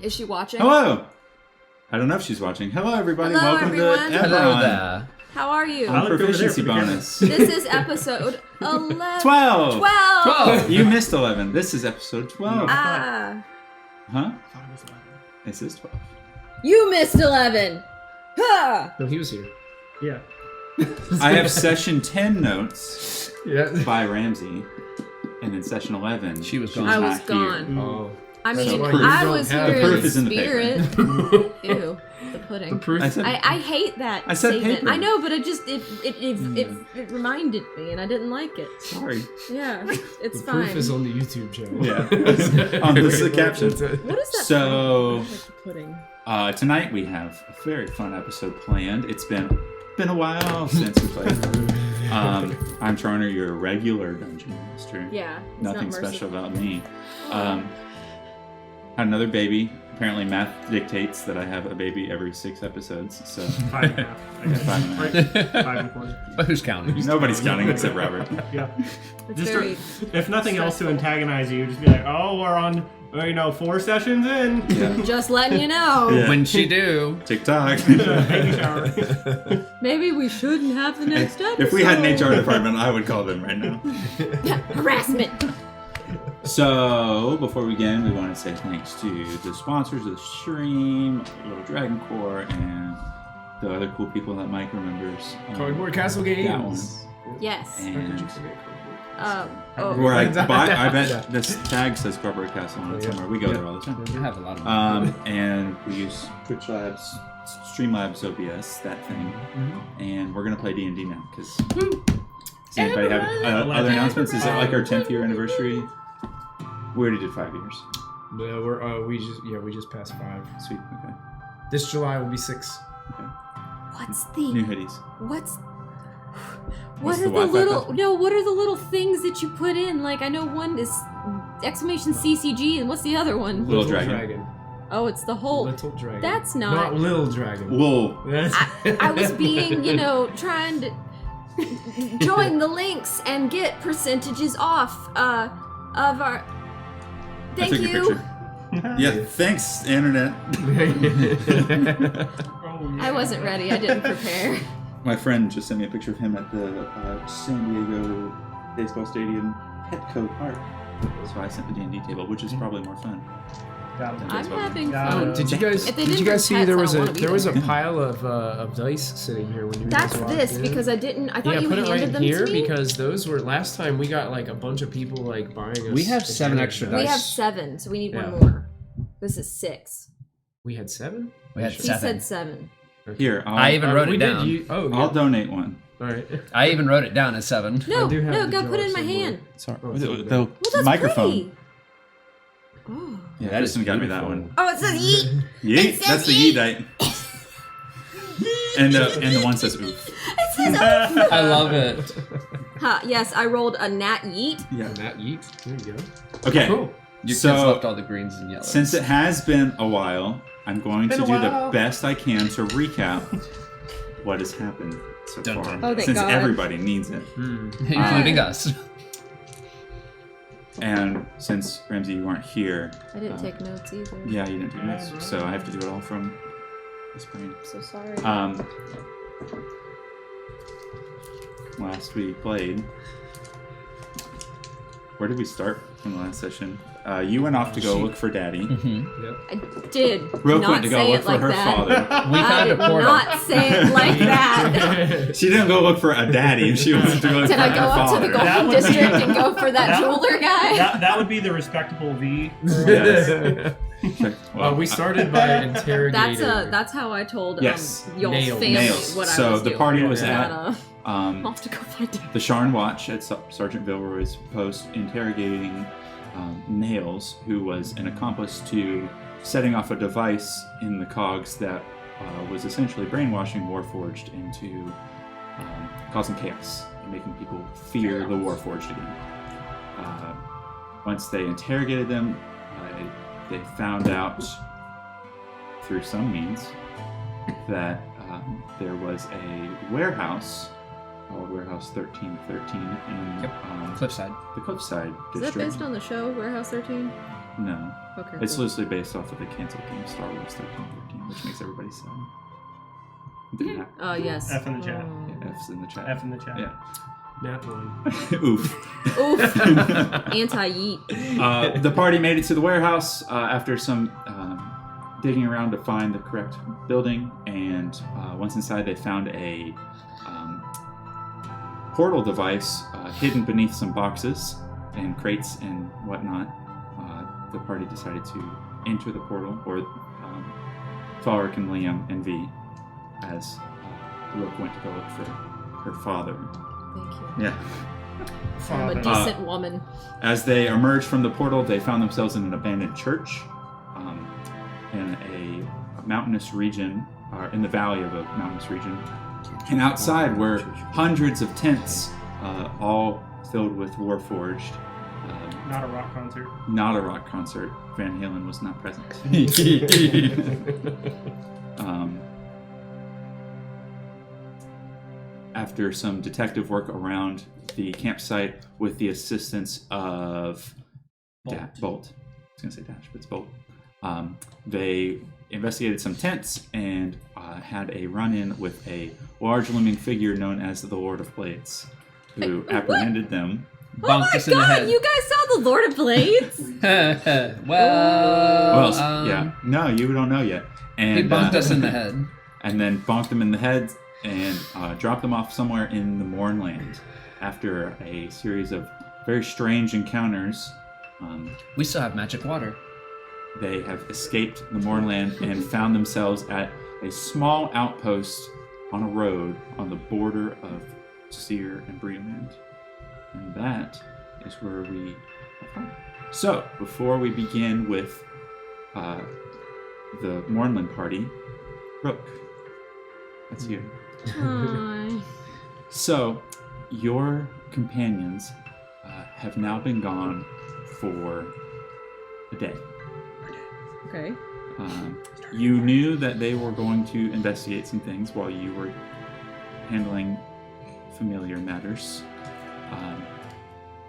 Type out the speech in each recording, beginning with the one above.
Is she watching? Hello! I don't know if she's watching. Hello, everybody. Hello, Welcome everyone. to Eberron. Hello there. How are you? On proficiency bonus. This is episode 11. 12! 12! You missed 11. This is episode 12. Ah. Huh? I thought it was 11. This is 12. You missed 11! Ha! No, he was here. Yeah. I have session 10 notes Yeah. by Ramsey. And then session 11. She was gone. I not was gone. here. Oh. I That's mean, the proof. I was The here proof in is in the spirit. paper. Ew, the pudding. The proof. I said, I hate that I said statement. paper. I know, but it reminded me, and I didn't like it. sorry. Yeah, it's the fine. proof is on the YouTube channel. Yeah. On the caption. What is that? So- Like the pudding. Tonight we have a very fun episode planned. It's been a while since we played. I'm Charner, your regular dungeon master. Yeah. It's Nothing not special merciful. about me. Had another baby. Apparently math dictates that I have a baby every 6 episodes. So 5.5. I guess. 5.5. 5 and 4. But who's counting? Nobody's counting except Robert. Yeah. It's Just very. if nothing else to antagonize you, just be like, oh, we're on, 4 sessions in. Yeah. Just letting you know. Yeah. When she do. TikTok. Baby shower. Maybe we shouldn't have the next episode. If we had an HR department, I would call them right now. Harassment. So, before we begin, we want to say thanks to the sponsors of the stream, Little Dragon Corps, and the other cool people that Mike remembers. Cardboard Castle Games. That one. Yes. And Oh. where I bet this tag says Cardboard Castle on it somewhere. We go there all the time. You have a lot of And we use Twitch Labs, Streamlabs OBS, that thing. And we're going to play D&D now, because... Does anybody have other announcements? Is it like our 10th year anniversary? We already did 5 years. Yeah, we just passed 5. Sweet, okay. This July will be 6. Okay. What's New the? hoodies. What the are the Wi-Fi little? password? No, what are the little things that you put in? Like I know one is exclamation CCG, and what's the other one? Little Dragon. Oh, it's the whole. Little Dragon. That's Not not. Little Dragon. Whoa. I was being, trying to join the links and get percentages off of our. I Thank took your you. picture. Yeah, thanks, Internet. I wasn't ready. I didn't prepare. My friend just sent me a picture of him at the San Diego Baseball Stadium Petco Park. So I sent the D&D table, which is probably more fun. I'm having Yeah. fun. Did you guys? If they Did you didn't guys see pets, there I was don't a wanna be there was a there. pile of dice sitting here when you That's guys walked this in? because I didn't. I thought Yeah, you put it handed right them here to me. because those were last time we got like a bunch of people like buying us. We have 7 advantage extra dice. We have 7, so we need Yeah. one more. This is 6. We had 7. We had He 7. said 7. Here, I even wrote we it did down. I'll donate one. All right. I even wrote it down as 7. No, do have no, the go put it in jar my somewhere. hand. Sorry. Oh, it's over there. The Well, that's microphone. pretty. Oh. Yeah, That is Kristen got me that beautiful. one. Oh, it says yeet. Yeet. It says That's the yeet. yeetite. And the one says oof. It says oh. I love it. Huh, yes, I rolled a nat yeet. Yeah. And that yeet. There you go. Okay. Cool. Your So- kids left all the greens and yellows. Since it has been a while, I'm going to Been do a the while. best I can to recap what has happened so Dun, far. dun, dun. Oh, thank Since God. everybody needs it. Including us. And since, Ramsey, you weren't here. I didn't take notes either. Yeah, you didn't do this. So I have to do it all from this brain. I'm so sorry. Last we played. Where did we start from the last session? You went off to go look for Daddy. Yep. I did Brooke not went to go say look it for like her that. father. We I found a did portal. not say it like that. She didn't go look for a daddy. She went to go look Did for I her go up to father. the That Golden would be- District and go for that that- jeweler guy? That would be the respectable V. Yes. Well, We started by interrogating. That's how I told Yes. y'all's Nails. family Nails. what I So was the doing. party was But, at I'll have to go find it. the Sharn Watch at Sergeant Vilroy's post, interrogating Nails, who was an accomplice to setting off a device in the cogs that was essentially brainwashing Warforged into causing chaos and making people fear the Warforged again. Once they interrogated them, they found out through some means that there was a warehouse called Warehouse 1313 in Cliffside. the Cliffside Is district. that based on the show Warehouse 13? No. Okay. It's cool. loosely based off of the canceled game Star Wars 1313, which makes everybody sad. Oh, yes. F in the chat. Yeah, F's in the chat. F in the chat. Yeah. Nat 1. Oof. Oof. Anti-yeet. The party made it to the warehouse after some digging around to find the correct building, and once inside they found a portal device hidden beneath some boxes and crates and whatnot. The party decided to enter the portal, or Falric and Liam and V, as Rook went to go look for her father. Thank you. Yeah. I'm a decent woman. As they emerged from the portal, they found themselves in an abandoned church in a mountainous region, in the valley of a mountainous region. And outside were hundreds of tents, all filled with Warforged. Not a rock concert. Not a rock concert. Van Halen was not present. After some detective work around the campsite with the assistance of Bolt. I was going to say Dash, but it's Bolt. They investigated some tents and had a run-in with a large looming figure known as the Lord of Blades, who apprehended them. Oh my Bonked us in the god, head. you guys saw the Lord of Blades? Well, yeah. No, you don't know yet. And he bonked us in the head. And then bonked them in the head and dropped them off somewhere in the Mournland. After a series of very strange encounters, We still have magic water. they have escaped the Mournland and found themselves at a small outpost on a road on the border of Seer and Breland. And that is where we are. So, before we begin with the Mournland party, Rook, that's you. Hi. So, your companions have now been gone for a day. Okay. You knew that they were going to investigate some things while you were handling familiar matters.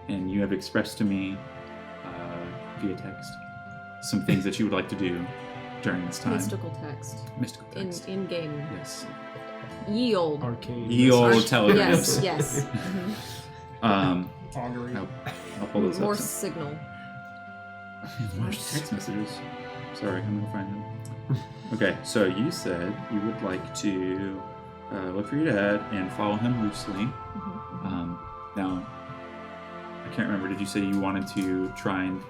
And you have expressed to me via text some things that you would like to do during this time. Mystical text. Mystical text. In game. Yes. Ye old. Arcane. Ye old Yes, telegrams. yes. Augury. I'll pull those Morse up. signal. Morse text messages. Sorry, I'm gonna find them. Okay, so you said you would like to look for your dad and follow him loosely. Now, I can't remember. Did you say you wanted to try and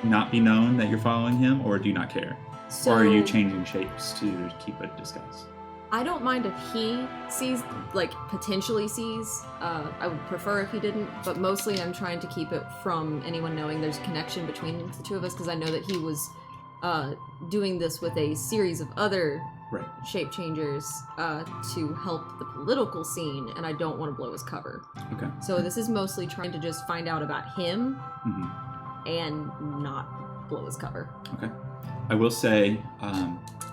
not be known that you're following him, or do you not care? So, Or are you changing shapes to keep a disguise? I don't mind if he sees, like, potentially sees. I would prefer if he didn't, but mostly I'm trying to keep it from anyone knowing there's a connection between the two of us, because I know that he was doing this with a series of other shape changers to help the political scene, and I don't want to blow his cover. Okay. So this is mostly trying to just find out about him and not blow his cover. Okay. I will say,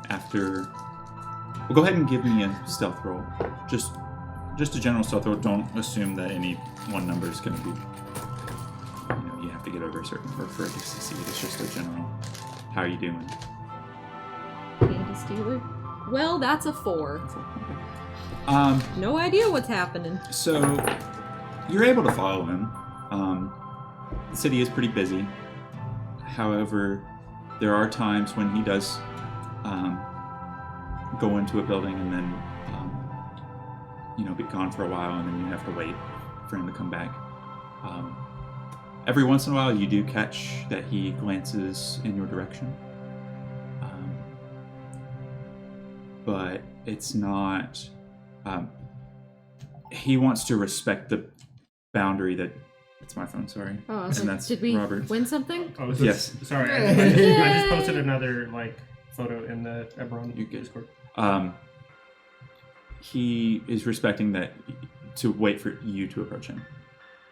after... Well, go ahead and give me a stealth roll. Just a general stealth roll. Don't assume that any one number is going to be... you have to get over a certain... Or for it to succeed. It's just a general... How are you doing? Candy stealer? Well, that's a 4. No idea what's happening. So, you're able to follow him. The city is pretty busy. However, there are times when he does go into a building and then, be gone for a while, and then you have to wait for him to come back. Every once in a while, you do catch that he glances in your direction. But it's not... he wants to respect the boundary that... It's my phone, sorry. Oh, I was And like, that's did we Robert's. win something? Oh, is Yes. this, sorry, I just posted another photo in the Eberron You're good. Discord. He is respecting that to wait for you to approach him.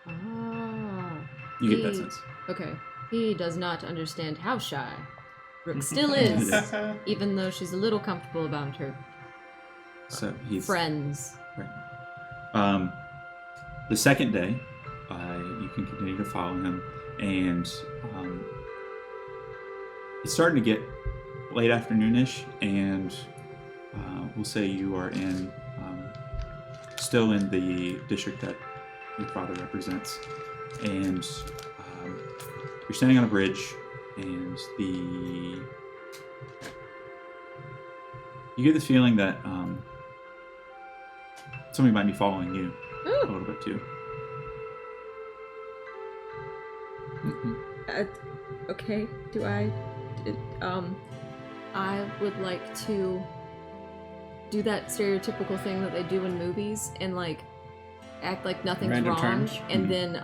Ah. You get that sense. Okay. He does not understand how shy Rook still is, even though she's a little comfortable about her So he's friends. right. The second day, you can continue to follow him, and it's starting to get late afternoonish, and we'll say you are still in the district that your father represents, and you're standing on a bridge, and you get the feeling that somebody might be following you a little bit too. Okay. I would like to do that stereotypical thing that they do in movies and like act like nothing's Random wrong, turn. and then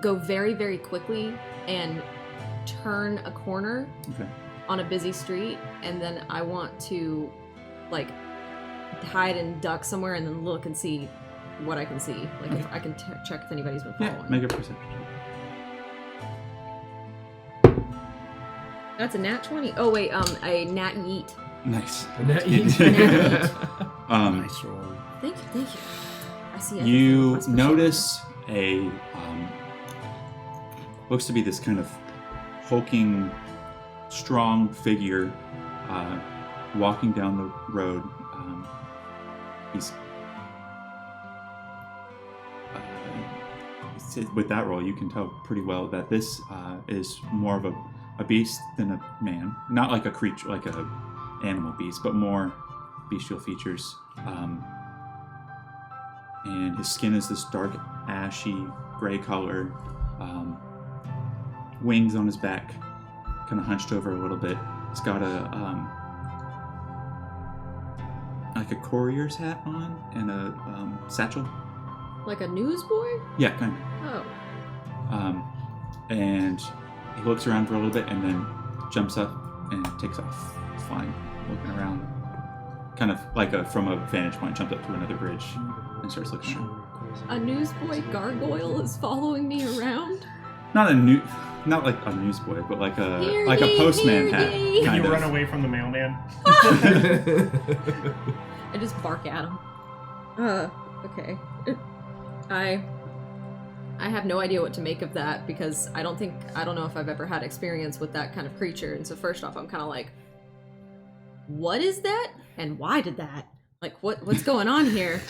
go very, very quickly and turn a corner on a busy street, and then I want to like hide and duck somewhere and then look and see what I can see. Like if I can check if anybody's been following. Yeah, make a perception. That's a nat 20. Oh wait, a nat yeet. Nice. Nice roll. Thank you. I see everything. You That's special. notice a looks to be this kind of hulking, strong figure walking down the road. He's with that roll, you can tell pretty well that this is more of a beast than a man. Not like a creature, like a animal beast, but more bestial features. And his skin is this dark, ashy, gray color. Wings on his back, kind of hunched over a little bit. He's got a like a courier's hat on and a satchel. Like a newsboy? Yeah, kind of. Oh. And he looks around for a little bit and then jumps up and takes off, flying, looking around. Kind of like from a vantage point, jumps up to another bridge and starts looking around. A newsboy gargoyle is following me around? Not like a newsboy, but like a Hear a ye, postman hear hat. ye. Kind You of. run away from the mailman. I just bark at him. Okay. I have no idea what to make of that because I don't know if I've ever had experience with that kind of creature. And so first off, I'm kind of like, what is that? And why did that? Like, what's going on here?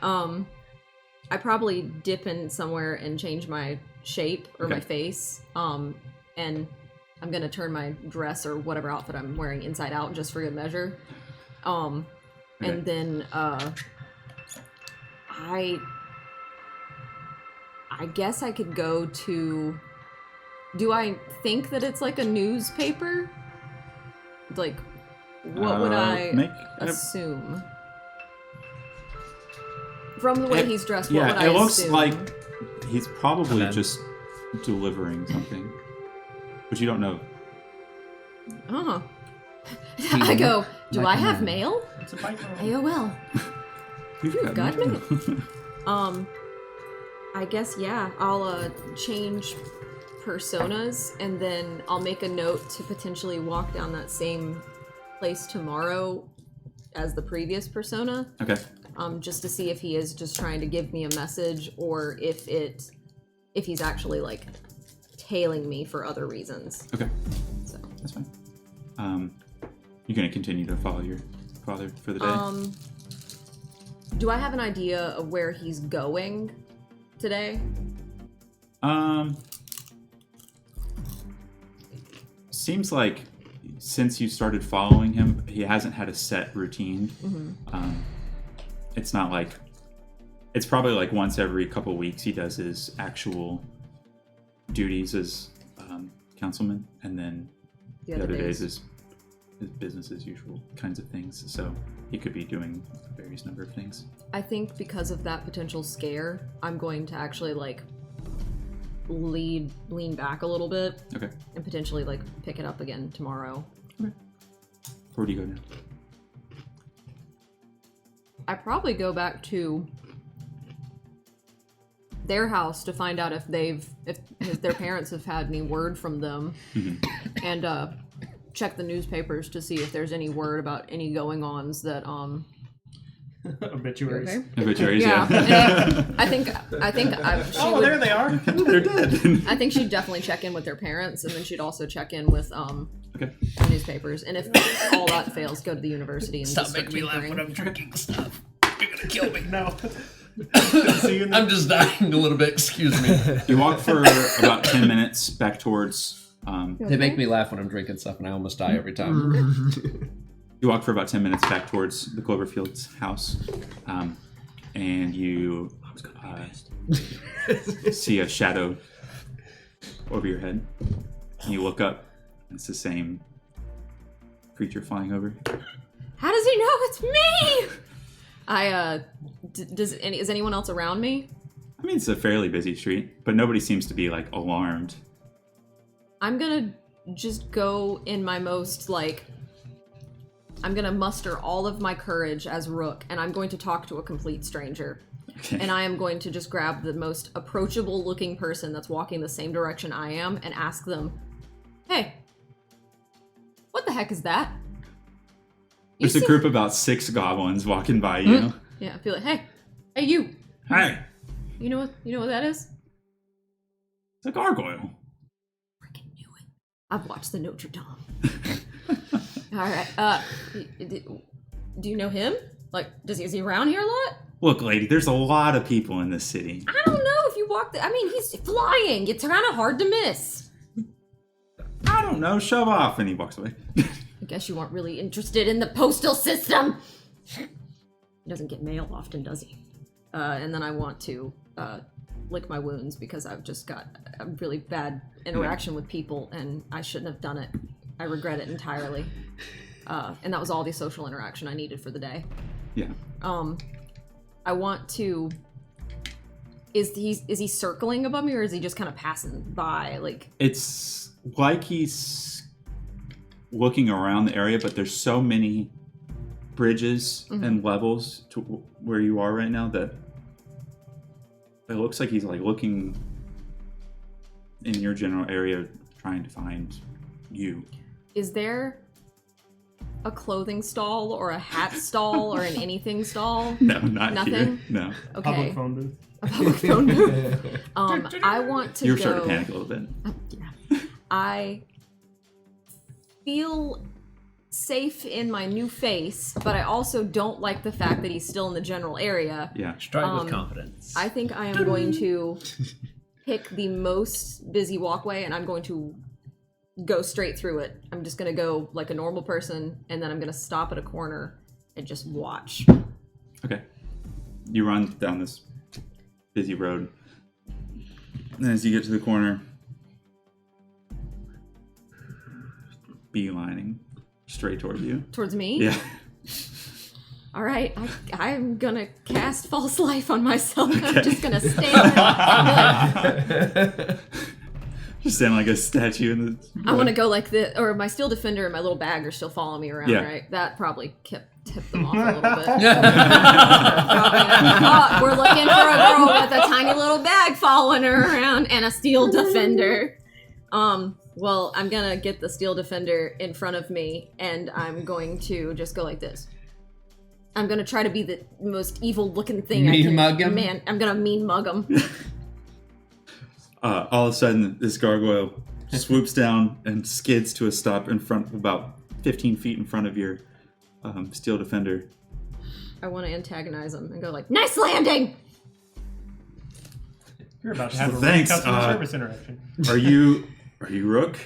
I probably dip in somewhere and change my shape or my face. And I'm gonna turn my dress or whatever outfit I'm wearing inside out just for good measure. And then I guess I could go to. Do I think that it's like a newspaper? Like, what would I assume? From the way he's dressed, what would I assume? Yeah, it looks like he's probably just delivering something, but you don't know. Oh. I go, do I have mail? It's a bike. AOL. You've got mail. I guess, yeah, I'll change personas, and then I'll make a note to potentially walk down that same place tomorrow as the previous persona. Okay. Just to see if he is just trying to give me a message, or if he's actually like tailing me for other reasons. Okay. So That's fine. You're gonna continue to follow your father for the day? Do I have an idea of where he's going today? Seems like since you started following him, he hasn't had a set routine. It's not like, it's probably like once every couple weeks he does his actual duties as councilman, and then the other days is business as usual kinds of things. So he could be doing a various number of things. I think because of that potential scare, I'm going to actually like lean back a little bit. Okay. And potentially like pick it up again tomorrow. Okay. Where do you go now? I probably go back to their house to find out if their parents have had any word from them, and check the newspapers to see if there's any word about any going-ons that Obituaries. Okay? Obituaries, Yeah. yeah. I think There they are. They're dead. I think she'd definitely check in with their parents, and then she'd also check in with Okay. The newspapers, and if all that fails, go to the university and Stop just making me laugh tinkering. when I'm drinking stuff. You're gonna kill me. No. See you in the- I'm just dying a little bit. Excuse me. You walk for about 10 minutes back towards. They make me laugh when I'm drinking stuff, and I almost die every time. You walk for about 10 minutes back towards the Cloverfield's house, and you see a shadow over your head. And you look up, and it's the same creature flying over. How does he know it's me? Is anyone else around me? I mean, it's a fairly busy street, but nobody seems to be, like, alarmed. I'm gonna just go in my most, I'm gonna muster all of my courage as Rook, and I'm going to talk to a complete stranger. Okay. And I am going to just grab the most approachable looking person that's walking the same direction I am and ask them, hey, what the heck is that? There's a group of about 6 goblins walking by you. Yeah, I feel like, hey, you. Hey, You know what that is? it's a gargoyle. Freaking knew it. I've watched the Notre Dame. All right. Do you know him? Is he around here a lot? Look, lady, there's a lot of people in this city. I don't know if you walk. He's flying. It's kind of hard to miss. I don't know. Shove off. And he walks away. I guess you weren't really interested in the postal system. He doesn't get mail often, does he? And then I want to lick my wounds because I've just got a really bad interaction with people, and I shouldn't have done it. I regret it entirely. And that was all the social interaction I needed for the day. Yeah. I want to. Is he circling above me, or is he just kind of passing by? It's like he's looking around the area, but there's so many bridges and levels to where you are right now that it looks like he's looking in your general area trying to find you. Is there a clothing stall or a hat stall or an anything stall? No, not Nothing? here. No. Okay. Public phone booth. A public phone booth. I want to You're go. starting to panic a little bit. Yeah. I feel safe in my new face, but I also don't like the fact that he's still in the general area. Yeah. Stride with confidence. I think I am going to pick the most busy walkway, and I'm going to go straight through it. I'm just going to go like a normal person, and then I'm going to stop at a corner and just watch. Okay. You run down this busy road. And as you get to the corner, beelining straight toward you. Towards me? Yeah. All right, I'm gonna cast false life on myself. Okay. I'm just gonna stand. Just stand like a statue in the. I want to go like this, or my steel defender and my little bag are still following me around, Yeah. right? That probably tipped them off a little bit. Oh, we're looking for a girl with a tiny little bag following her around and a steel defender. Well, I'm gonna get the steel defender in front of me, and I'm going to just go like this. I'm gonna try to be the most evil-looking thing I can. Mean mug him? Man, I'm gonna mean mug him. All of a sudden, this gargoyle swoops down and skids to a stop in front, about 15 feet in front of your steel defender. I want to antagonize him and go like, "Nice landing!" You're about to have a Thanks, customer service interaction. Are you Rook?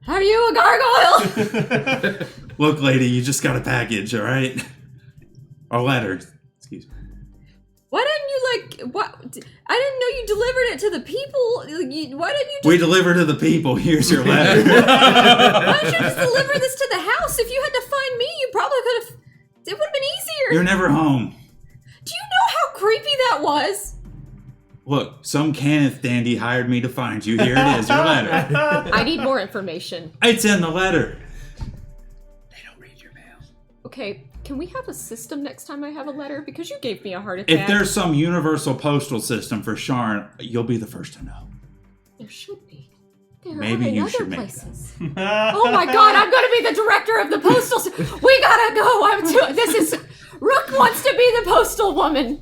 Are you a gargoyle? Look, lady, you just got a package, all right? A letter. Excuse me. Why didn't you what? I didn't know you delivered it to the people. Why didn't you? We deliver to the people. Here's your letter. Why didn't you just deliver this to the house? If you had to find me, you probably could have. It would have been easier. You're never home. Do you know how creepy that was? Look, some Kenneth dandy hired me to find you. Here it is, your letter. I need more information. It's in the letter. They don't read your mail. Okay, can we have a system next time I have a letter? Because you gave me a heart attack. If there's some universal postal system for Sharn, you'll be the first to know. There should be. There Maybe are in you other should make places. Oh my god, I'm gonna be the director of the postal. We gotta go. This is Rook wants to be the postal woman.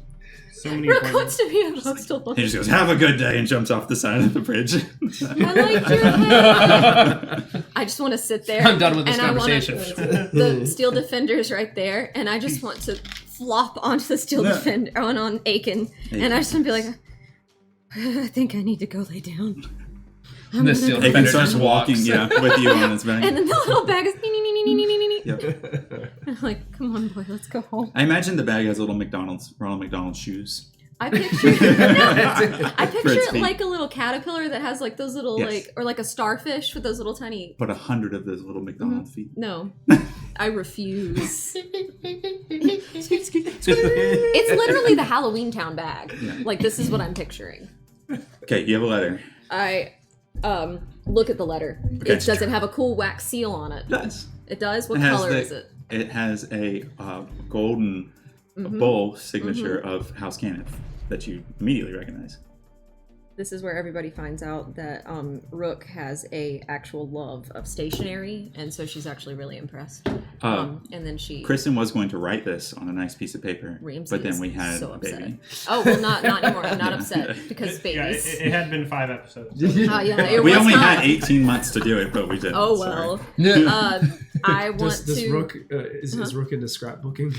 So many Rook appointments. wants to be a hostel. He just goes, "Have a good day," and jumps off the side of the bridge. I like your head. I just want to sit there. I'm done with this and conversation. The steel defender's right there, and I just want to flop onto the steel defender on Aiken, and I just want to be like, I think I need to go lay down. The steel Aiken defender starts just walking, walks. with you on his back. And then the little bag is. Yep. I'm like, come on, boy, let's go home. I imagine the bag has little Ronald McDonald shoes. I picture it feet. like a little caterpillar that has like those little Yes. or like a starfish with those little tiny. But 100 of those little McDonald feet. No, I refuse. It's literally the Halloween Town bag. Yeah. Like this is what I'm picturing. Okay, you have a letter. I look at the letter. Okay. Does it have a cool wax seal on it? It does. It does. What It has color the- is it? It has a golden bowl signature of House Caniff that you immediately recognize. This is where everybody finds out that Rook has a actual love of stationery, and so she's actually really impressed. And then she. Kristen was going to write this on a nice piece of paper, Ramsey but then is we had so a upset. baby. Oh well, not anymore. I'm not upset because Yeah, babies. it had been 5 episodes. Yeah, it We was only not. had 18 months to do it, but we didn't. Oh sorry. well. I want Does to. Rook is Rook into scrapbooking?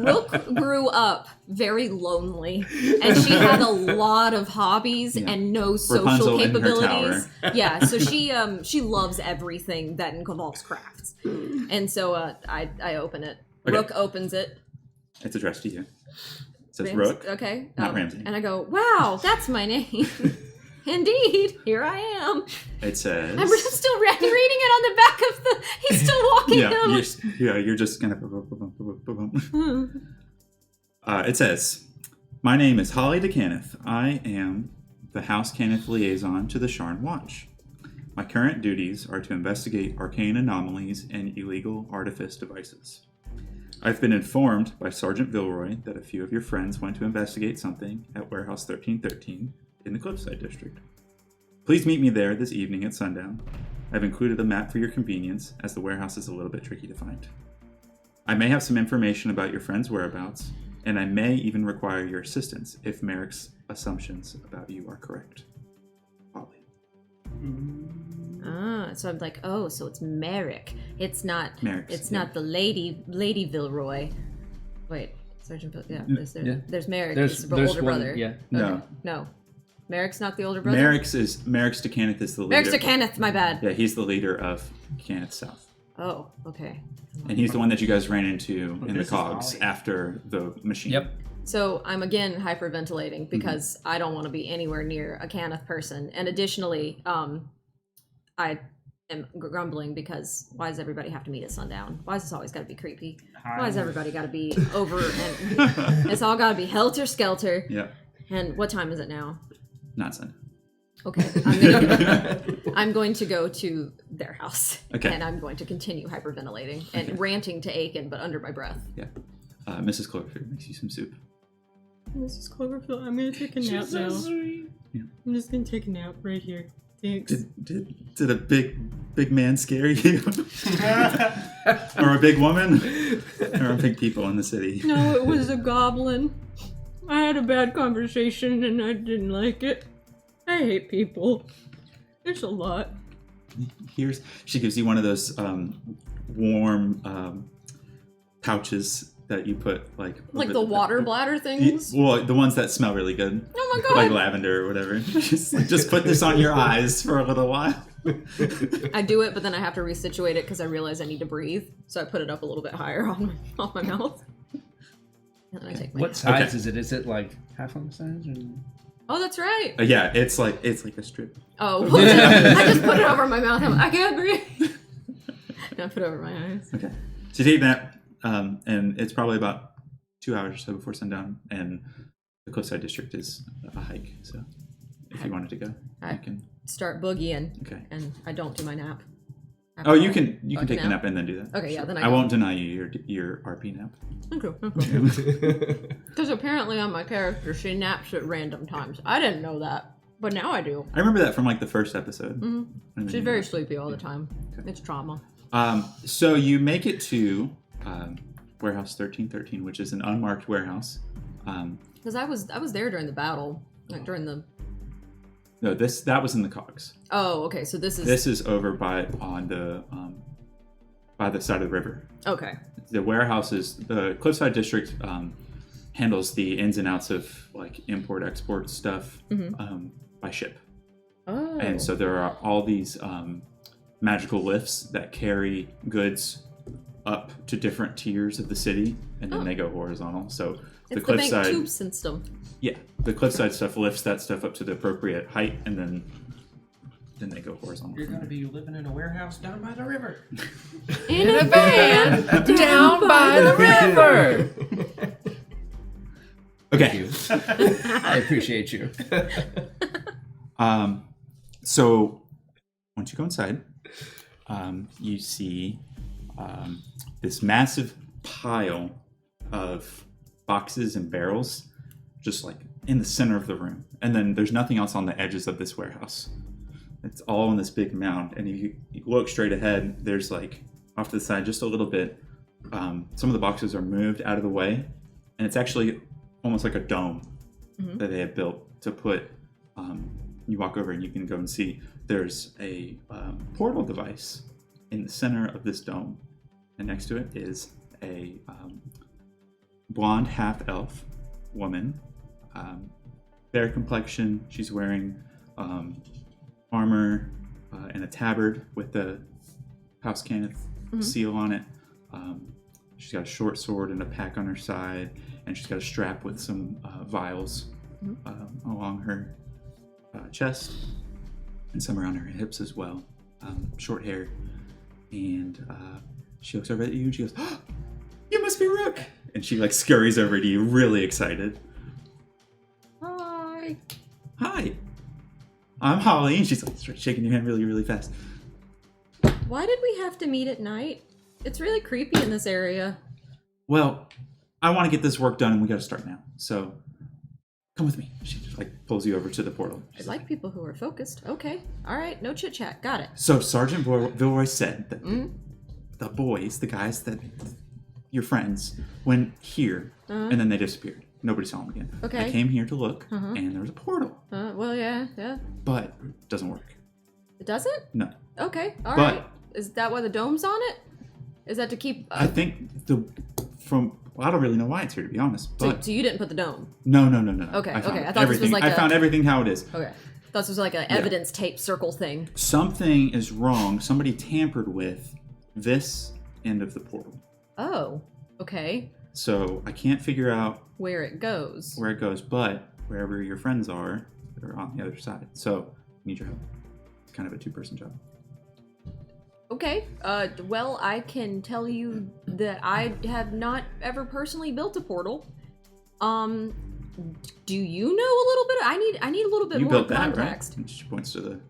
Rook grew up very lonely, and she had a lot of hobbies and no social Rapunzel in her capabilities. tower. Yeah, so she loves everything that involves crafts, and so I open it. Okay. Rook opens it. It's addressed to you. It says Ramsey- Rook. Okay. Not Ramsey. And I go, wow, that's my name. Indeed, here I am. It says. I'm still reading it on the back of the. He's still walking him. You're just kind of. It says, "My name is Holly DeCanith. I am the House Caniff liaison to the Sharn Watch. My current duties are to investigate arcane anomalies and illegal artifice devices. I've been informed by Sergeant Vilroy that a few of your friends went to investigate something at Warehouse 1313 in the Cliffside District. Please meet me there this evening at sundown. I've included a map for your convenience, as the warehouse is a little bit tricky to find. I may have some information about your friend's whereabouts, and I may even require your assistance if Merrick's assumptions about you are correct. Holly." So I'm like, oh, so it's Merrick. It's not. Merrick's, It's yeah. not the Lady Vilroy. Wait, Sergeant. There's Merrick. There's He's the older one, brother. yeah. No. Merrick's not the older brother. Merrick's DeCanith is the leader. Merrick's DeCanith. My bad. Yeah, he's the leader of Canith South. Oh, okay. And he's the one that you guys ran into in the this is cogs Holly. after the machine. Yep. So I'm again hyperventilating because I don't want to be anywhere near a Canith person, and additionally, I am grumbling because why does everybody have to meet at sundown? Why does this always got to be creepy? Why does everybody got to be over and it's all got to be helter skelter? Yeah. And what time is it now? Not Sunday. Okay, I'm going to go to their house, Okay. and I'm going to continue hyperventilating and ranting to Aiken, but under my breath. Yeah. Mrs. Cloverfield makes you some soup. Mrs. Cloverfield, I'm going to take a nap now. Yeah. I'm just going to take a nap right here. Thanks. Did a big man scare you? Or a big woman? Or a big people in the city? No, it was a goblin. I had a bad conversation and I didn't like it. I hate people. There's a lot. She gives you one of those warm pouches that you put Like over the water bladder things? Well, the ones that smell really good. Oh my god. Like lavender or whatever. Just put this on your eyes for a little while. I do it, but then I have to resituate it because I realize I need to breathe. So I put it up a little bit higher on my mouth. And then I take my What nap. size Okay. is it? Is it like half on the size? Or... Oh, that's right. Yeah, it's like a strip. Oh, well, I just put it over my mouth. I can't breathe. And I put it over my eyes. Okay. So you take that, and it's probably about 2 hours or so before sundown, and the Cliffside District is a hike. So if you wanted to go, you can. Start boogieing. Okay. And I don't do my nap. Oh, you can Fucking take the nap? nap and then do that. Okay, yeah, then I I go. won't deny you your RP nap. I'm cool. Because apparently on my character, she naps at random times. I didn't know that, but now I do. I remember that from like the first episode. Mm-hmm. She's very sleepy all the time. Okay. It's trauma. So you make it to warehouse 1313, which is an unmarked warehouse. Because I was there during the battle, like during the. No, that was in the cogs. Oh, okay. So this is over by the side of the river. Okay. The warehouses, the Cliffside District handles the ins and outs of like import-export stuff by ship. Oh. And so there are all these magical lifts that carry goods up to different tiers of the city, and then they go horizontal. So it's the bank Cliffside tube system. Yeah, the Cliffside stuff lifts that stuff up to the appropriate height, and then they go horizontal. You're gonna be living in a warehouse down by the river. In a van down by the river. Okay. Thank you. I appreciate you. So once you go inside, you see this massive pile of boxes and barrels just like in the center of the room. And then there's nothing else on the edges of this warehouse. It's all in this big mound. And if you look straight ahead, there's like off to the side just a little bit, some of the boxes are moved out of the way. And it's actually almost like a dome that they have built to put, you walk over and you can go and see there's a portal device in the center of this dome. And next to it is a blonde half-elf woman, fair complexion. She's wearing armor and a tabard with the House Cannith seal on it. She's got a short sword and a pack on her side, and she's got a strap with some vials along her chest and some around her hips as well. Short hair, and she looks over at you and she goes, "Oh, you must be Rook!" And she like scurries over to you, really excited. Hi. Hi, I'm Holly, and she's like starts shaking your hand really, really fast. Why did we have to meet at night? It's really creepy in this area. Well, I want to get this work done, and we got to start now. So, come with me. She just like pulls you over to the portal. I like people who are focused. Okay. All right. No chit chat. Got it. So Sergeant Vilroy said that the boys, the guys that your friends, went here, and then they disappeared. Nobody saw them again. Okay. I came here to look, and there was a portal, Well, yeah. but it doesn't work. It doesn't? No. Okay. All But- right. Is that why the dome's on it? Is that to keep? I think I don't really know why it's here, to be honest. But So you didn't put the dome? no. Okay, I found okay. I thought this was everything. like I found everything how it is. Okay. Thought this was like an evidence tape circle thing. Something is wrong. Somebody tampered with this end of the portal. Oh. Okay. So I can't figure out Where it goes. where it goes, but wherever your friends are, they're on the other side. So I need your help. It's kind of a two-person job. Okay. Well, I can tell you that I have not ever personally built a portal. Do you know a little bit? I need a little bit You more built that, context. right? And she points to the.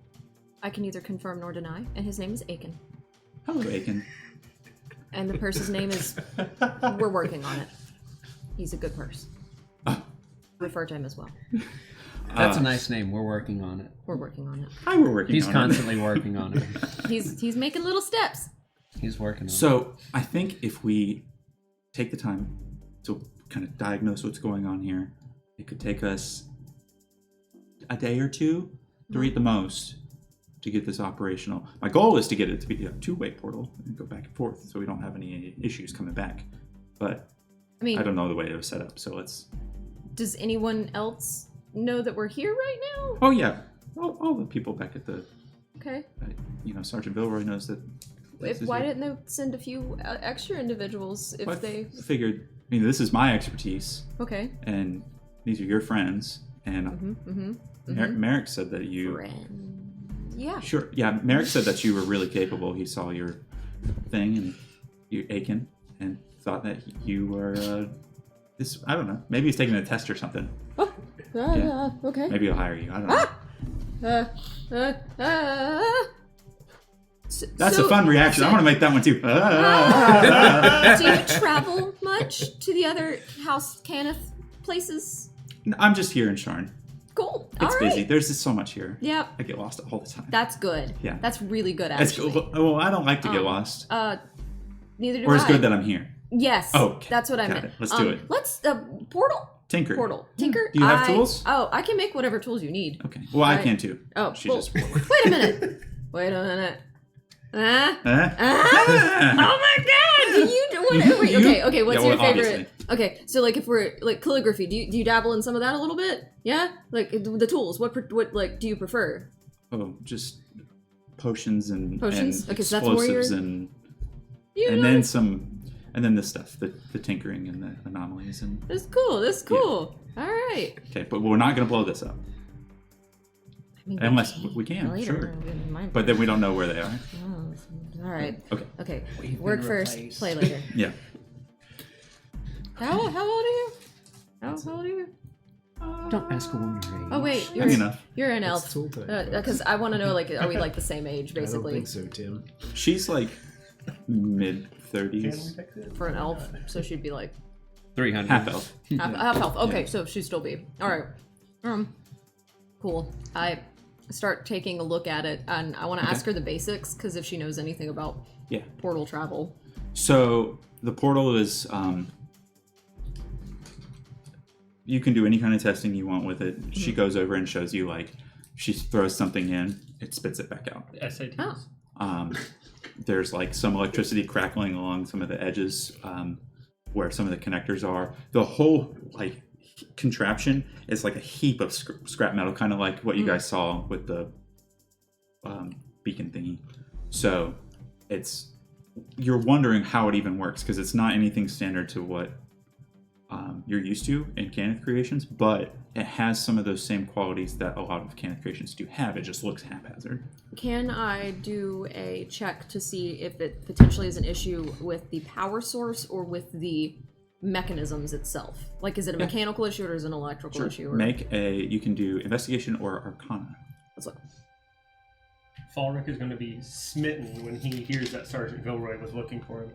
I can neither confirm nor deny, and his name is Aiken. Hello, Aiken. And the purse's name is. We're working on it. He's a good purse. Refer to him as well. That's a nice name. We're working on it. We're working on it. Hi, we're working. He's on constantly working on it. He's making little steps. He's working on it. So I think if we take the time to kind of diagnose what's going on here, it could take us a day or two, three at the most, to get this operational. My goal is to get it to be a two-way portal and go back and forth, so we don't have any issues coming back. But I mean, I don't know the way it was set up, so let's. does anyone else know that we're here right now? Oh yeah, all the people back at the. Okay. Sergeant Vilroy knows that. Why didn't they send a few extra individuals if I they? figured. I mean, this is my expertise, Okay. and these are your friends, and Merrick said that you. Friend. Yeah. Sure. Yeah, Merrick said that you were really capable. He saw your thing and you Aiken, and thought that you were this. I don't know. Maybe he's taking a test or something. Oh. Yeah. Okay. Maybe he'll hire you. I don't know. That's a fun reaction. I want to make that one too. Do you travel much to the other House Cannith places? I'm just here in Sharn. Cool. It's All busy. right. There's just so much here. Yep. I get lost all the time. That's good. Yeah. That's really good, It's actually. well, I don't like to get lost. Neither do Or it's I. good that I'm here. Yes. Okay. That's what I Got meant. it. Let's do it. Let's portal. Tinker. Portal. Tinker. Do you have tools? Oh, I can make whatever tools you need. Okay. Well, I can too. Oh, She well, just. wait a minute. Wait a minute. Huh? Oh my God! Do you do what? Wait, okay. What's Yeah, your well, favorite? Okay, so like if we're like calligraphy, do you dabble in some of that a little bit? Yeah, like the tools. What like do you prefer? Oh, just potions and Potions? and Okay, so that's more explosives your- and You and know, then some, and then this stuff, the tinkering and the anomalies and. that's cool. That's cool. All right. Okay, but we're not gonna blow this up I mean, unless we can, later, sure. we might- But then we don't know where they are. Oh, all right. Okay. Okay. We've Work been first, replaced. play later. Yeah. How old are you? How old are you? Don't ask a woman her age. Oh wait, Young enough. you're an It's elf. tool time, folks. Because I want to know, like, are we like the same age, I don't basically, think so, Tim. She's like mid Can we 30s, fix it? for an elf? So she'd be like 300. half elf. half elf. Okay, Yeah. so she'd still be all right. Cool. I start taking a look at it, and I want to ask her the basics because if she knows anything about Yeah. portal travel. So the portal is you can do any kind of testing you want with it. She goes over and shows you, like, she throws something in, it spits it back out. SATs. Oh. There's like some electricity crackling along some of the edges where some of the connectors are. The whole like contraption is like a heap of scrap metal, kind of like what you guys saw with the beacon thingy. So you're wondering how it even works because it's not anything standard to what you're used to in Canith creations, but it has some of those same qualities that a lot of Canith creations do have. It just looks haphazard. Can I do a check to see if it potentially is an issue with the power source or with the mechanisms itself? Like, is it a mechanical issue or is it an electrical issue? Or... You can do investigation or arcana. Let's look. Falric is going to be smitten when he hears that Sergeant Vilroy was looking for him.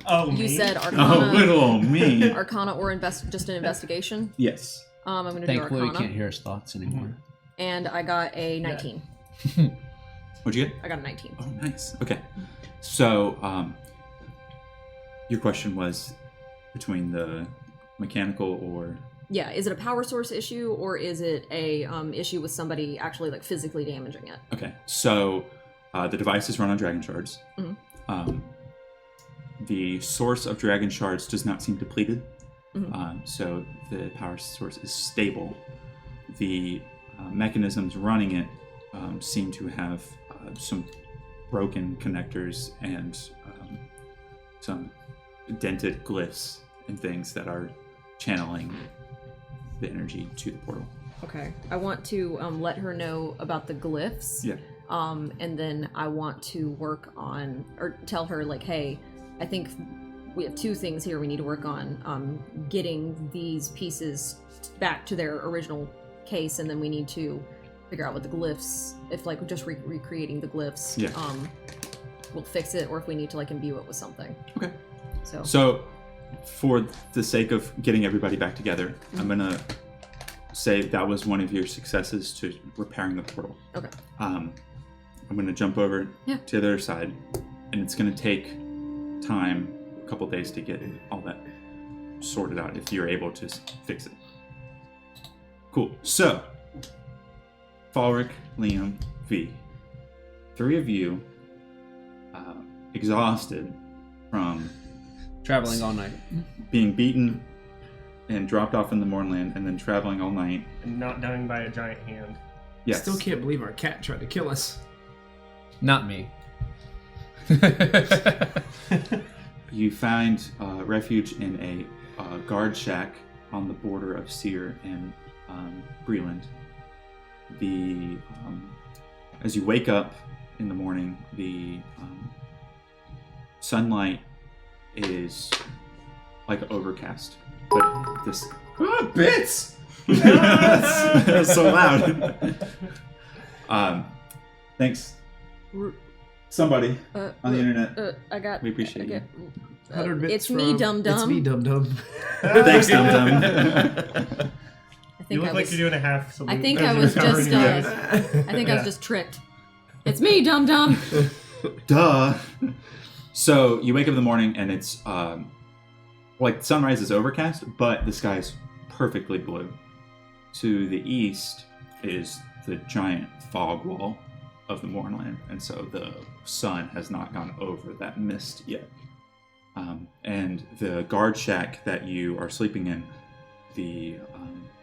Oh, You me? said Arcana. Oh, little me. Arcana or just an investigation. Yes. I'm gonna do Thankfully, we Arcana, can't hear his thoughts anymore. and I got a 19. What'd you get? I got a 19. Oh, nice. Okay. So, your question was between the mechanical or... Yeah, is it a power source issue or is it a issue with somebody actually like physically damaging it? Okay. So, the device is run on dragon shards. Mhm. The source of dragon shards does not seem depleted. Mhm. So, the power source is stable. The mechanisms running it seem to have some broken connectors and some dented glyphs and things that are channeling the energy to the portal. Okay. I want to let her know about the glyphs. Yeah. And then I want to work on, or tell her, like, hey, I think we have two things here we need to work on. Getting these pieces back to their original case, and then we need to figure out what the glyphs, if, like, just recreating the glyphs, Yeah. will fix it, or if we need to, like, imbue it with something. Okay. So for the sake of getting everybody back together, I'm gonna say that was one of your successes to repairing the portal. Okay. I'm gonna jump over to the other side, and it's gonna take time, a couple days, to get all that sorted out if you're able to fix it. Cool. So, Falric, Liam, V, three of you, exhausted from Traveling all night. being beaten and dropped off in the Mournland, and then traveling all night. And not dying by a giant hand. Yes. Still can't believe our cat tried to kill us. Not me. You find refuge in a guard shack on the border of Seer and Breland. As you wake up in the morning, the sunlight is like overcast, but this bits. That's so loud. Thanks, somebody on the internet. I got. We appreciate you. 100 bits It's me, Dum Dum. It's me, Dum Dum. Thanks, Dum Dum. I You think look I like was. you're doing a half salute. I think as I you're was covering just. your eyes. I think I was just tricked. It's me, Dum Dum. Duh. So you wake up in the morning and it's like sunrise is overcast, but the sky is perfectly blue. To the east is the giant fog wall of the Mournland, and so the sun has not gone over that mist yet. And the guard shack that you are sleeping in, the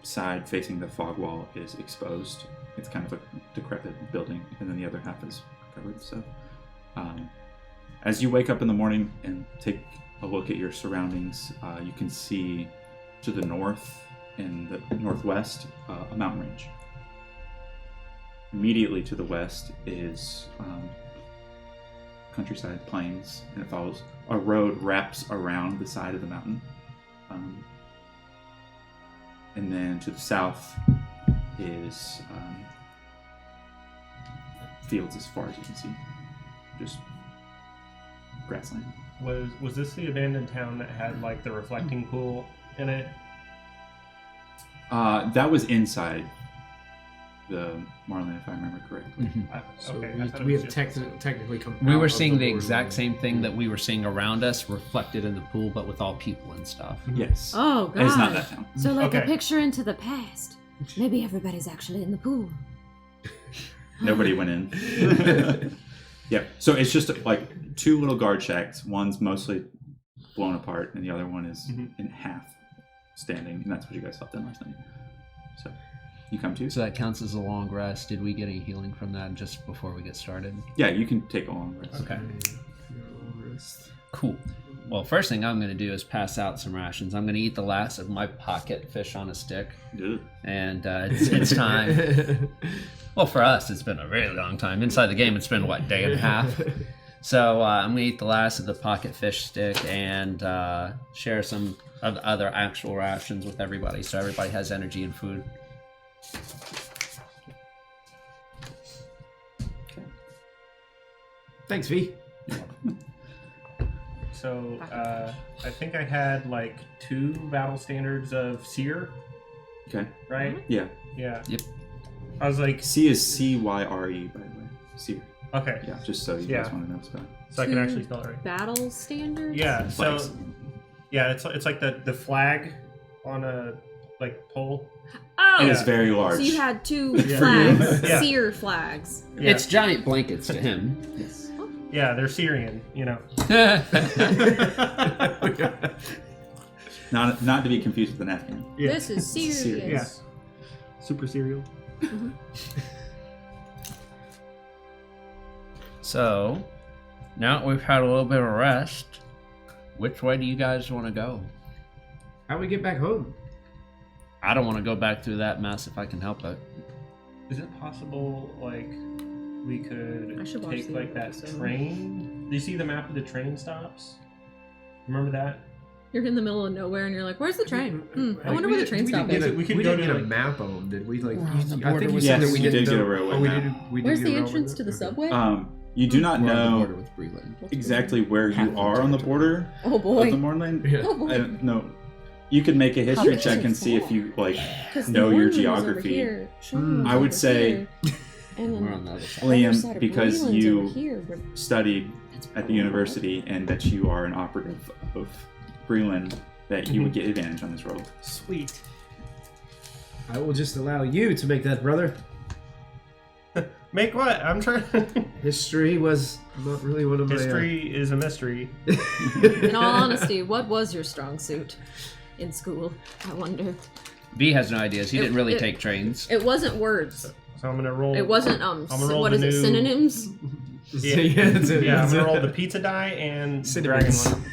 side facing the fog wall is exposed. It's kind of a decrepit building, and then the other half is covered. So, as you wake up in the morning and take a look at your surroundings, you can see to the north and the northwest a mountain range. Immediately to the west is countryside plains, and it follows a road wraps around the side of the mountain. And then to the south is fields as far as you can see, just grassland. Was this the abandoned town that had like the reflecting pool in it? That was inside the Marlin, if I remember correctly. So Okay, I thought it we was have just- technically come. We out were of seeing the border exact line. same thing that we were seeing around us reflected in the pool, but with all people and stuff. Yes. Oh, God. It's not that town. So, like a Okay. picture into the past. Maybe everybody's actually in the pool. Nobody went in. Yeah. So it's just like two little guard shacks. One's mostly blown apart, and the other one is in half standing, and that's what you guys slept in last night. So you come to. So that counts as a long rest. Did we get any healing from that just before we get started? Yeah, you can take a long rest. Okay. Cool. Well, first thing I'm going to do is pass out some rations. I'm going to eat the last of my pocket fish on a stick, Ugh. and it's time. Well, for us, it's been a really long time. Inside the game, it's been, what, day and a half? So I'm going to eat the last of the pocket fish stick and share some of the other actual rations with everybody, so everybody has energy and food. Thanks, V. So I think I had like 2 battle standards of seer, Okay. right? Yeah. Yeah. Yep. I was like, C is C-Y-R-E, by the way. Seer. okay, Yeah, just so you Yeah. guys want to know spell. so I can actually spell it right. Battle standards? Yeah. So Flags. yeah, it's like the flag on a like pole. Oh! It is very large. So you had 2 Yeah. flags. Yeah. Seer flags. Yeah. It's giant blankets to him. Yes. Yeah, they're Syrian, you know. Not to be confused with an Afghan. Yeah. This is serious. Serious. Yeah. Super cereal. So, now that we've had a little bit of rest, which way do you guys want to go? How we get back home? I don't want to go back through that mess if I can help it. Is it possible, like, we could I should watch take the like that episode. train? Do you see the map of the train stops? Remember that? You're in the middle of nowhere and you're like, where's the train? I Like, wonder we where the didn't- train we stop didn't is. get a- We could we go didn't to, get a like- map of them, did we? Like, We're on the I think border you with said that Yes, we you didn't did get a know- railway oh, we map. did, we did Where's get the a railway entrance map? to the Okay. subway? You do not We're on the know border with Breland. exactly where Half you of are on the territory. border Oh of boy. the Mournland. Yeah. Oh boy. I don't know. You could make a history How check big and is see if that? you like 'Cause the know your Mournland is over geography. here, Sherman's I would over say here, and then We're on the other side. the other Liam, side of because Breland's you over here, but studied that's at the probably university and that you are an operative of Breland, that you would get advantage on this roll. Sweet. I will just allow you to make that, brother. Make what? I'm trying. History was not really one of my... History is a mystery. In all honesty, what was your strong suit in school? I wonder. B has no ideas. He It- didn't really it- take trains. It wasn't words. So I'm gonna roll. It wasn't I'm gonna roll what the is it? new- Synonyms? Yeah, yeah, that's it. yeah. I'm That's gonna it. roll the pizza die and Cinnamons. dragon one.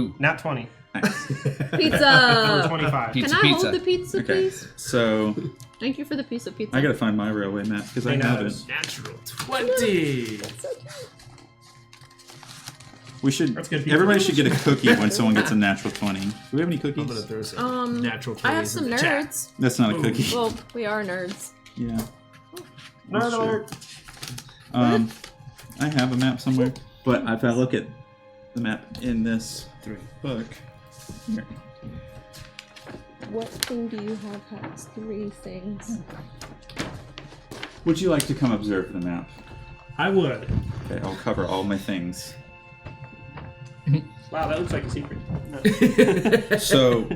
Ooh, Not 20. Nice. For Pizza. 25. Pizza. Can I hold the pizza, Okay. please? So Thank you for the piece of pizza. I gotta find my railway map because I Hey, have Naz. it. Natural 20. That's so cute. We should. That's good pizza. Everybody should get a cookie when someone gets a natural 20. Do we have any I'm gonna cookies? throw some natural 20s I have some in the chat. nerds. That's not a Ooh. cookie. Well, we are nerds. Yeah. Nerd Sure. alert. I have a map somewhere, but if I look at the map in this book, here. What thing do you have has 3 things? Would you like to come observe the map? I would. Okay, I'll cover all my things. Wow, that looks like a secret. No. So,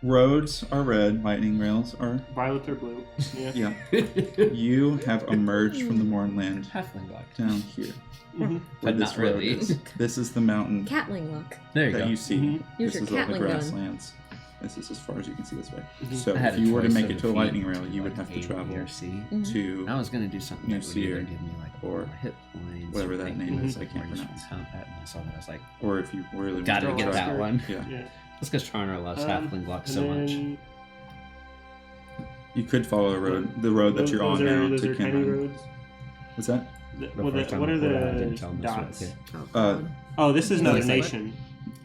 roads are red, lightning rails are... Violet or blue. Yeah. Yeah. You have emerged from the Mornland Halfling luck. down here. Mhm. Where But this not road really. is. This is the mountain Catling look. There you that go. you see. Mhm. Use This your is all the Catling gun. grasslands. This is as far as you can see this way. Mhm. So I had if a you were to choice make of it to a feet, lightning rail, you would like have to 80 travel or C. to I was gonna do something New that would either Seer, give me like or more hit points, whatever or that make name me is, I can't more useful pronounce. combat, and I saw that I was like, or if you really gotta want to get try- that one. Yeah. Yeah. That's because Charner loves halfling luck and so much. then You could follow the road that you're on now Those to are tiny Cameron. roads. What's that? What are the dots? Uh, Oh, this is another He's like- nation.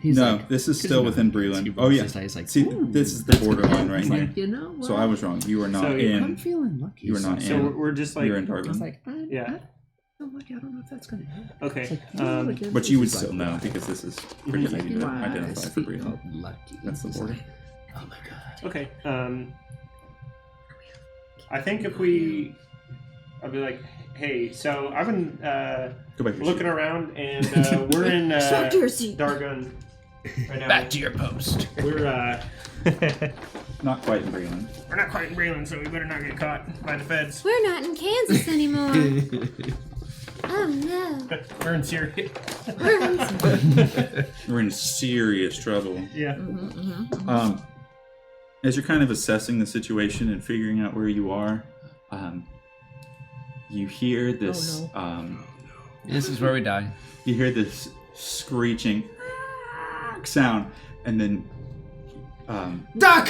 He's no, like, this is 'cause still you know, within he Breland. rolls Oh yeah. his dice like, See, "Ooh, this is the that's good." borderline right He's here. like, you know what? So I was wrong. You are not So I'm in. feeling lucky. You are not So in. we're just like You're in I was Dargon. like, Yeah. I feel lucky. I don't know if that's gonna happen. okay. It's like, you know, look at But this. you would He's still like, know why? because this is pretty Mhm. easy to Why identify is for he Breland. called lucky? That's the He's border. like, oh my god. Okay. I think if we, I'll be like, hey, so I've been Go back. to your looking sheet. around, and we're in Back to your seat. Dargon right now. Back to your post. We're Not quite in Breland. we're not quite in Breland, so we better not get caught by the feds. We're not in Kansas anymore. Oh no. We're in Syria. We're in serious trouble. Yeah. As you're kind of assessing the situation and figuring out where you are, you hear this. This is where we die. You hear this screeching sound, and then Duck!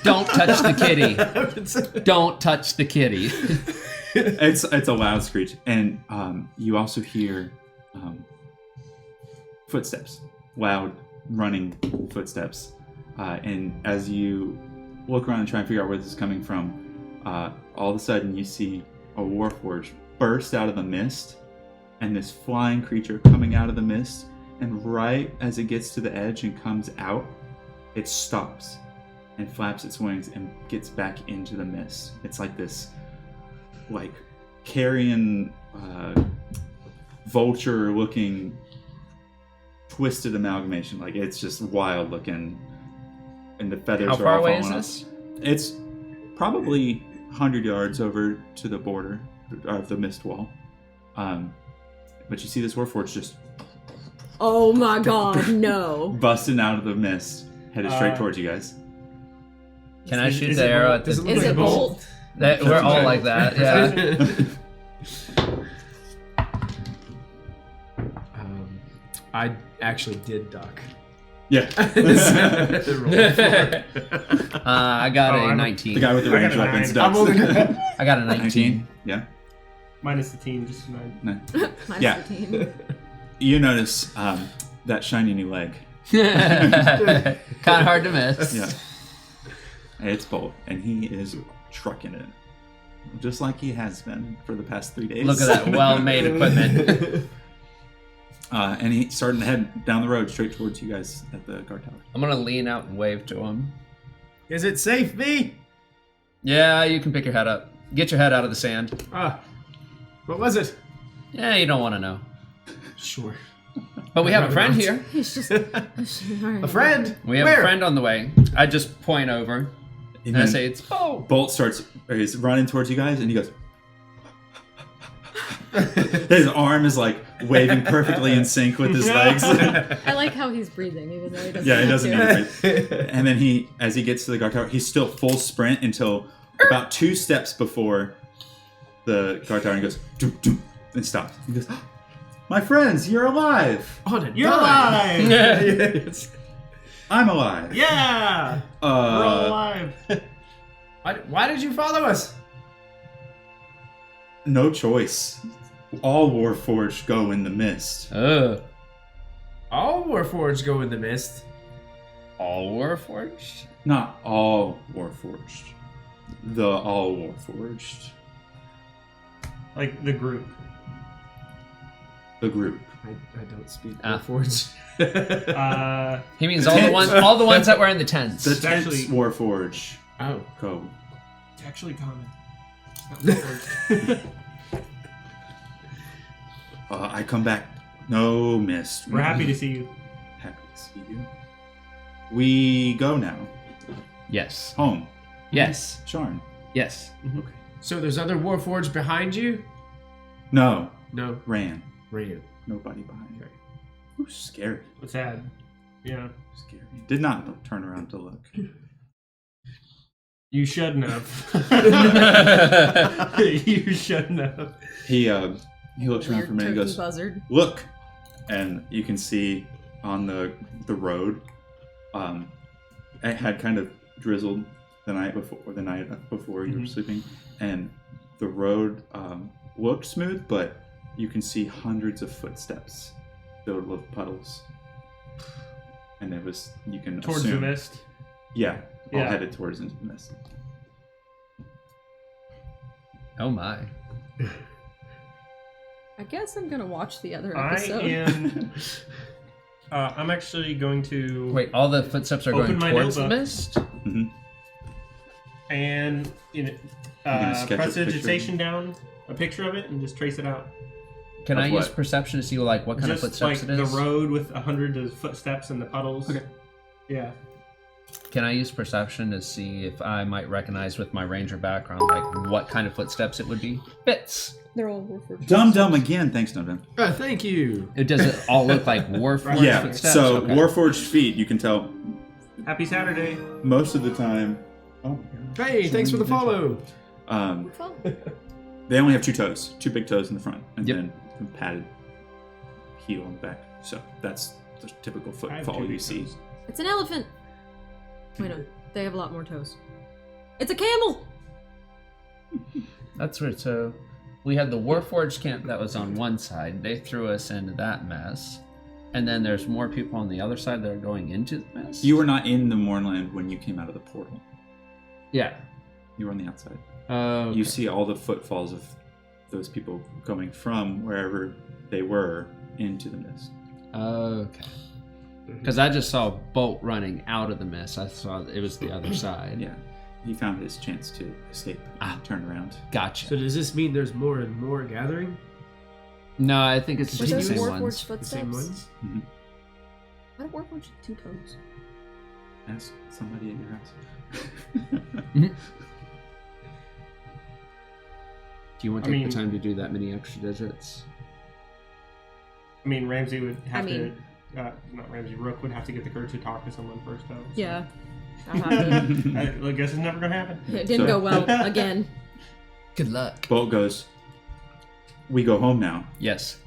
Don't touch the kitty. Don't touch the kitty. it's a loud screech, and you also hear footsteps, loud running footsteps, and as you look around and try and figure out where this is coming from, all of a sudden you see a warforged burst out of the mist, and this flying creature coming out of the mist, and right as it gets to the edge and comes out, it stops and flaps its wings and gets back into the mist. It's like this, like, carrion vulture-looking twisted amalgamation. Like, it's just wild looking, and the feathers How are far all away falling is off. this? It's probably 100 yards over to the border of the mist wall. But you see this warforged just Oh my god, no. busting out of the mist, headed straight towards you guys. Can I Is- shoot is the it arrow bolt? at the? Does it look Is like it a bolt? bolt? That, we're all like that. Yeah. I actually did duck. Yeah. I got Oh, a I'm- 19. The guy with the I got ranged a weapons 9. ducks. I got a 19. 19? Yeah. Minus the team, just 9. No. Minus Yeah. 13. You notice that shiny new leg. Kind of hard to miss. Yeah. It's Bolt, and he is trucking it. Just like he has been for the past 3 days. Look at that well-made equipment. And he's starting to head down the road straight towards you guys at the guard tower. I'm gonna lean out and wave to him. Is it safe, V? Yeah, you can pick your head up. Get your head out of the sand. What was it? Yeah, you don't want to know. Sure. But we have a Probably friend not. here. He's just A friend? We have Where? a friend on the way. I just point over and I then say it's Bo. Bolt is running towards you guys, and he goes. His arm is like waving perfectly in sync with his legs. I like how he's breathing, even though he doesn't. Yeah, he doesn't have need to breathe. And then as he gets to the guard tower, he's still full sprint until about 2 steps before the guard tower, and he goes, doom, doom, and stops. He goes, my friends, you're alive. On a You're dime. alive! Yes. I'm alive. Yeah! We're all alive. Why did you follow us? No choice. All Warforged go in the mist. Oh. All Warforged go in the mist. All Warforged? Not all Warforged. The all Warforged. Like the group. The group. I don't speak Ah. Warforged. He means all the ones that were in the tents. The It's tenth actually- Warforged Oh. go. It's actually common. It's not Warforged. I come back No mist. We're happy to see you. Happy to see you. We go now. Yes. Home. Yes. Sharn. Yes. Okay. So there's other Warforged behind you? No. No. Ran. Ran. Nobody behind. Ooh, scary. What's sad? Yeah. Scary. Did not turn around to look. You shouldn't have. You shouldn't have. He looks around for a minute and goes, buzzard. "Look," and you can see on the road, it had kind of drizzled the night before you were sleeping, and the road looked smooth, but you can see hundreds of footsteps filled with puddles, and you can Towards assume, the mist. yeah, all Yeah. headed towards the mist. Oh my. I guess I'm gonna watch the other I episode. am. I'm actually going to Wait, all the footsteps are Open going my towards the notebook. mist? and gonna sketch a prestidigitation down a picture of it and just trace it out. Can Of I what? use perception to see like what kind of Just footsteps like it the is? road with 100 of footsteps and the puddles. Okay. Yeah. Can I use perception to see if I might recognize with my ranger background like what kind of footsteps it would be? Fits. They're all Warforged. Dum again. Thanks, Dum. Thank you. Does it all look like Warforged Yeah. footsteps? So Okay. Warforged feet. You can tell Happy Saturday. most of the time. Oh my god. Hey, thanks for the follow. They only have 2 toes, 2 big toes in the front, and Yep. then a padded heel on the back. So that's the typical I have footfall 2 you see. toes. It's an elephant. Wait, no, they have a lot more toes. It's a camel. That's weird. So we had the Warforged camp that was on one side. They threw us into that mess. And then there's more people on the other side that are going into the mess. You were not in the Mournland when you came out of the portal. Yeah. You were on the outside. Okay. You see all the footfalls of those people going from wherever they were into the mist. Okay. Because I just saw Bolt running out of the mist. I saw it was the other side. Yeah. He found his chance to escape and turn around. Gotcha. So does this mean there's more and more gathering? No, I think it's Were just the those same Warforged ones. The same footsteps? ones? Why do Warforged have 2 toes? Ask somebody in your house. Do you want to take the time to do that many extra digits? I mean, Ramsey would have mean- to. Not Ramsey. Rook would have to get the courage to talk to someone first, though. so. Yeah. I have to. I guess it's never gonna happen. It didn't go well again. Good luck. Bolt goes, "We go home now. Yes.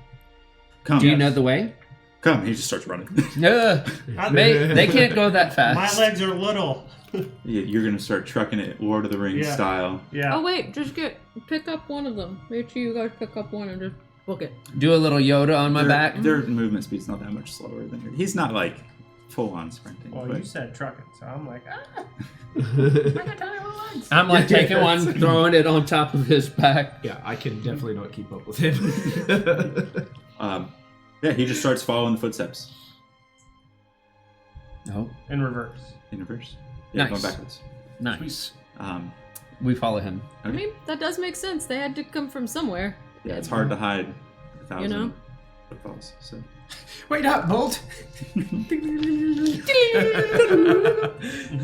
Come." Do you know the way? Come. He just starts running. They can't go that fast. My legs are little. You're going to start trucking it Lord of the Rings Yeah. style. Yeah. Oh wait, just pick up one of them. Make sure you guys pick up one and just book it. Do a little Yoda on my Their- back. Their movement speed's not that much slower than yours. He's not like full-on sprinting. Well, but you said trucking, so I'm like, I'm like taking one, throwing it on top of his back. Yeah, I can definitely not keep up with him. he just starts following the footsteps Oh, in reverse. in reverse. Yeah, Nice. going backwards. nice. Um, We follow him. I mean, that does make sense. They had to come from somewhere. yeah, it's hard to hide 1,000 You know? footfalls. So. Wait up, Bolt!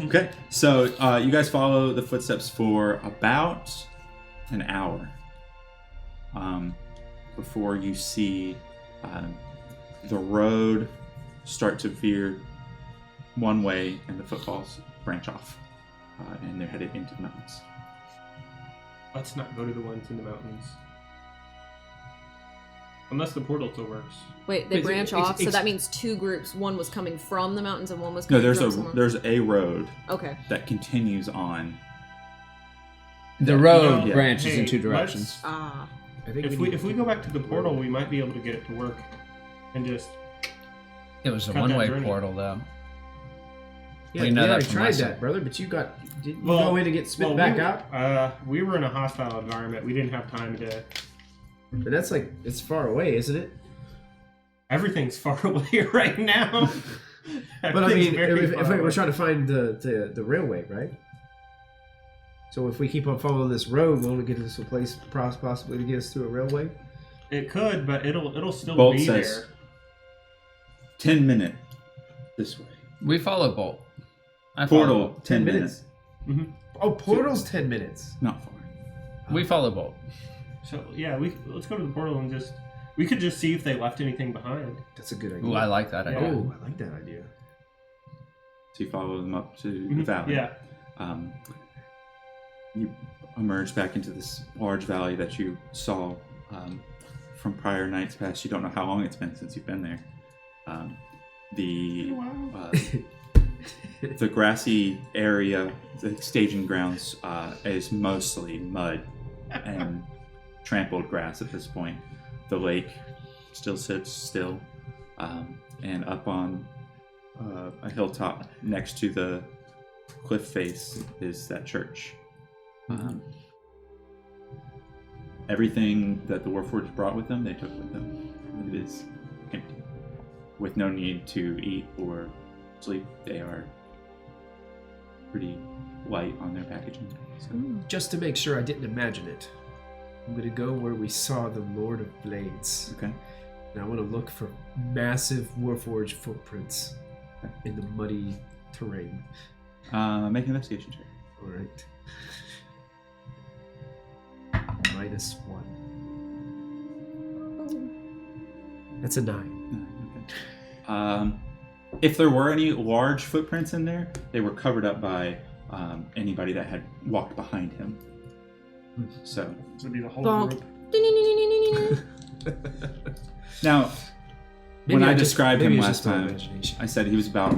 Okay, so you guys follow the footsteps for about an hour before you see the road start to veer one way and the footfalls branch off, and they're headed into the mountains. Let's not go to the ones in the mountains. Unless the portal still works. Wait, they It's- branch it's- off, so it's- that means 2 groups. One was coming from the mountains and one was No, coming from somewhere. there's a road Okay. that continues on. The road You know, branches hey, in 2 let's- directions. Ah. I think If we go back to the portal, we might be able to get it to work, and just It was a cut that one-way journey. portal, though. Yeah, We we know that already from tried last that, time. brother, but didn't you go in to get spit back out? We were in a hostile environment. We didn't have time to. But that's like, it's far away, isn't it? Everything's far away right now. But I Everything's mean, very if far we're away. trying to find the railway, right? So if we keep on following this road, won't it get us to a place possibly to get us to a railway? It could, but it'll still Bolt be says, there. 10-minute this way. We follow Bolt. I follow Portal, Bolt. 10 minutes. Oh, portal's 10 minutes. Not far. We follow Bolt. So yeah, let's go to the portal and we could just see if they left anything behind. That's a good idea. Ooh, I like that idea. Oh, I like that idea. So you follow them up to the valley. Yeah. You emerge back into this large valley that you saw from prior nights past. You don't know how long it's been since you've been there. The grassy area, the staging grounds, is mostly mud and trampled grass at this point. The lake still sits still, and up on a hilltop next to the cliff face is that church. Everything that the Warforged brought with them, they took with them. It is empty, with no need to eat or sleep. They are pretty light on their packaging. So. Just to make sure I didn't imagine it, I'm going to go where we saw the Lord of Blades. Okay. And I want to look for massive Warforged footprints in the muddy terrain. Make an investigation check. All right. -1. That's a 9. Okay. If there were any large footprints in there, they were covered up by anybody that had walked behind him. So This would be the whole Bonk. group. now, when I described him last time, imagination. I said he was about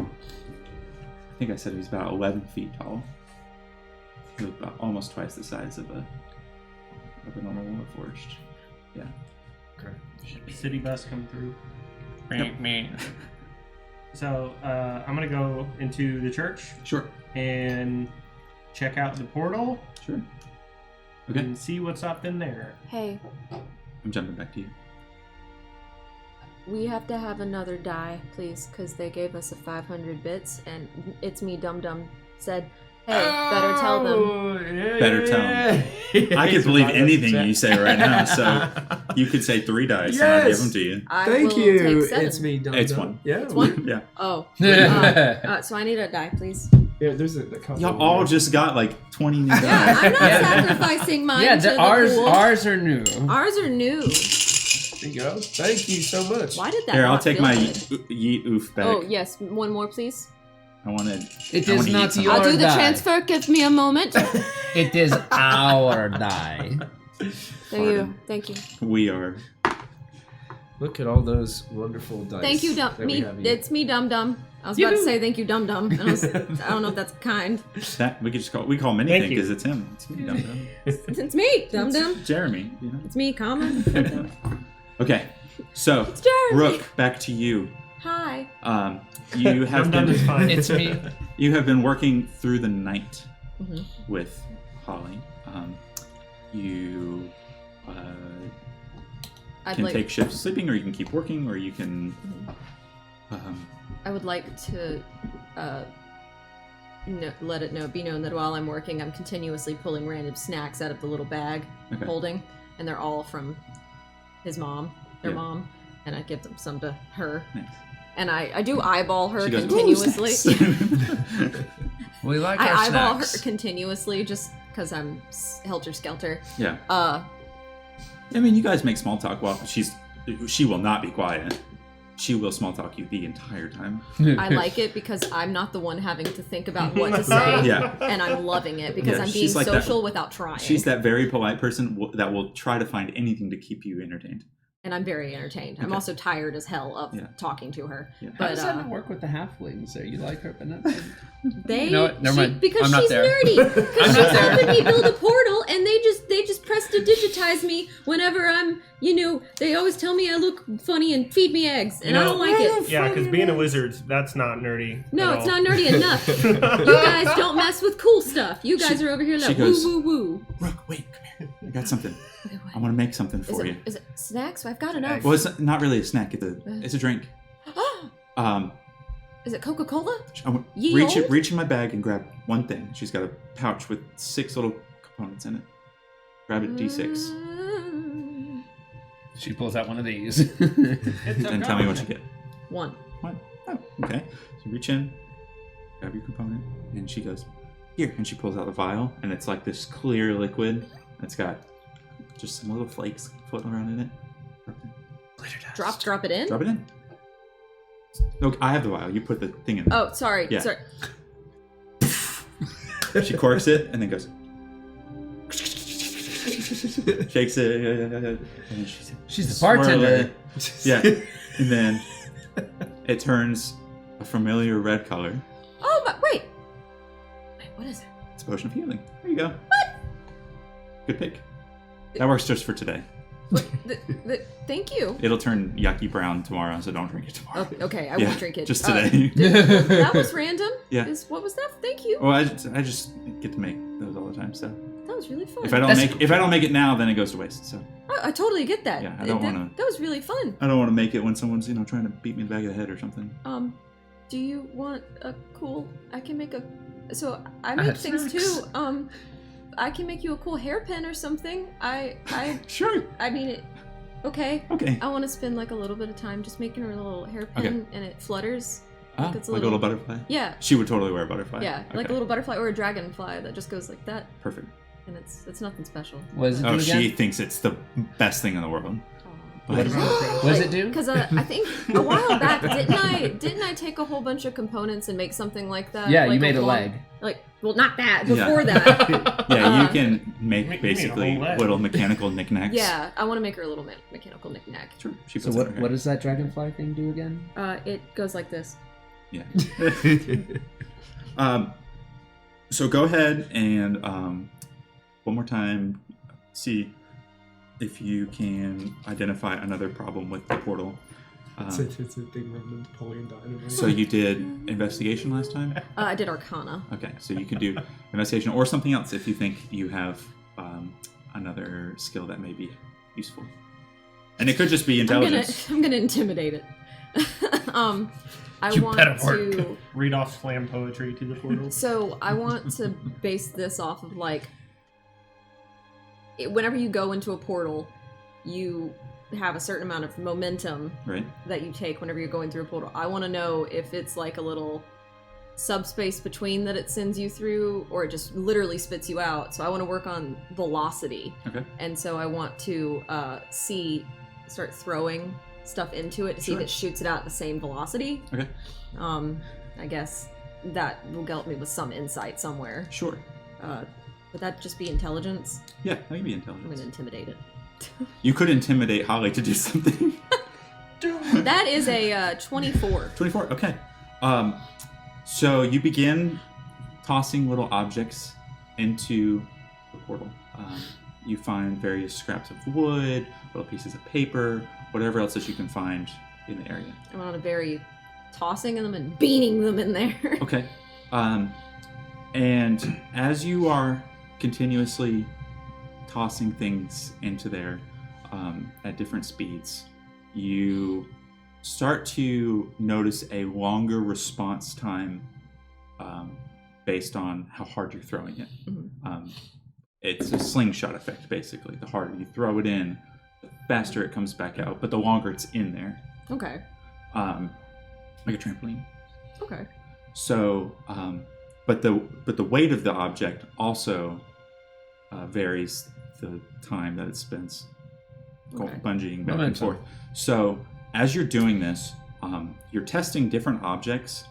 11 feet tall. He was about almost twice the size of a normal Warforged. Yeah. Okay. City bus come through. Me. So I'm gonna go into the church Sure. and check out the portal Sure. Okay. and see what's up in there. Hey, I'm jumping back to you. we have to have another die, please, because they gave us a 500 bits, and It's Me Dum Dum said, hey, better tell them. Better tell him. I can believe anything you say right now, so you could say 3 dice and I'll give them to you. I Thank will you. Take 7. It's me, Dum It's Dum. one. Yeah, It's one? Yeah. Oh. Yeah. So I need a die, please. Yeah, there's a couple. Y'all all just got like 20 new dice. Yeah, I'm not Yeah. sacrificing mine Yeah, to the ours pool. are new. Ours are new. There you go. Thank you so much. Why did that Here, I'll not take feel my good? yeet oof back. Oh, yes. One more, please. I wanted. It I is wanna not eat some. your I'll do the die. transfer. Give me a moment. It is our die. Thank you. We are. Look at all those wonderful dice. Thank you, that we have here. It's me, Dum Dum. I was about to say thank you, Dum Dum. I don't know if that's kind. That we could just call him anything Thank you. because it's him. It's me, Dum Dum. It's me, Dum Dum. Jeremy. You know. It's me, Common. Okay, so It's Jeremy. Rook, back to you. Hi. You have Dum Dum is been fine. It's me. you have been working through the night Mhm. with Holly. You I'd can like. take shifts sleeping, or you can keep working, or you can. I would like to let it be known that while I'm working, I'm continuously pulling random snacks out of the little bag I'm Okay. holding, and they're all from his mom, their Yeah. mom, and I give them some to her, Nice. and I do eyeball her She goes, "Ooh, continuously. snacks." We like our I eyeball snacks. her continuously just because I'm helter skelter. Yeah. Uh, I mean, you guys make small talk while she will not be quiet. She will small talk you the entire time. I like it because I'm not the one having to think about what to say. Yeah. And I'm loving it because Yeah, I'm being she's like that. social without trying. She's that very polite person that will try to find anything to keep you entertained. And I'm very entertained. I'm Okay. also tired as hell of Yeah. talking to her. Yeah. How But does that not work with the halflings? There, you like her, but not. they You know what? Never mind. because I'm not she's there. nerdy. I'm Because not she's there. helping me build a portal, and they just press to digitize me whenever I'm. They always tell me I look funny and feed me eggs, and I don't like it. Yeah, because being a wizard, that's not nerdy. No, at it's all. not nerdy enough. You guys don't mess with cool stuff. You guys are over here she like goes- woo woo woo. Rook, wait, come here. I got something. Okay, what? I want to make something for you. Is it snacks? I've got enough. Well, it's not really a snack. It's a drink. Is it Coca-Cola? Ye Reach olde? in my bag and grab one thing. She's got a pouch with 6 little components in it. Grab a D6 She pulls out one of these. and tell me what you get. 1. what? Oh, okay. So you reach in, grab your component, and she goes, here. And she pulls out the vial, and it's like this clear liquid. It's got just some little flakes floating around in it. Glitter dust. Drop it in? Drop it in. No, I have the vial. You put the thing in there. Oh, sorry. Yeah. Sorry. She corks it and then goes. Shakes it. And then She's the bartender. Yeah. And then it turns a familiar red color. Oh, but wait. Wait, what is it? It's a potion of healing. There you go. What? Good pick. That works just for today. What? Thank you. It'll turn yucky brown tomorrow, so don't drink it tomorrow. Oh, okay, I won't drink it. Just today. That was random. Yeah. What was that? Thank you. Well, I just get to make those all the time, so That was really fun. if I don't make it now, then it goes to waste. So I totally get that. Yeah, I don't wanna- That was really fun. I don't want to make it when someone's trying to beat me in the back of the head or something. Do you want a cool? I can make a. So I make things too. I can make you a cool hairpin or something. Sure. I mean it. Okay. Okay. I want to spend like a little bit of time just making her a little hairpin, and it flutters. Ah, it's like a little butterfly. Yeah. She would totally wear a butterfly. Yeah, like a little butterfly or a dragonfly that just goes like that, Perfect. and it's nothing special. What does it Oh, do she again? thinks it's the best thing in the world. What does it do? Because I think a while back, didn't I take a whole bunch of components and make something like that? Yeah, like you made a long- leg. Like, well, not that. Yeah. Before that. Yeah, you can make You made a basically whole leg. little mechanical knickknacks. Yeah, I want to make her a little mechanical knick-knack. Sure. She So puts it in her what hair. does that dragonfly thing do again? It goes like this. Yeah. So go ahead and one more time see if you can identify another problem with the portal. It's a thing from Napoleon Dynamite. So you did investigation last time? I did Arcana. Okay, so you can do investigation or something else if you think you have another skill that may be useful. And it could just be intelligence. I'm gonna intimidate it. I You want better to. Read off slam poetry to the portal. So I want to base this off of like, whenever you go into a portal, you have a certain amount of momentum Right? that you take whenever you're going through a portal. I want to know if it's like a little subspace between that it sends you through, or it just literally spits you out. So I want to work on velocity. Okay. And so I want to start throwing stuff into it to see if Sure. it shoots it out at the same velocity. Okay. I guess that will help me with some insight somewhere. Sure. Would that just be intelligence? Yeah, that could be I'm gonna intelligence. intimidate it. You could intimidate Holly to do something. That is a 24. 24, okay. So you begin tossing little objects into the portal. You find various scraps of wood, little pieces of paper, whatever else that you can find in the area. I'm on a very tossing them and beating them in there. Okay. And as you are continuously tossing things into there at different speeds, you start to notice a longer response time based on how hard you're throwing it. Mhm. It's a slingshot effect, basically. The harder you throw it in, the faster it comes back out, but the longer it's in there. Okay. Like a trampoline. Okay. So, but the weight of the object also varies the time that it spends Okay. bungeeing back and Momentum. forth. So, as you're doing this, you're testing different objects.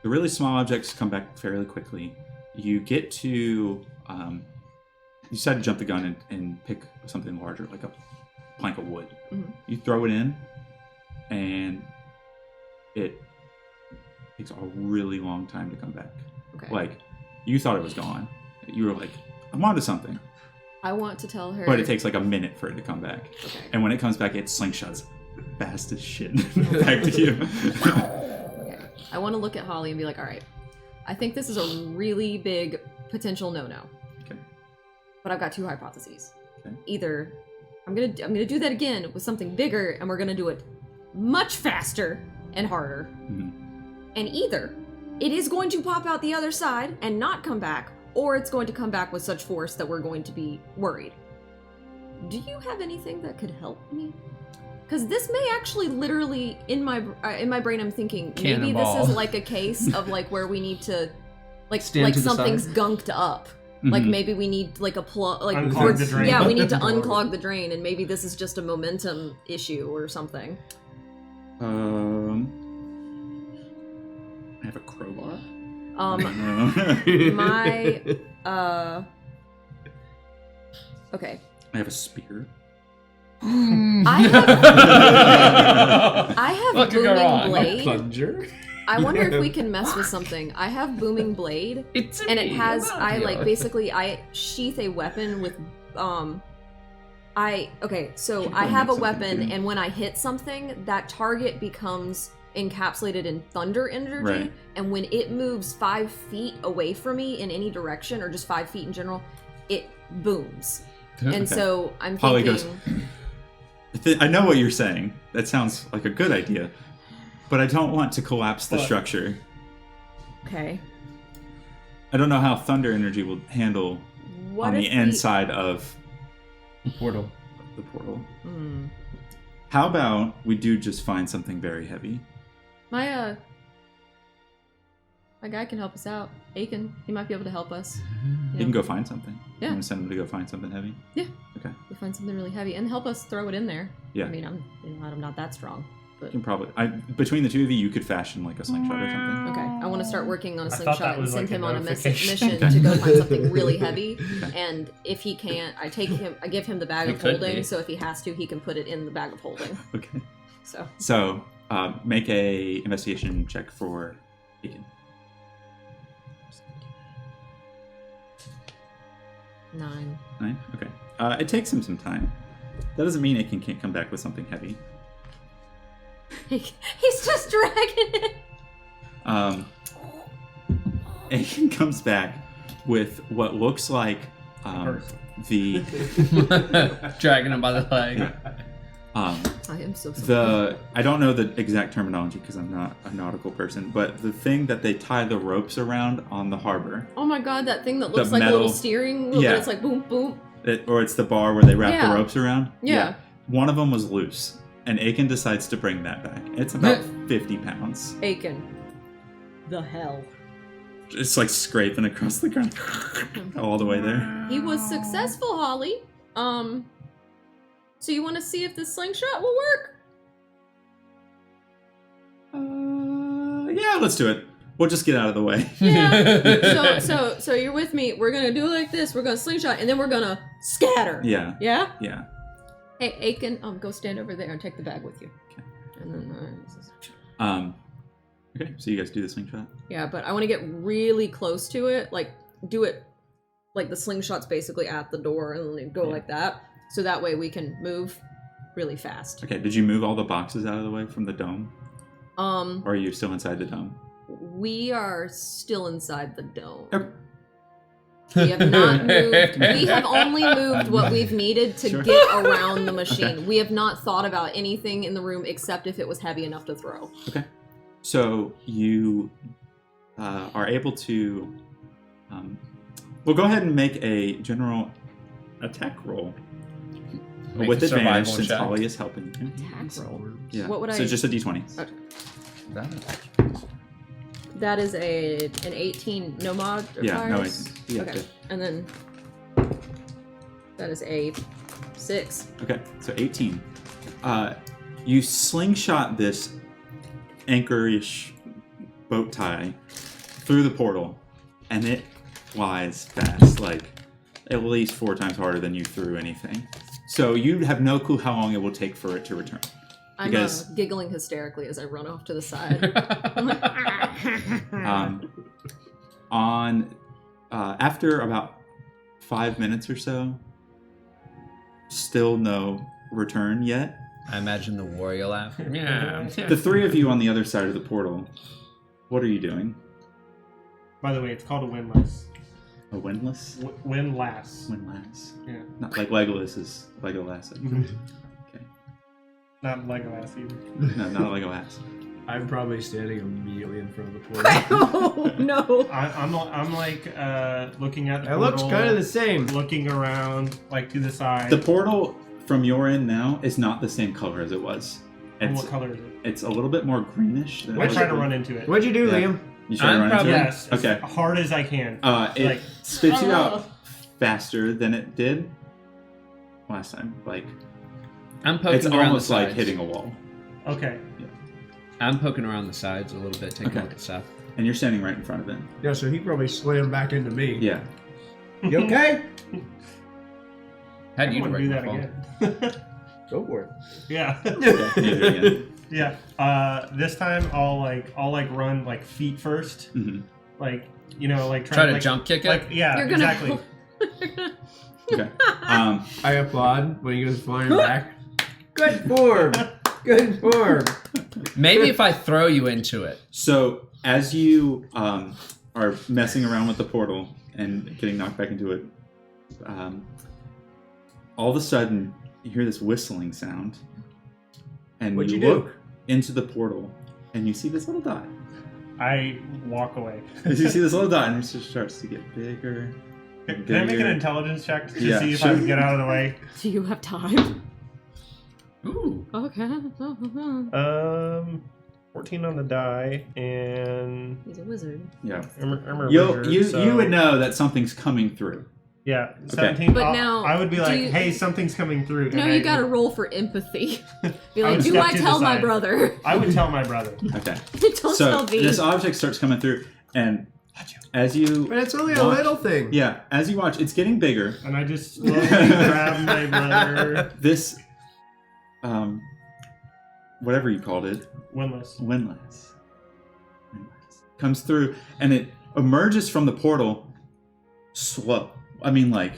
The really small objects come back fairly quickly. You get to you decide to jump the gun and pick something larger, like a plank of wood. Mhm. You throw it in, and it takes a really long time to come back. Okay. Like, you thought it was gone. You were like, I'm onto something. I want to tell her. But it takes like a minute for it to come back. Okay. And when it comes back, it slingshots fast as shit back to you. Okay. I want to look at Holly and be like, all right, I think this is a really big potential no-no. Okay. But I've got two hypotheses. Okay. Either I'm gonna do that again with something bigger, and we're gonna do it much faster and harder. Mhm. And either it is going to pop out the other side and not come back, or it's going to come back with such force that we're going to be worried. Do you have anything that could help me? Because this may actually literally, in my brain, I'm thinking maybe Cannonball. this is like a case of like where we need to, like Stand to the something's side. gunked up. Like maybe we need like a plug, like Unclog the drain. Yeah, we need to unclog the drain, and maybe this is just a momentum issue or something. I have a crowbar. Okay. I have a spear. I have What could go booming wrong? blade. Plunger. I wonder if we can mess with something. I have booming blade, and it has I sheath a weapon with so I have a weapon, and when I hit something, that target becomes encapsulated in thunder energy, Right. and when it moves 5 feet away from me in any direction, or just 5 feet in general, it booms. And so I'm Holly thinking. goes, I know what you're saying. That sounds like a good idea, but I don't want to collapse the structure. Okay. I don't know how thunder energy will handle What on if the inside of Portal. the portal. Hmm. How about we do just find something very heavy? My guy can help us out. Aiken, he might be able to help us. You can go find something. Yeah. You want to send him to go find something heavy? Yeah. Okay. We find something really heavy and help us throw it in there. Yeah. I mean, I'm not that strong, but You can probably. Between the two of you, you could fashion like a slingshot or something. okay. I want to start working on a I thought slingshot that and was send like him a on a notification. mission to go find something really heavy. And if he can't, I give him the bag It of could holding. be. So if he has to, he can put it in the bag of holding. Okay. So Make a investigation check for Aiken. 9. 9? Okay. It takes him some time. That doesn't mean Aiken can't come back with something heavy. He's just dragging it. Aiken comes back with what looks like the Dragging him by the leg. I am so sorry. I don't know the exact terminology because I'm not a nautical person, but the thing that they tie the ropes around on the harbor, Oh my god, that thing that looks The like a little metal- steering wheel, Yeah. but it's like boom, boom. or it's the bar where they wrap Yeah. the ropes around. Yeah. One of them was loose, and Aiken decides to bring that back. It's about 50 pounds. Aiken. The hell. It's like scraping across the ground all the way there. He was successful, Holly. So you want to see if this slingshot will work? Yeah, let's do it. We'll just get out of the way. Yeah. So you're with me. We're gonna do it like this. We're gonna slingshot, and then we're gonna scatter. Yeah. Yeah. Yeah. Hey, Aiken, go stand over there and take the bag with you. Okay. And then, Okay, so you guys do the slingshot? yeah, but I want to get really close to it. Like, do it like the slingshot's basically at the door, and then go like that. So that way we can move really fast. Okay, did you move all the boxes out of the way from the dome? Or Or are you still inside the dome? we are still inside the dome. Okay. We have not moved. We have only moved what we've needed to Sure. get around the machine. Okay. We have not thought about anything in the room except if it was heavy enough to throw. Okay. So you are able to... we'll go ahead and make a general attack roll. Make With a advantage, survival since check. Holly is helping you. Attack roll. Yeah. What would So I- just a d20. Okay. That- That is an 18 no mod Yeah, no, requires? yeah, Okay. yeah. And then that is a 6. Okay, so 18. You slingshot this anchor-ish boat tie through the portal, and it flies fast, like at least 4 times harder than you threw anything. So you have no clue how long it will take for it to return. I'm Because- giggling hysterically as I run off to the side. After about 5 minutes or so, still no return yet. I imagine the warrior laugh. Yeah. The 3 of you on the other side of the portal, what are you doing? By the way, it's called a windlass. A windlass? Windlass. Windlass. Yeah. Not like Legolas is Legolas. Okay. Not Legolas either. No, not a Legolas. I'm probably standing immediately in front of the portal. Oh, no. I'm like looking at the It portal. looks kind of the same. Looking around, like to the side. The portal from your end now is not the same color as it was. And what color is it? It's a little bit more greenish. Than I try to run into it. What'd you do, Yeah. Liam? You try to run into it? Yes. Okay. As hard as I can. It Like- spits you out faster than it did last time. Like I'm poking it's around almost the like sides. hitting a wall. Okay. I'm poking around the sides a little bit, taking Okay. a look at stuff. And you're standing right in front of it. Yeah, so he probably slammed back into me. Yeah. You okay? How'd I you want to break do my that fall? again. Go for it. Yeah. Okay, you do it again. Yeah. This time I'll run like feet first. Mhm. Like Try to like, jump kick it? Like yeah, You're gonna- exactly. Okay. I applaud when he goes flying back. Good form. Good form. Maybe if I throw you into it. So as you are messing around with the portal and getting knocked back into it, all of a sudden you hear this whistling sound, and What'd you you do? look into the portal, and you see this little dot. I walk away. As you see this little dot, and it just starts to get bigger. and Can I make an bigger. intelligence check to Yeah, see if sure. I can get out of the way? Do you have time? Ooh. Okay. 14 on the die, and He's a wizard. Yeah. I'm a wizard, You so- would know that something's coming through. Yeah, 17. But I'll- now, I would be do like, you- hey, something's coming through. No, and you I- gotta roll for empathy. Be I like, would do step I to the tell my side. brother? I would tell my brother. Okay. Don't So tell me. this object starts coming through, and as you But it's only a watch- little thing. Yeah, as you watch, it's getting bigger. And I just slowly grab my brother. This, whatever you called it, Windlass. windlass, comes through, and it emerges from the portal, slow. I mean, like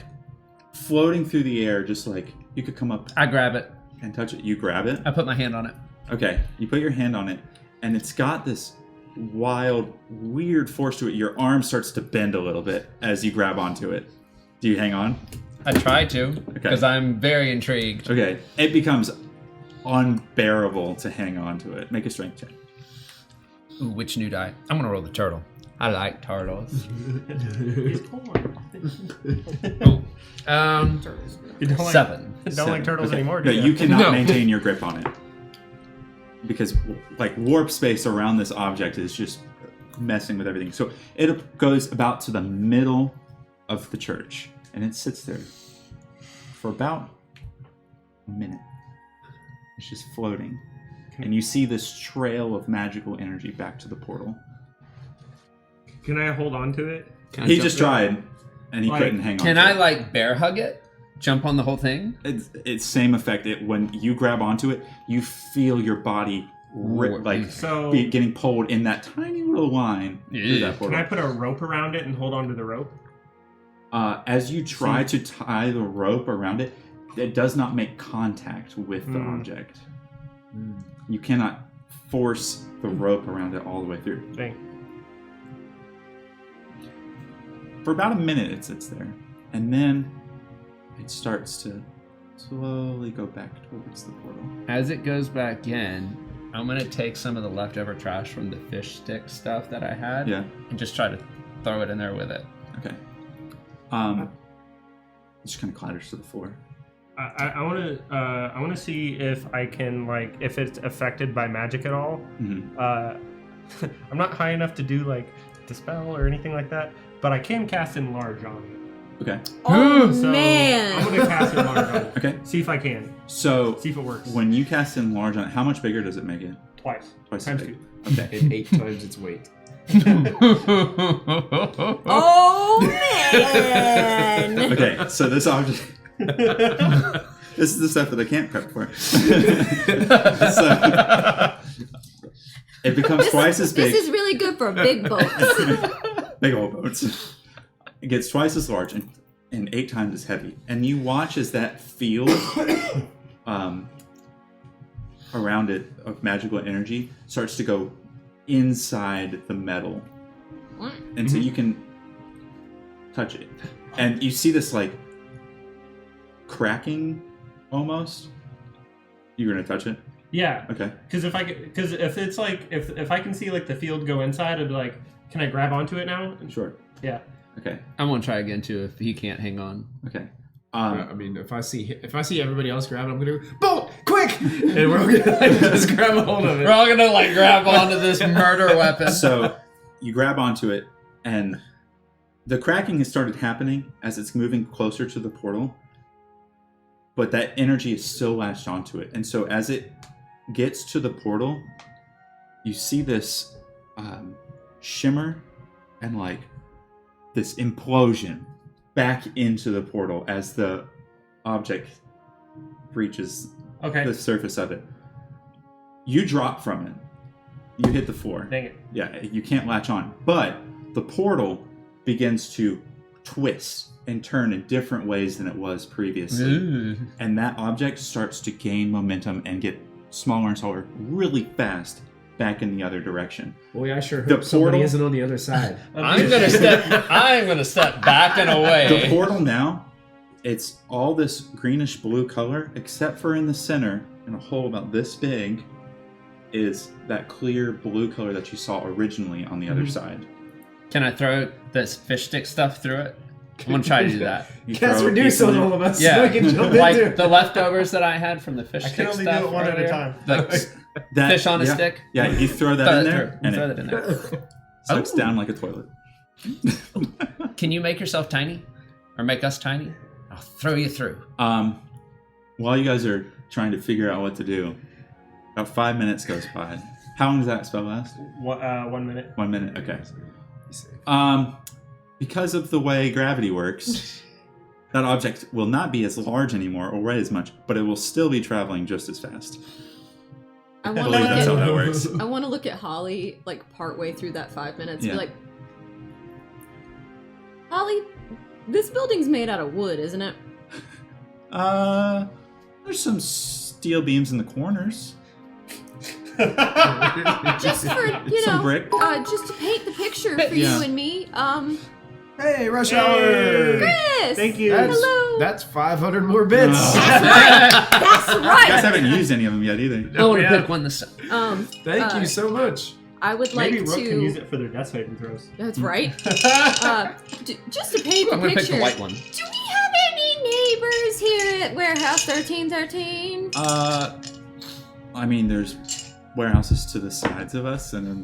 floating through the air, just like you could come up I grab it. and touch it. You grab it. I put my hand on it. Okay, you put your hand on it, and it's got this wild, weird force to it. Your arm starts to bend a little bit as you grab onto it. Do you hang on? I try to, because I'm very intrigued. Okay, it becomes unbearable to hang on to it. Make a strength check. Ooh, which new die? I'm gonna roll the turtle. I like turtles. He's corn. Oh, You don't like, 7. Don't like turtles Okay. anymore, No, do you cannot No. maintain your grip on it. Because, like, warp space around this object is just messing with everything. So it goes about to the middle of the church, and it sits there for about a minute. It's just floating. And you see this trail of magical energy back to the portal. Can I hold on to it? He just tried, and he Like, couldn't hang on. Can to I it. like bear hug it? Jump on the whole thing? It's same effect. When you grab onto it, you feel your body like So getting pulled in that tiny little line through Yeah. that portal. can I put a rope around it and hold on to the rope? As you try to tie the rope around it, it does not make contact with the object. You cannot force the rope around it all the way through. Dang. For about a minute, it sits there, and then it starts to slowly go back towards the portal. As it goes back in, I'm gonna take some of the leftover trash from the fish stick stuff that I had, Yeah. and just try to throw it in there with it. Okay. It just kind of clatters to the floor. I want to see if I can if it's affected by magic at all. Mhm. I'm not high enough to do dispel or anything like that, but I can cast enlarge on it. Okay. Oh, So man. I'm gonna cast enlarge on it. Okay. See if I can. So See if it works. when you cast enlarge on it, how much bigger does it make it? Twice. Twice Times as big. 2. Okay. And 8 times its weight. Oh, man. Okay. So this object. This is the stuff that I can't prep for. So it becomes twice as big. This is really good for big boats. Big old boats. It gets twice as large and 8 times as heavy. And you watch as that field around it of magical energy starts to go inside the metal. And so you can touch it. And you see this cracking almost. You're gonna touch it? Yeah. Okay. Because if it's if I can see the field go inside, I'd be like, can I grab onto it now? Sure. Yeah. Okay. I'm gonna try again too if he can't hang on. Okay. I mean, if I see everybody else grab it, I'm gonna go, bolt, quick, and we're all gonna just grab a hold of it. We're all gonna grab onto this murder weapon. So you grab onto it, and the cracking has started happening as it's moving closer to the portal, but that energy is still latched onto it. And so as it gets to the portal, you see this shimmer and this implosion back into the portal as the object reaches the surface of it. You drop from it. You hit the floor. Dang it. Yeah, you can't latch on. But the portal begins to twist and turn in different ways than it was previously. Ooh. And that object starts to gain momentum and get smaller and smaller really fast back in the other direction. Boy, I sure The hope somebody portal- isn't on the other side. I'm gonna step back and away. The portal now, it's all this greenish blue color, except for in the center, in a hole about this big, is that clear blue color that you saw originally on the other side. Can I throw this fish stick stuff through it? I'm gonna try to do that. You Cast throw a reduce piece of on it- all of us so Yeah, I can jump like into it. the leftovers that I had from the fish I stick can only stuff do it one at a earlier. time. Like that- fish on a yeah, stick. Yeah, you throw that Throw in it there, through. and Throw it that in there. sucks Oh. down like a toilet. Can you make yourself tiny, or make us tiny? I'll throw you through. While you guys are trying to figure out what to do, about 5 minutes goes by. How long does that spell last? 1 minute. 1 minute, okay. Because of the way gravity works, that object will not be as large anymore or weigh as much, but it will still be traveling just as fast. I I want believe that's how to that works. I want to look at Holly partway through that 5 minutes. Yeah. Be like, Holly, this building's made out of wood, isn't it? There's some steel beams in the corners. Just for Some brick. just to paint the picture for Yeah. you and me. Hey, rush hour! Chris. Thank you. Hello. That's 500 more bits. That's You guys right. haven't used any of them yet either. I want to Yeah. pick one this time. Thank you so much. I would like Maybe Rook to. can use it for their death saving throws. That's right. Just to paint the I'm gonna pick picture. the white one. Do we have any neighbors here at Warehouse 1313? I mean, there's warehouses to the sides of us, and then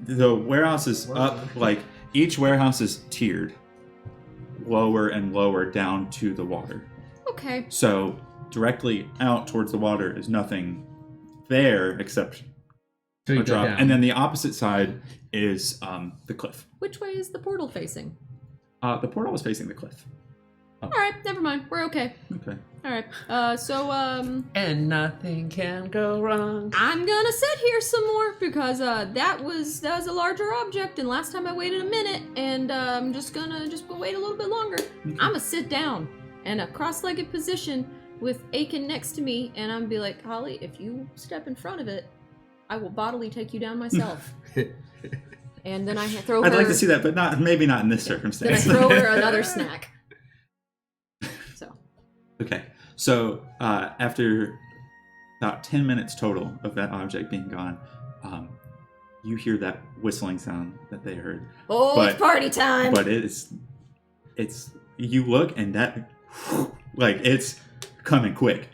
the warehouse is up, each warehouse is tiered lower and lower down to the water. Okay. So directly out towards the water is nothing there except So you a go drop. down. And then the opposite side is the cliff. Which way is the portal facing? The portal is facing the cliff. All right, never mind. We're okay. Okay. All right. And nothing can go wrong. I'm gonna sit here some more because that was a larger object, and last time I waited a minute, and I'm just gonna wait a little bit longer. I'm gonna sit down in a cross-legged position with Aiken next to me, and I'm gonna be like, Holly, if you step in front of it, I will bodily take you down myself. And then I throw her. I'd like to see that, but maybe not in this Then I circumstance. throw her another snack. So. Okay. So after about 10 minutes total of that object being gone, you hear that whistling sound that they heard. Oh, But- it's party time! But it's you look and that it's coming quick.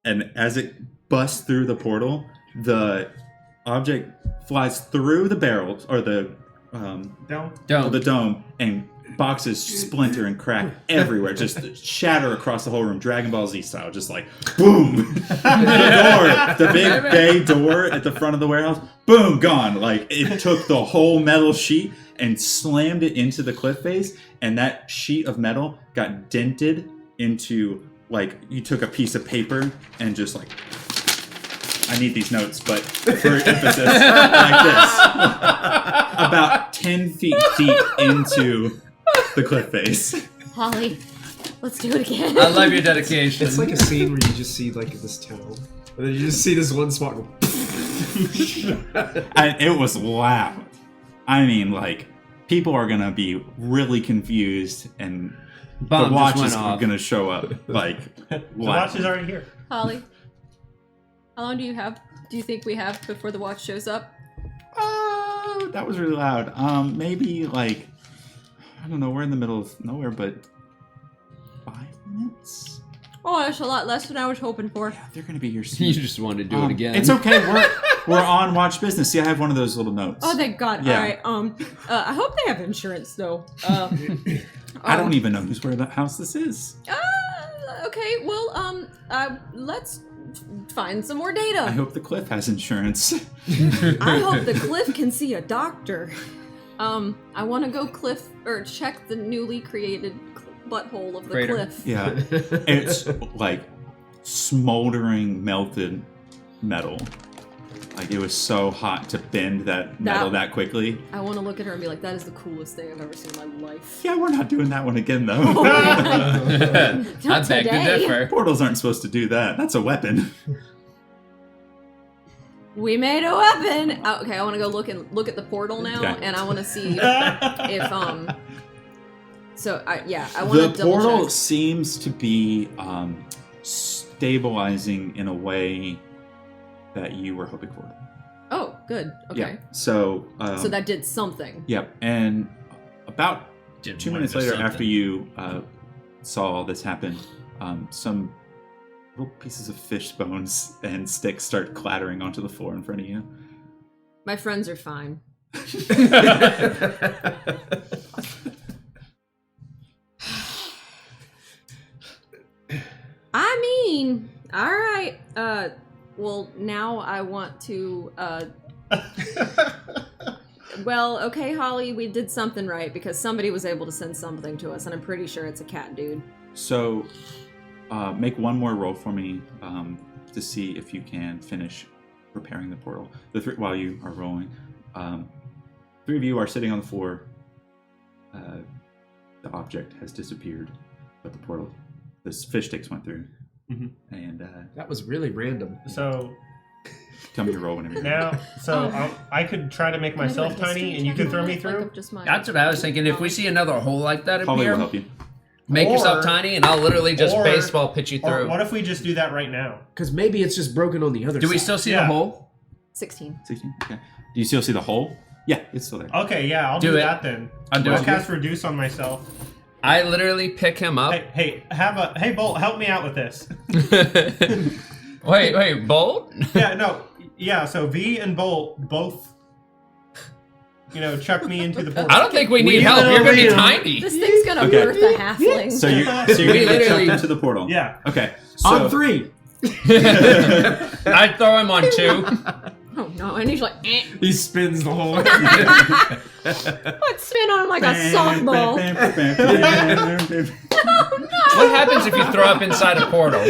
And as it busts through the portal, the object flies through the barrels or the dome, and boxes splinter and crack everywhere, just shatter across the whole room, Dragon Ball Z style, just like boom. The big bay door at the front of the warehouse, boom, gone. Like it took the whole metal sheet and slammed it into the cliff face, and that sheet of metal got dented into, like, you took a piece of paper and just like, I need these notes, but for emphasis, like this, about 10 feet deep into the cliff face. Holly, let's do it again. I love your dedication. It's like a scene where you just see this tunnel, and then you just see this one spot go. And it was loud. I mean, people are gonna be really confused, and Bomb the just watch went is off. gonna show up. The watch is already here. Holly, how long do you think we have before the watch shows up? That was really loud. Maybe I don't know. We're in the middle of nowhere, but 5 minutes. Oh, that's a lot less than I was hoping for. Yeah, they're gonna be here soon. You just wanted to do it again. It's okay. We're on watch business. See, I have one of those little notes. Oh, thank God. Yeah. All right. I hope they have insurance though. I don't even know where the house this is. Okay. Well, let's find some more data. I hope the cliff has insurance. I hope the cliff can see a doctor. I want to go check the newly created butthole of the Crater. cliff. Yeah, it's like smoldering melted metal. Like it was so hot to bend that metal that quickly. I want to look at her and be like, that is the coolest thing I've ever seen in my life. Yeah, we're not doing that one again though. I beg to today. differ. Portals aren't supposed to do that. That's a weapon. We made a weapon. Oh, okay, I want to go look at the portal now, Okay. and I want to see if So I want The to double portal check. seems to be stabilizing in a way that you were hoping for. Oh, good. Okay. Yeah. So. So that did something. Yep. And about Did 2 one minutes to later, something. after you saw all this happen, some little pieces of fish bones and sticks start clattering onto the floor in front of you. My friends are fine. I mean, all right. Well, now I want to. Well, okay, Holly, we did something right because somebody was able to send something to us, and I'm pretty sure it's a cat dude. So, make one more roll for me to see if you can finish repairing the portal. While you are rolling, 3 of you are sitting on the floor. The object has disappeared, but the fish sticks went through. Mhm. And That was really random. So tell me your roll whenever you're ready. now, I could try to make myself tiny, and you can throw me through. That's what I was thinking. If we see another hole like that Holly will appear, help you. make yourself Or- tiny, and I'll literally just or- baseball pitch you Or through. what if we just do that right now? Because maybe it's just broken on the other Do side. we still see Yeah. the hole? 16. 16. Okay. Do you still see the hole? Yeah, it's still there. Okay, yeah, I'll Do do it. that then. I'll do I'll it. cast reduce on myself. I literally pick him up. Hey, Bolt, help me out with this. Wait, Bolt? So V and Bolt both, chuck me into the portal. I don't think we need help. You're gonna be tiny. This thing's gonna Okay. birth a halfling. So you're gonna get Literally- chucked into the portal. Yeah. Okay. So On 3. I'd throw him on 2. Oh no, and he's like, eh. He spins the whole. Let's spin on him like a softball. What happens if you throw up inside a portal?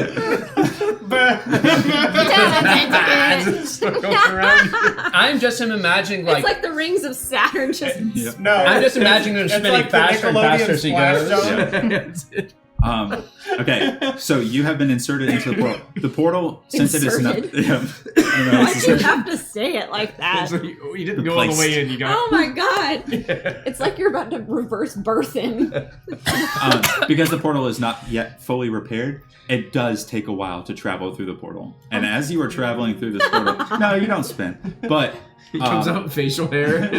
I'm just imagining It's like the rings of Saturn just. Yep. No, I'm just imagining him it's spinning like the faster and faster as he Nickelodeon goes. Splash Zone. Okay, so you have been inserted into the portal. The portal, since it is not, Inserted? it's Why'd you have to say it like that? You didn't go all the way in. You got. Oh my god! It's like you're about to reverse birth him. because the portal is not yet fully repaired. It does take a while to travel through the portal, and as you are traveling through this portal, no, you don't spin, but He comes out with facial hair.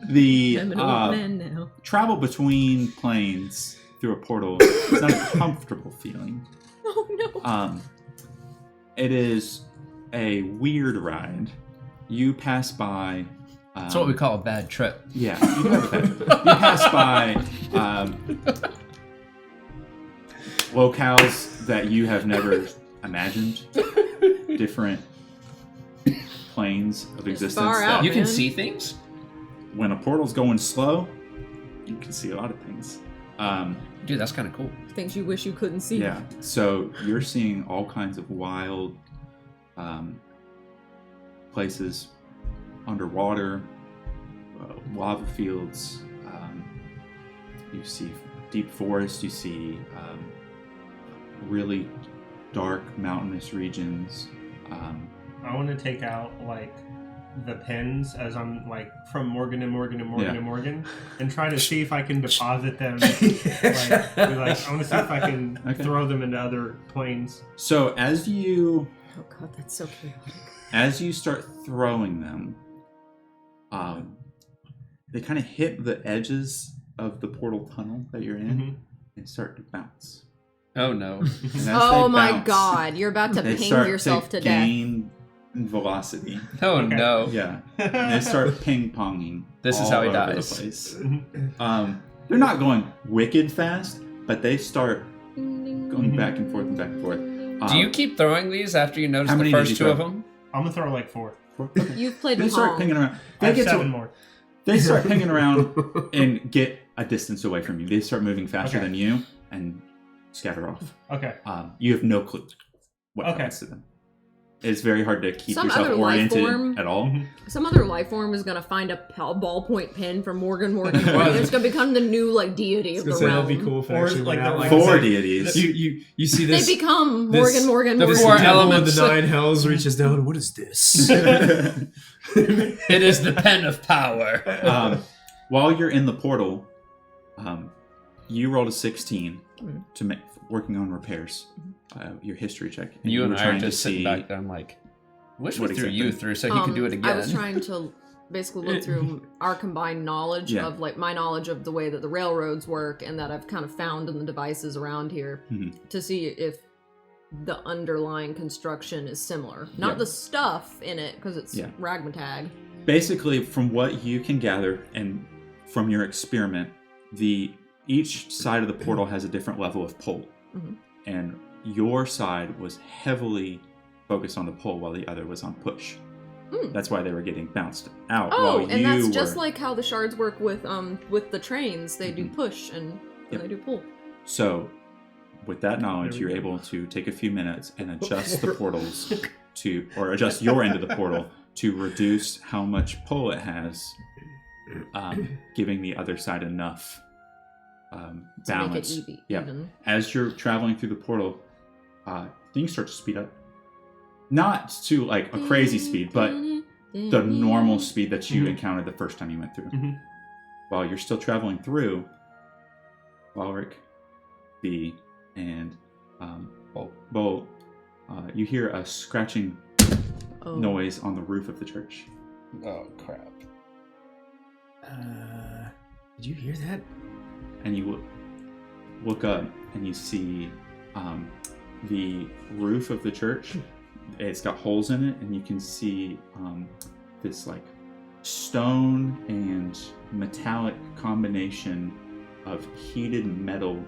the I'm an old man now. travel between planes through a portal is not a comfortable feeling. Oh no! It is a weird ride. You pass by. That's what we call a bad trip. Yeah, you pass by locales that you have never imagined. Different planes of existence. far that out, You can man. see things? when a portal's going slow, you can see a lot of things. Dude, that's kind of cool. Things you wish you couldn't see. Yeah, so you're seeing all kinds of wild places underwater, lava fields. You see deep forest. You see really dark mountainous regions. I want to take out the pins as I'm from Morgan and Morgan and Morgan Yeah. and Morgan, and try to see if I can deposit them. I want to see if I can Okay. throw them into other planes. So as you Oh god, that's so chaotic. start throwing them, they kind of hit the edges of the portal tunnel that you're in and start to bounce. Oh no. And as Oh they my bounce, god, you're about to they ping start yourself to death. gain velocity. Oh Okay. no. Yeah. And they start ping-ponging. This is all how he over dies. The place. They're not going wicked fast, but they start going back and forth and back and forth. Do you keep throwing these after you notice How the many did first you two throw? of them? I'm gonna throw like 4. You've played They start Pong. pinging around. I They have get 7 to, more. they start pinging around and get a distance away from you. They start moving faster Okay. than you and scatter off. Okay. You have no clue what Okay. happens to them. It's very hard to keep Some yourself other life oriented form. at all. Mhm. Some other life form is gonna find a ballpoint pen from Morgan. Wow. It's gonna become the new like deity of the realm. That'd be cool if it Or actually like went the- out like Four that. deities. You see They this? become this- Morgan. the This four devil of elements. the 9 hells reaches down. What is this? It is the pen of power. While you're in the portal, you rolled a 16 to make working on repairs. Your history check. You and were I are trying to just sitting see- back there. I'm like, wish what we threw exactly? you through so he could do it again. I was trying to basically look through our combined knowledge Yeah. of like my knowledge of the way that the railroads work and that I've kind of found in the devices around here Mhm. to see if the underlying construction is similar. Not Yeah. the stuff in it because it's Yeah. ragmatag. Basically, from what you can gather and from your experiment, each side of the portal has a different level of pull, Mhm. and your side was heavily focused on the pull while the other was on push. Hmm. That's why they were getting bounced out. Oh, while and you that's just were... like how the shards work with the trains. They do Mhm. push and Yep. they do pull. So, with that knowledge, There we you're go. able to take a few minutes and adjust the portals or adjust your end of the portal to reduce how much pull it has, giving the other side enough To balance. make it Yeah. even. As you're traveling through the portal, things start to speed up. Not to like a crazy speed, but the normal speed that you Mhm. encountered the first time you went through. Mhm. While you're still traveling through, Falric, B, and Bolt, you hear a scratching Oh. noise on the roof of the church. Oh crap! Did you hear that? And you look up and you see the roof of the church. It's got holes in it, and you can see this like stone and metallic combination of heated metal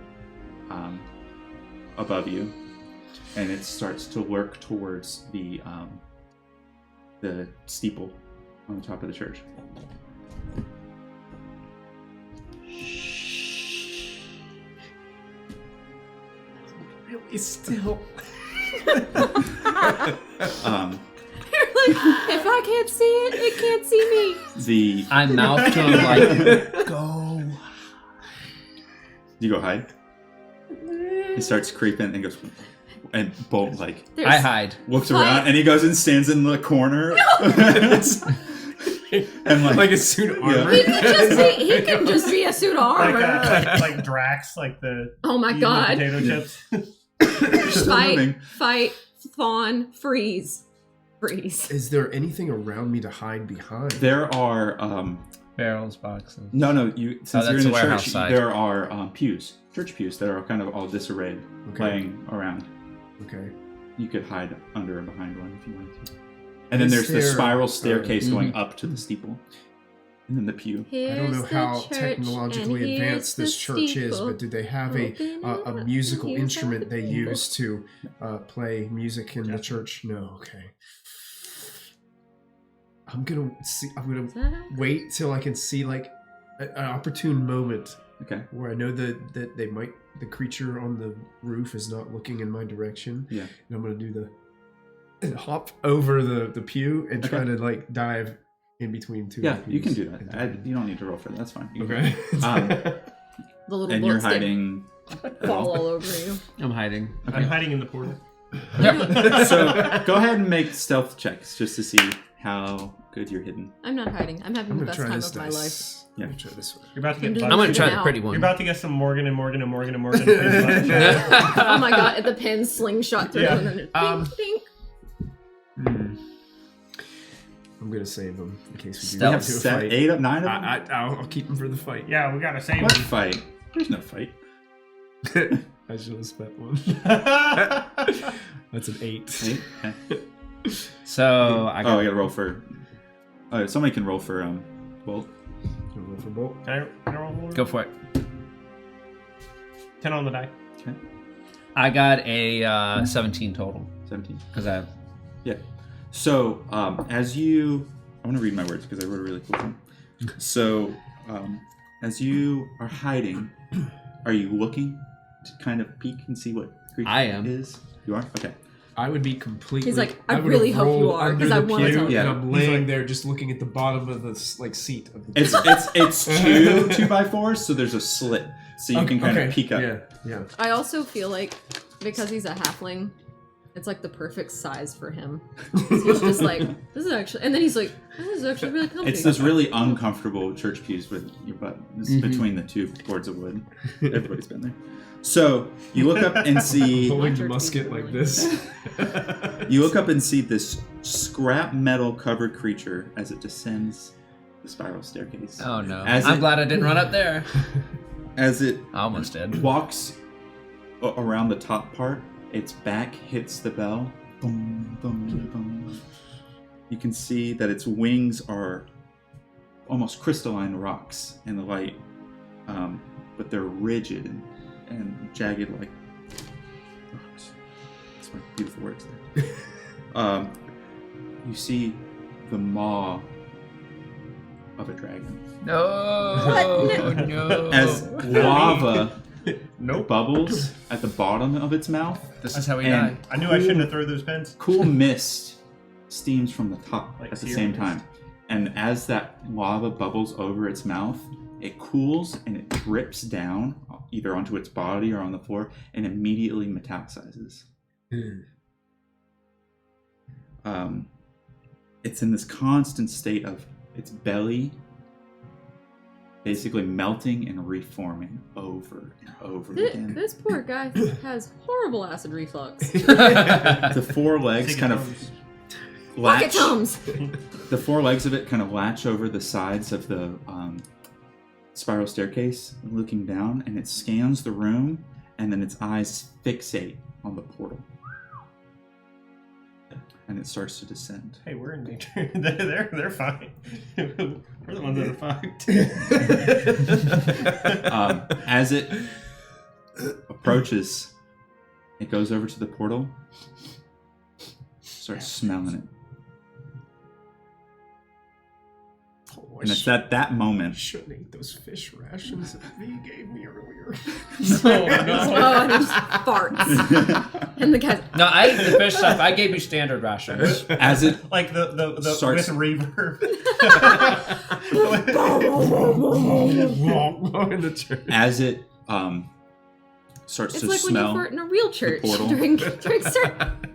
above you, and it starts to work towards the steeple on the top of the church. Really still. If I can't see it, it can't see me. The I mouth to him like, "Go." you go hide. He starts creeping and goes, and Bolt like I hide. looks around and he goes and stands in the corner. And Like a suit of armor. He can just be a suit of Like, armor. like Drax, like the Oh my eating god. potato chips. Still moving. Fight, fawn, freeze. Freeze. Is there anything around me to hide behind? There are Barrels, boxes. no. You since that's you're in the the warehouse church, side. there are church pews that are kind of all disarrayed, Okay. laying around. Okay. You could hide under or behind one if you wanted to. And then Is there's the there- spiral staircase Mhm. going up to the steeple, and then the pew. I don't know how technologically advanced this church is, but do they have a musical instrument they use to play music in the church? No. Okay. I'm gonna wait till I can see like an opportune moment Okay. where I know that the creature on the roof is not looking in my direction. Yeah. And I'm gonna do and hop over the pew and try Okay. to like dive in between two. Yeah, of the you can pews. do that. You don't need to roll for that. That's fine. You can- Okay. The little And you're bullets did hiding. fall all over you. I'm hiding. I'm hiding in the portal. So go ahead and make stealth checks just to see how good you're hidden. I'm not hiding. I'm having I'm the gonna best try time this of my dice. life. Yeah. I'm gonna try this one. You're about to I'm get doing I'm buzzed. gonna try now. the pretty You're one. about to get some Morgan and Morgan and Morgan and Morgan. pretty much. Oh my god, the pen slingshot through Yeah. and then it ding, ding. I'm gonna save him in case we do Stealth. get into a fight. 8 up, 9 of them? I'll keep him for the fight. Yeah, we gotta save What him. fight? There's no fight. I should have spent one. That's an 8. 8? Okay. So I I got gotta roll for. Oh, somebody can roll for Bolt. You roll for bolt. Can I roll one? go for it. 10 on the die. Okay. I got a 17 total 17. because I Yeah. So as you, I want to read my words because I wrote a really cool thing. So as you are hiding, are you looking to kind of peek and see what creature I am. it is? You are? Okay. I would be completely. He's like, I would've really hope you rolled are, under 'cause I the wanna pew, tell and you. I'm laying there just looking at the bottom of the seat of the. It's 2x4s, so there's a slit, so you can kind of peek up. Yeah. I also feel like because he's a halfling, it's like the perfect size for him. He's just like, this is actually, and then he's like, this is actually really comfy. It's those really uncomfortable church pews with your butt between the two boards of wood. Everybody's been there. So you look up and see. Holding the Church musket pews like really this. You look up and see this scrap metal covered creature as it descends the spiral staircase. oh no. As I'm it- glad I didn't run up there. As it I almost did. walks around the top part, its back hits the bell. Boom, boom, boom. You can see that its wings are almost crystalline rocks in the light, but they're rigid and jagged like rocks. That's my beautiful words there. You see the maw of a dragon. No. No. As lava Nope. bubbles at the bottom of its mouth, This is how we die. and I knew I shouldn't have thrown those pens. cool mist steams from the top Like at the Sierra same mist. time. And as that lava bubbles over its mouth, it cools and it drips down either onto its body or on the floor and immediately metallicizes. It's in this constant state of its belly basically melting and reforming over and over again. This poor guy has horrible acid reflux. The four legs kind of Bucket latch. Tums! The four legs of it kind of latch over the sides of the spiral staircase, looking down, and it scans the room, and then its eyes fixate on the portal. And it starts to descend. Hey, we're in danger. they're fine. We're the ones that are fucked. As it approaches, it goes over to the portal, starts smelling it. And it's at that moment. Shouldn't eat those fish rations that V gave me earlier. Oh, and he just farts. And the guy's No, I ate the fish stuff. I gave you standard rations. As it Like the Starts- with reverb. In the church. as it starts it's to like when you smell, fart in a real church portal. during start.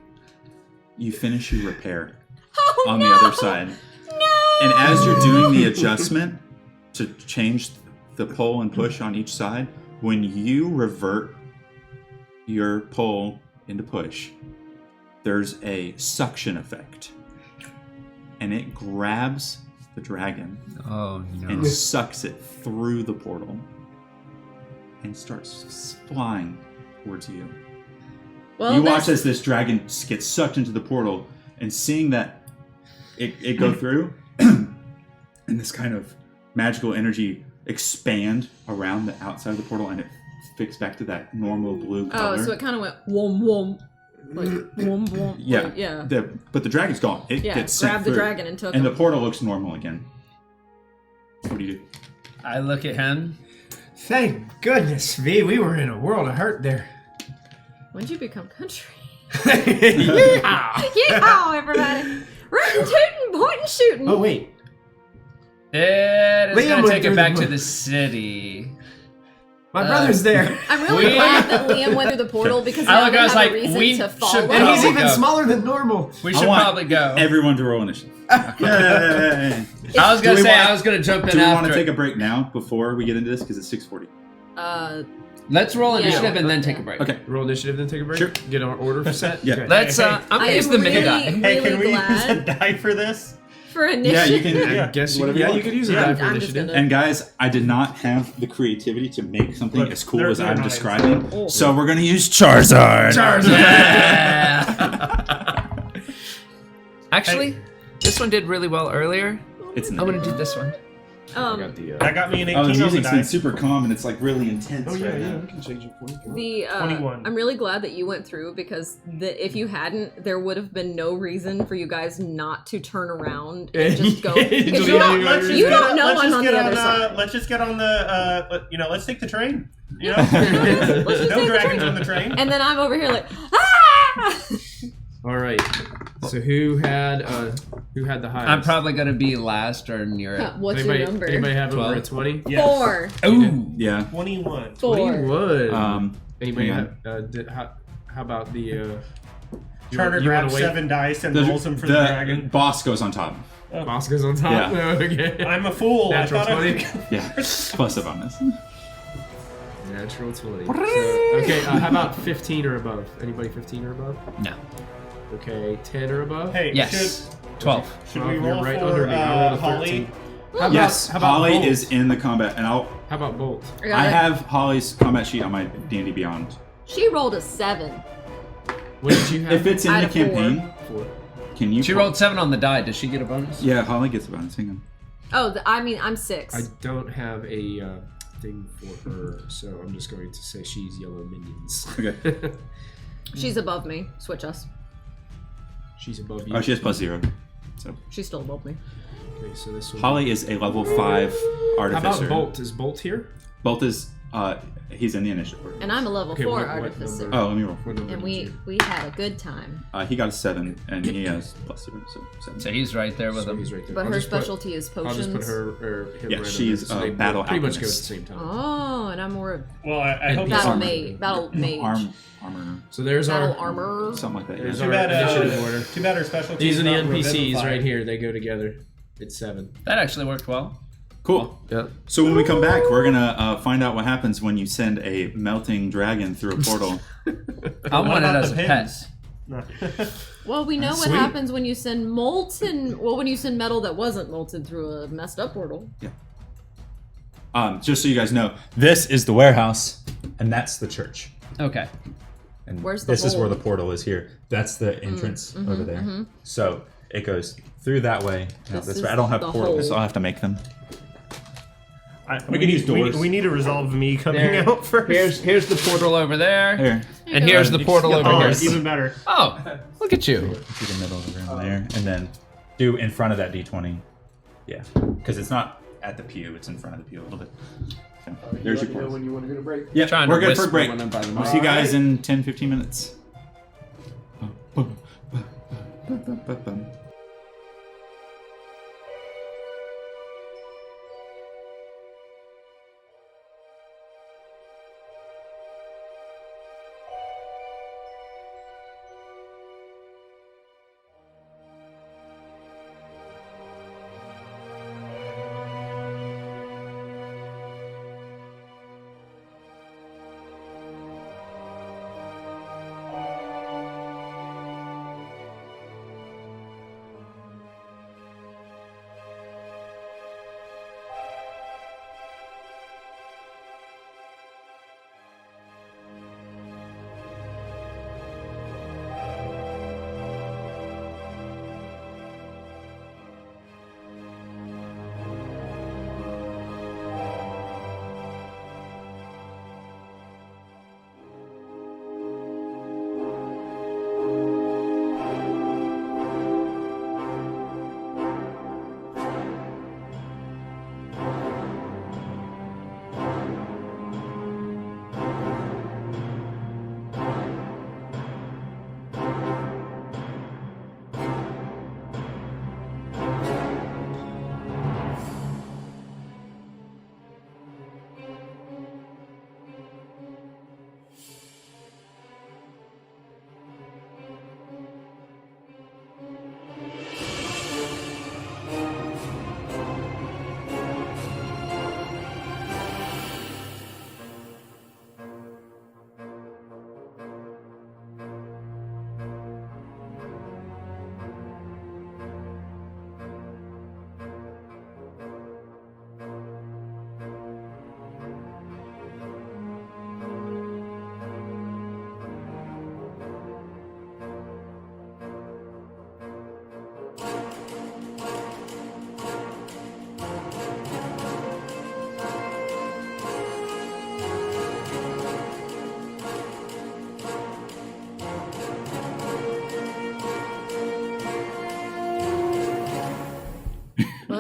you finish your repair Oh, on no! the other side. No! And as you're doing the adjustment to change the pull and push on each side, when you revert your pull into push, there's a suction effect. And it grabs the dragon Oh and no. sucks it through the portal and starts flying towards you. Well, You watch that's- as this dragon gets sucked into the portal, and seeing that it go through, and this kind of magical energy expand around the outside of the portal, and it fixed back to that normal blue color. Oh, so it kind of went wom wom. Like, wom wom. yeah, Like, yeah. But the dragon's gone. It Yeah, gets sent grabbed the through, dragon and took and him. the portal looks normal again. What do you do? I look at him. Thank goodness, V. We were in a world of hurt there. When'd you become country? Yeehaw! Yeehaw, everybody! Rootin' tootin', pointin' shooting! Oh wait, It is Liam gonna went take through it back the- to the city. my brother's there, I'm really We- glad that Liam went through the portal because I now look, they I was have like, a reason we to should follow. and Oh, he's we even go. smaller than normal. We I should want probably go. Everyone to roll initiative. Yay! I was gonna Do we say want- I was gonna jump in Do we want after. to take a break now before we get into this? Because it's 6:40. Let's roll Yeah. initiative and then take a break. Okay. Roll initiative, then take a break. Sure. Get our order set. Yeah. Okay. Let's. I'm I gonna use am the mini really- die. Hey, can we use a glad. die for this? For initiative. Yeah, you can. Yeah. I guess you, Whatever yeah, you you want. could use a Yeah. die for I'm just initiative. gonna- And guys, I did not have the creativity to make something Look, as cool they're as I'm nice. describing. Oh. So we're gonna use Charizard. Actually, this one did really well earlier. It's I'm gonna do this one. That got me an 18 I was on the using die. something super calm, and it's like really intense Oh yeah, right yeah, now. we can change it for you. 21. I'm really glad that you went through because if you hadn't, there would have been no reason for you guys not to turn around and just go. Because you don't, Let's just you get don't on- know let's I'm just on get the on, other side. Let's just get on the, let's take the train. You know? Let's just No take the dragons train. on the train. And then I'm over here like, ah! All right. So who had the highest? I'm probably gonna be last or near it. What's anybody, your number? Anybody have 12? over a 20? Yes. 4. Ooh. Yeah. 21. 4. 21. Anybody hang on. have, how about the Charter you wanna grabs wait? 7 dice and rolls them for the dragon. boss goes on top. Boss goes on top? Yeah. Okay. I'm a fool. Natural I thought 20? Yeah. Plus a bonus. Natural 20. So, okay, how about 15 or above? Anybody 15 or above? No. Okay, 10 or above? Hey, Yes. 12. should we You're roll right for under me. I rolled a Holly? 13. How about, Yes. how about Holly Bolt? is in the combat, and How about Bolt? I have Holly's combat sheet on my D&D Beyond. She rolled a 7. What did you have? If it's in I the had a 4. campaign, 4. can you? She rolled 7 on the die. Does she get a bonus? Yeah, Holly gets a bonus. Hang on. Oh, I'm 6. I don't have a thing for her, so I'm just going to say she's yellow minions. Okay. She's above me. Switch us. She's above you. Oh, she has +0. So She's still above me. Okay, so this one. Holly is a level 5 How about artificer. Bolt? Is Bolt here? Bolt is he's in the initiative order. And I'm a level Okay, 4 what artificer. number? Oh, let me roll. What number And did we you? had a good time. He got a 7, and he has +0, so 7. So he's right there with So him. he's right there. But I'll her just put- specialty is I'll just put potions. her or him Yeah, right she's under, so a they battle pretty much go at the alchemist. same time. Oh, and I'm more Well, I hope Battle armor. battle mage. Armor, So there's Battle our armor. something like that. There's Yeah. Too bad, initiative order. too bad her specialty These is are the not NPCs revivify. right here. They go together. It's 7. That actually worked well. Cool. Yep. So when we come back, we're gonna find out what happens when you send a melting dragon through a portal. I want it about as a the pet. pins? No. Well, we know what Sweet. happens when you send molten. Well, when you send metal that wasn't molten through a messed up portal. Just so you guys know, this is the warehouse, and that's the church. Okay. And Where's the this is hole? where the portal is here. That's the entrance over there. So it goes through that way. No, This this is way. I don't have the portals, hole. so I'll have to make them. We can use doors. We need to resolve me coming There. out first. Here's the portal over there. Here, And here's the portal over Oh, here. it's even better. Oh, look at you. through the middle around there, and then do in front of that D20. Yeah, because it's not at the pew; it's in front of the pew a little bit. So, there's your portal. when you want to go to break. Yeah, Trying we're to good for a whisper break. when I'm by the We'll mic. see you guys in 10-15 minutes.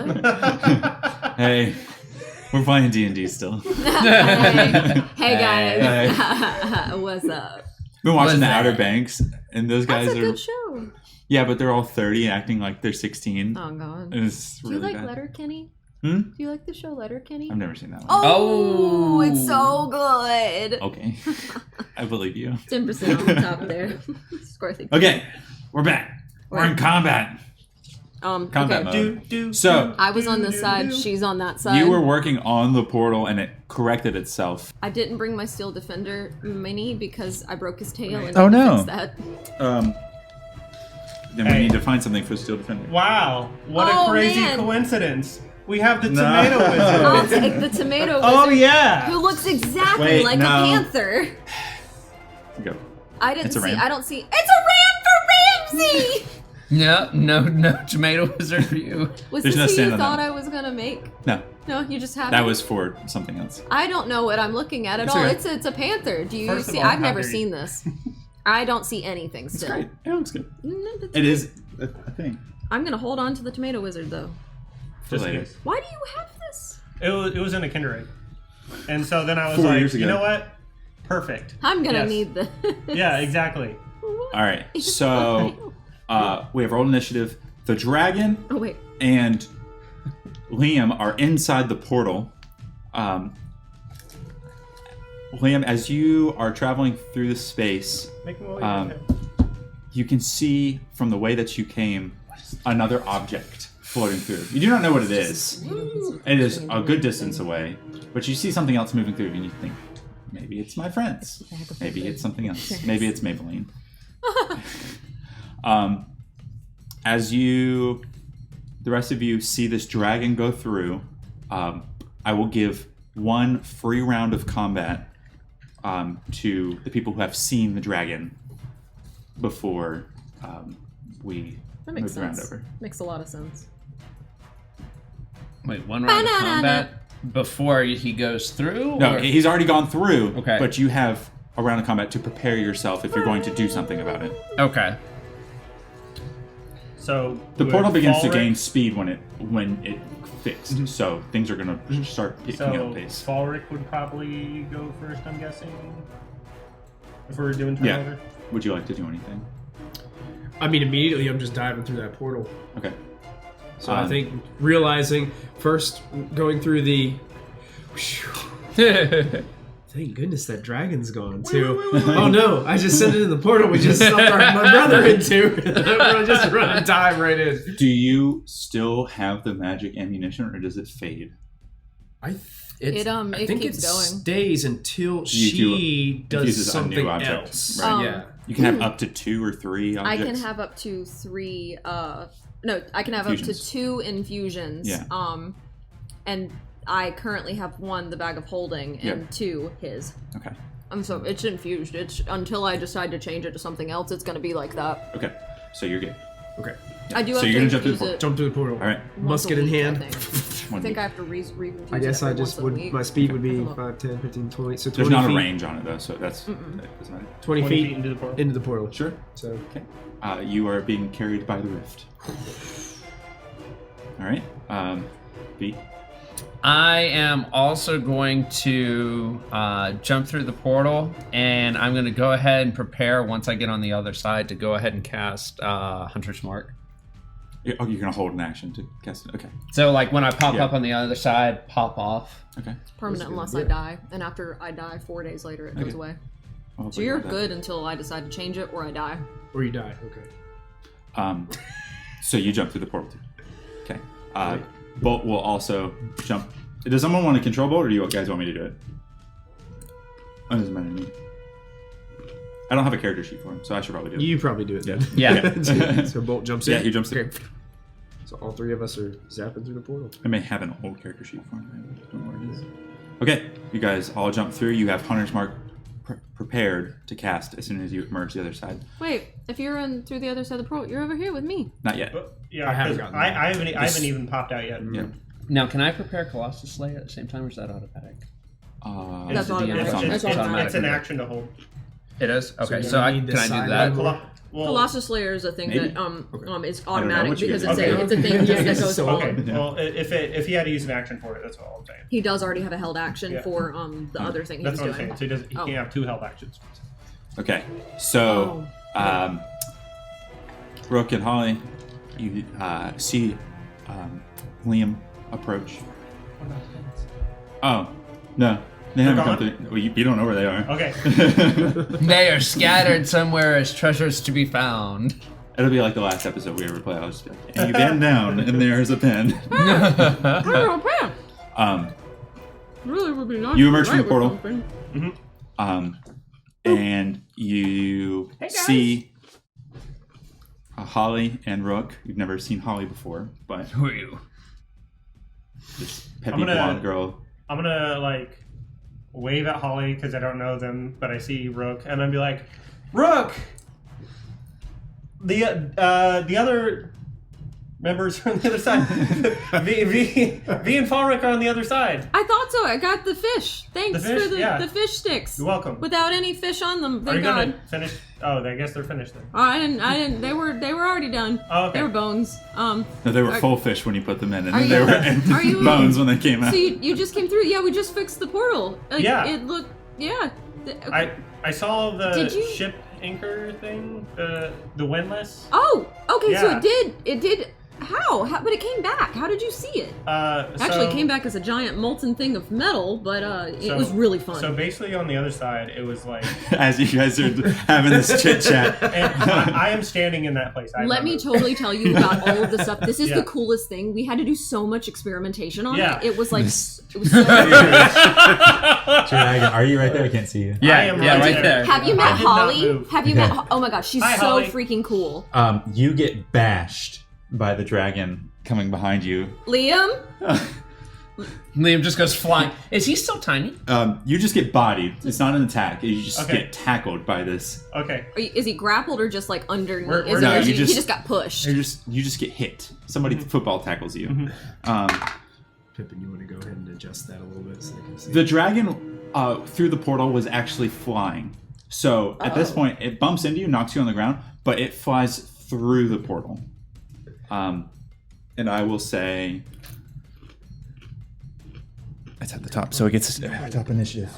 What? Hey, we're playing D&D still. Hey guys. What's up? Been watching What's The that? Outer Banks, and those guys That's a are good show. yeah, but they're all 30 acting like they're 16. Oh god. And it's Do really you like bad. Letterkenny? Hmm? Do you like the show Letterkenny? I've never seen that one. Oh, Oh. it's so good. Okay, I believe you. 10% on the top there. Squirthy. Okay, we're back. We're in combat. Combat okay. mode. So I was on this side, she's on that side. you were working on the portal, and it corrected itself. I didn't bring my Steel Defender mini because I broke his tail and Oh, didn't no. fix that. Then Hey. we need to find something for Steel Defender. Wow, what Oh, a crazy man. coincidence. We have the No. tomato I'll wizard. take the tomato wizard. Oh, yeah. Who looks exactly Wait, like no. a panther. Go. I didn't It's a see. ram. I don't see. It's a ram for Ramsey. No tomato wizard for you. Was There's this no who stand you on thought that. I was gonna make? No, No, you just have. that it? was for something else. I don't know what I'm looking at at It's all. okay. It's a panther. Do you First of see? all, I've how never dare you. seen this. I don't see anything It's still. great. It looks good. No, that's It is a thing. I'm gonna hold on to the tomato wizard though. For Just later. kidding. Why do you have this? It was in a Kinder Egg. And so then I was 4 like, years you ago. know what? Perfect. I'm gonna Yes. need this. Yeah, exactly. What? All right. So we have rolled initiative. The dragon Oh wait. and Liam are inside the portal. Liam, as you are traveling through the space, Make me you can see from the way that you came another object floating through. You do not know what it is. It is a good distance away, but you see something else moving through, and you think, maybe it's my friends. Maybe it's something else. Maybe it's Maybelline. As the rest of you see this dragon go through, I will give one free round of combat to the people who have seen the dragon before we That makes move the round sense. over. Makes a lot of sense. Wait, one round of Banana. combat before he goes through? No, or- he's already gone through, Okay. but you have a round of combat to prepare yourself if you're going to do something about it. Okay. So The would portal begins to Falric- gain speed when it fixed, so things are going to start picking So up pace. Falric would probably go first, I'm guessing. If we were doing Yeah. turnover. Would you like to do anything? I mean, immediately I'm just diving through that portal. Okay. So I think realizing first going through the. Thank goodness that dragon's gone too. Oh no! I just sent it in the portal. We just stuffed my brother into. We're just running time right in. Do you still have the magic ammunition, or does it fade? It I think keeps it going. stays until You she does infuses a new something object, else. right? Yeah. You can have up to 2 or 3 I objects. can have up to 3 no, I can have Infusions. up to 2 infusions. Yeah. And I currently have 1 the bag of holding and Yep. 2 his. Okay. So it's infused. It's until I decide to change it to something else, it's gonna be like that. Okay. So you're good. Okay. I do So have you're to gonna jump through the infuse portal. it Jump through the portal. All right. once a Musket in week, hand. I think. I think I have to re-infuse I guess it I every just once a would. week. My speed would be Look. 5, 10, 15, 20. So 20 There's not feet. a range on it though, so that doesn't matter. 20 20 feet feet into the portal. into the portal. Sure. So Okay. You are being carried by the rift. All right. B. I am also going to jump through the portal, and I'm going to go ahead and prepare once I get on the other side to go ahead and cast Hunter's Mark. Oh, you're gonna hold an action to cast it. Okay. So, like, when I pop Yeah. up on the other side, pop off. Okay. It's permanent unless I Yeah. die, and after I die 4 days later, it goes Okay. away. I'll So think you're about that. good until I decide to change it or I die. or you die. Okay. So you jump through the portal. Okay. Bolt will also jump. Does someone want to control Bolt, or do you guys want me to do it? It doesn't matter to me. I don't have a character sheet for him, so I should probably do it. You probably do it then. Yeah. So Bolt jumps Yeah, in. he jumps in. Okay. So all 3 of us are zapping through the portal. I may have an old character sheet for him. I don't know where it is. Okay, you guys all jump through. You have Hunter's Mark prepared to cast as soon as you emerge the other side. Wait, if you're in through the other side of the portal, you're over here with me. Not yet. Yeah, I haven't 'cause gotten I that. haven't even popped out yet. Yeah. Now, can I prepare Colossus Slay at the same time, or is that automatic? That's the DM automatic. It's That's automatic. It's an action to hold. It is? Okay, you so need can the I side do that? level. Well, Colossus Slayer is a thing maybe. that is know automatic what you because guys it's are a thing just that goes So- on. okay. Yeah. Well, if he had to use an action for it, that's all I'm saying. He does already have a held action Yeah. for the other thing he That's was what I'm doing. saying. So he Oh. can't have 2 held actions. Okay, so Rook and Holly, you see Liam approach. Oh, no. They haven't come gone? to. Well, you don't know where they are. Okay. They are scattered somewhere as treasures to be found. It'll be like the last episode we ever play. I'll just be like, and you bend down, and there's a pen. Really would be nice. You emerge to from the write portal. with something. And you see Holly and Rook. You've never seen Holly before, but Who are you? this peppy I'm gonna- blonde girl. I'm gonna like wave at Holly because I don't know them, but I see Rook, and then be like, Rook. The other members are on the other side. V and Falric are on the other side. I thought so. I got the fish. Thanks The fish? for Yeah. the fish sticks. You're welcome. Without any fish on them. Are Thank you God. gonna finish? Oh, I guess they're finished then. Oh, I didn't. They were already done. Oh, okay. They were bones. No, they were Are- full fish when you put them in, and Are then they you- were empty are you- bones when they came out. So you just came through. Yeah, we just fixed the portal. Like, Yeah. It looked. Yeah. I saw the Did you- ship anchor thing, the windlass. Oh. Okay. So Yeah. it did. How? But it came back. How did you see it? Actually, it came back as a giant molten thing of metal, but it was really fun. So basically, on the other side, it was like, As you guys are having this chit chat. and I am standing in that place. I Let me remember. totally tell you about all of the stuff. This is Yeah. the coolest thing. We had to do so much experimentation on Yeah. it. It was like it was so. Dragon, are you right there? I can't see you. Yeah, I am yeah, right right there. there. Have you I met did not Holly? move. Have you met? Oh my gosh, she's Hi, so Holly. freaking cool. You get bashed by the dragon coming behind you. Liam, Liam just goes flying. Is he still tiny? You just get bodied. It's not an attack. You just Okay. get tackled by this. Okay. is he grappled or just like underneath? Where- Is No, it, you he just- just got pushed. You just get hit. Somebody football tackles you. Pippin, you want to go ahead and adjust that a little bit so they can see? The dragon through the portal was actually flying. So at this point, it bumps into you, knocks you on the ground, but it flies through the portal. And I will say it's at the top, so it gets top initiative.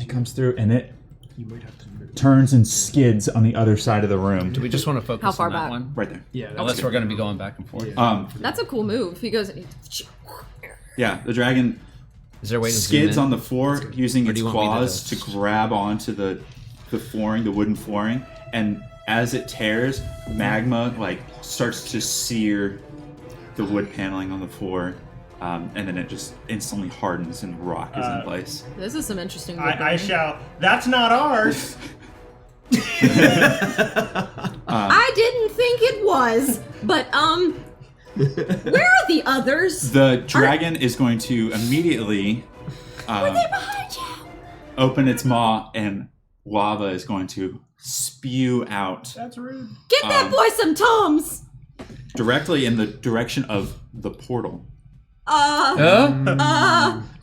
It comes through and it You might have to move. turns and skids on the other side of the room. Do we just want to focus How far on that back? one? Right there. Yeah, Unless we're going to be going back and forth. That's a cool move. He goes. Yeah, the dragon Is there a way to skids zoom on in? the floor using Or do its you want me to claws to just- grab onto the flooring, the wooden flooring, and as it tears, magma like starts to sear the wood paneling on the floor, and then it just instantly hardens and the rock is in place. This is some interesting. wood I burning. shout, "That's not ours!" I didn't think it was, but where are the others? The dragon is going to immediately They're behind you. open its maw, and lava is going to spew out That's rude. Get that boy some Tums. directly in the direction of the portal.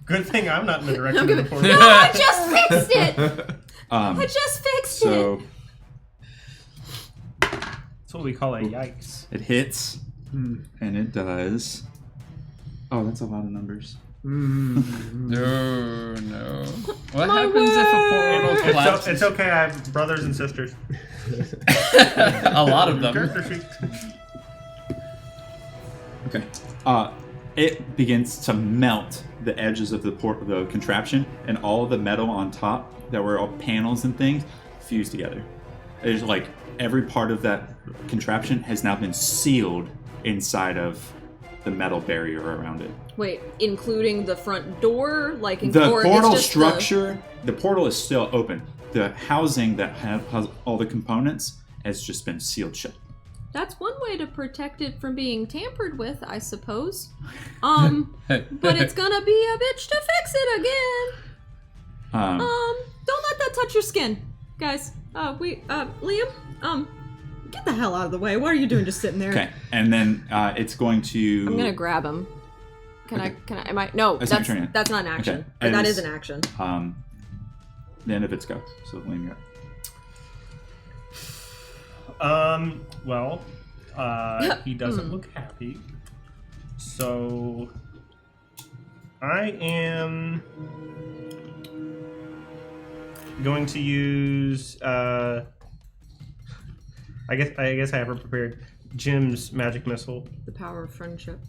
Good thing I'm not in the direction I'm of the gonna- portal. No, I just fixed it. Um, I just fixed it. so That's what we call a yikes. it hits, and it does. Oh, that's a lot of numbers. No, no. What My happens if a portal It's, collapses? it's okay. I have brothers and sisters. A lot of them. Character sheet. Okay. It begins to melt the edges of the contraption, and all of the metal on top that were all panels and things fused together. It's like every part of that contraption has now been sealed inside of the metal barrier around it. Wait, including the front door, like The or it's portal just structure, the portal is still open. The housing that has all the components has just been sealed shut. That's one way to protect it from being tampered with, I suppose. But it's gonna be a bitch to fix it again. Don't let that touch your skin, guys. Liam, get the hell out of the way. What are you doing just sitting there? Okay, and then it's going to. I'm gonna grab him. Can I? Am I? No, That's that's not your turn. that's not an action. Okay. Or that And is an action. The end of its go. So Liam, you're up. Well, he doesn't look happy. So I am going to use I guess I have it prepared. Jim's magic missile. The power of friendship.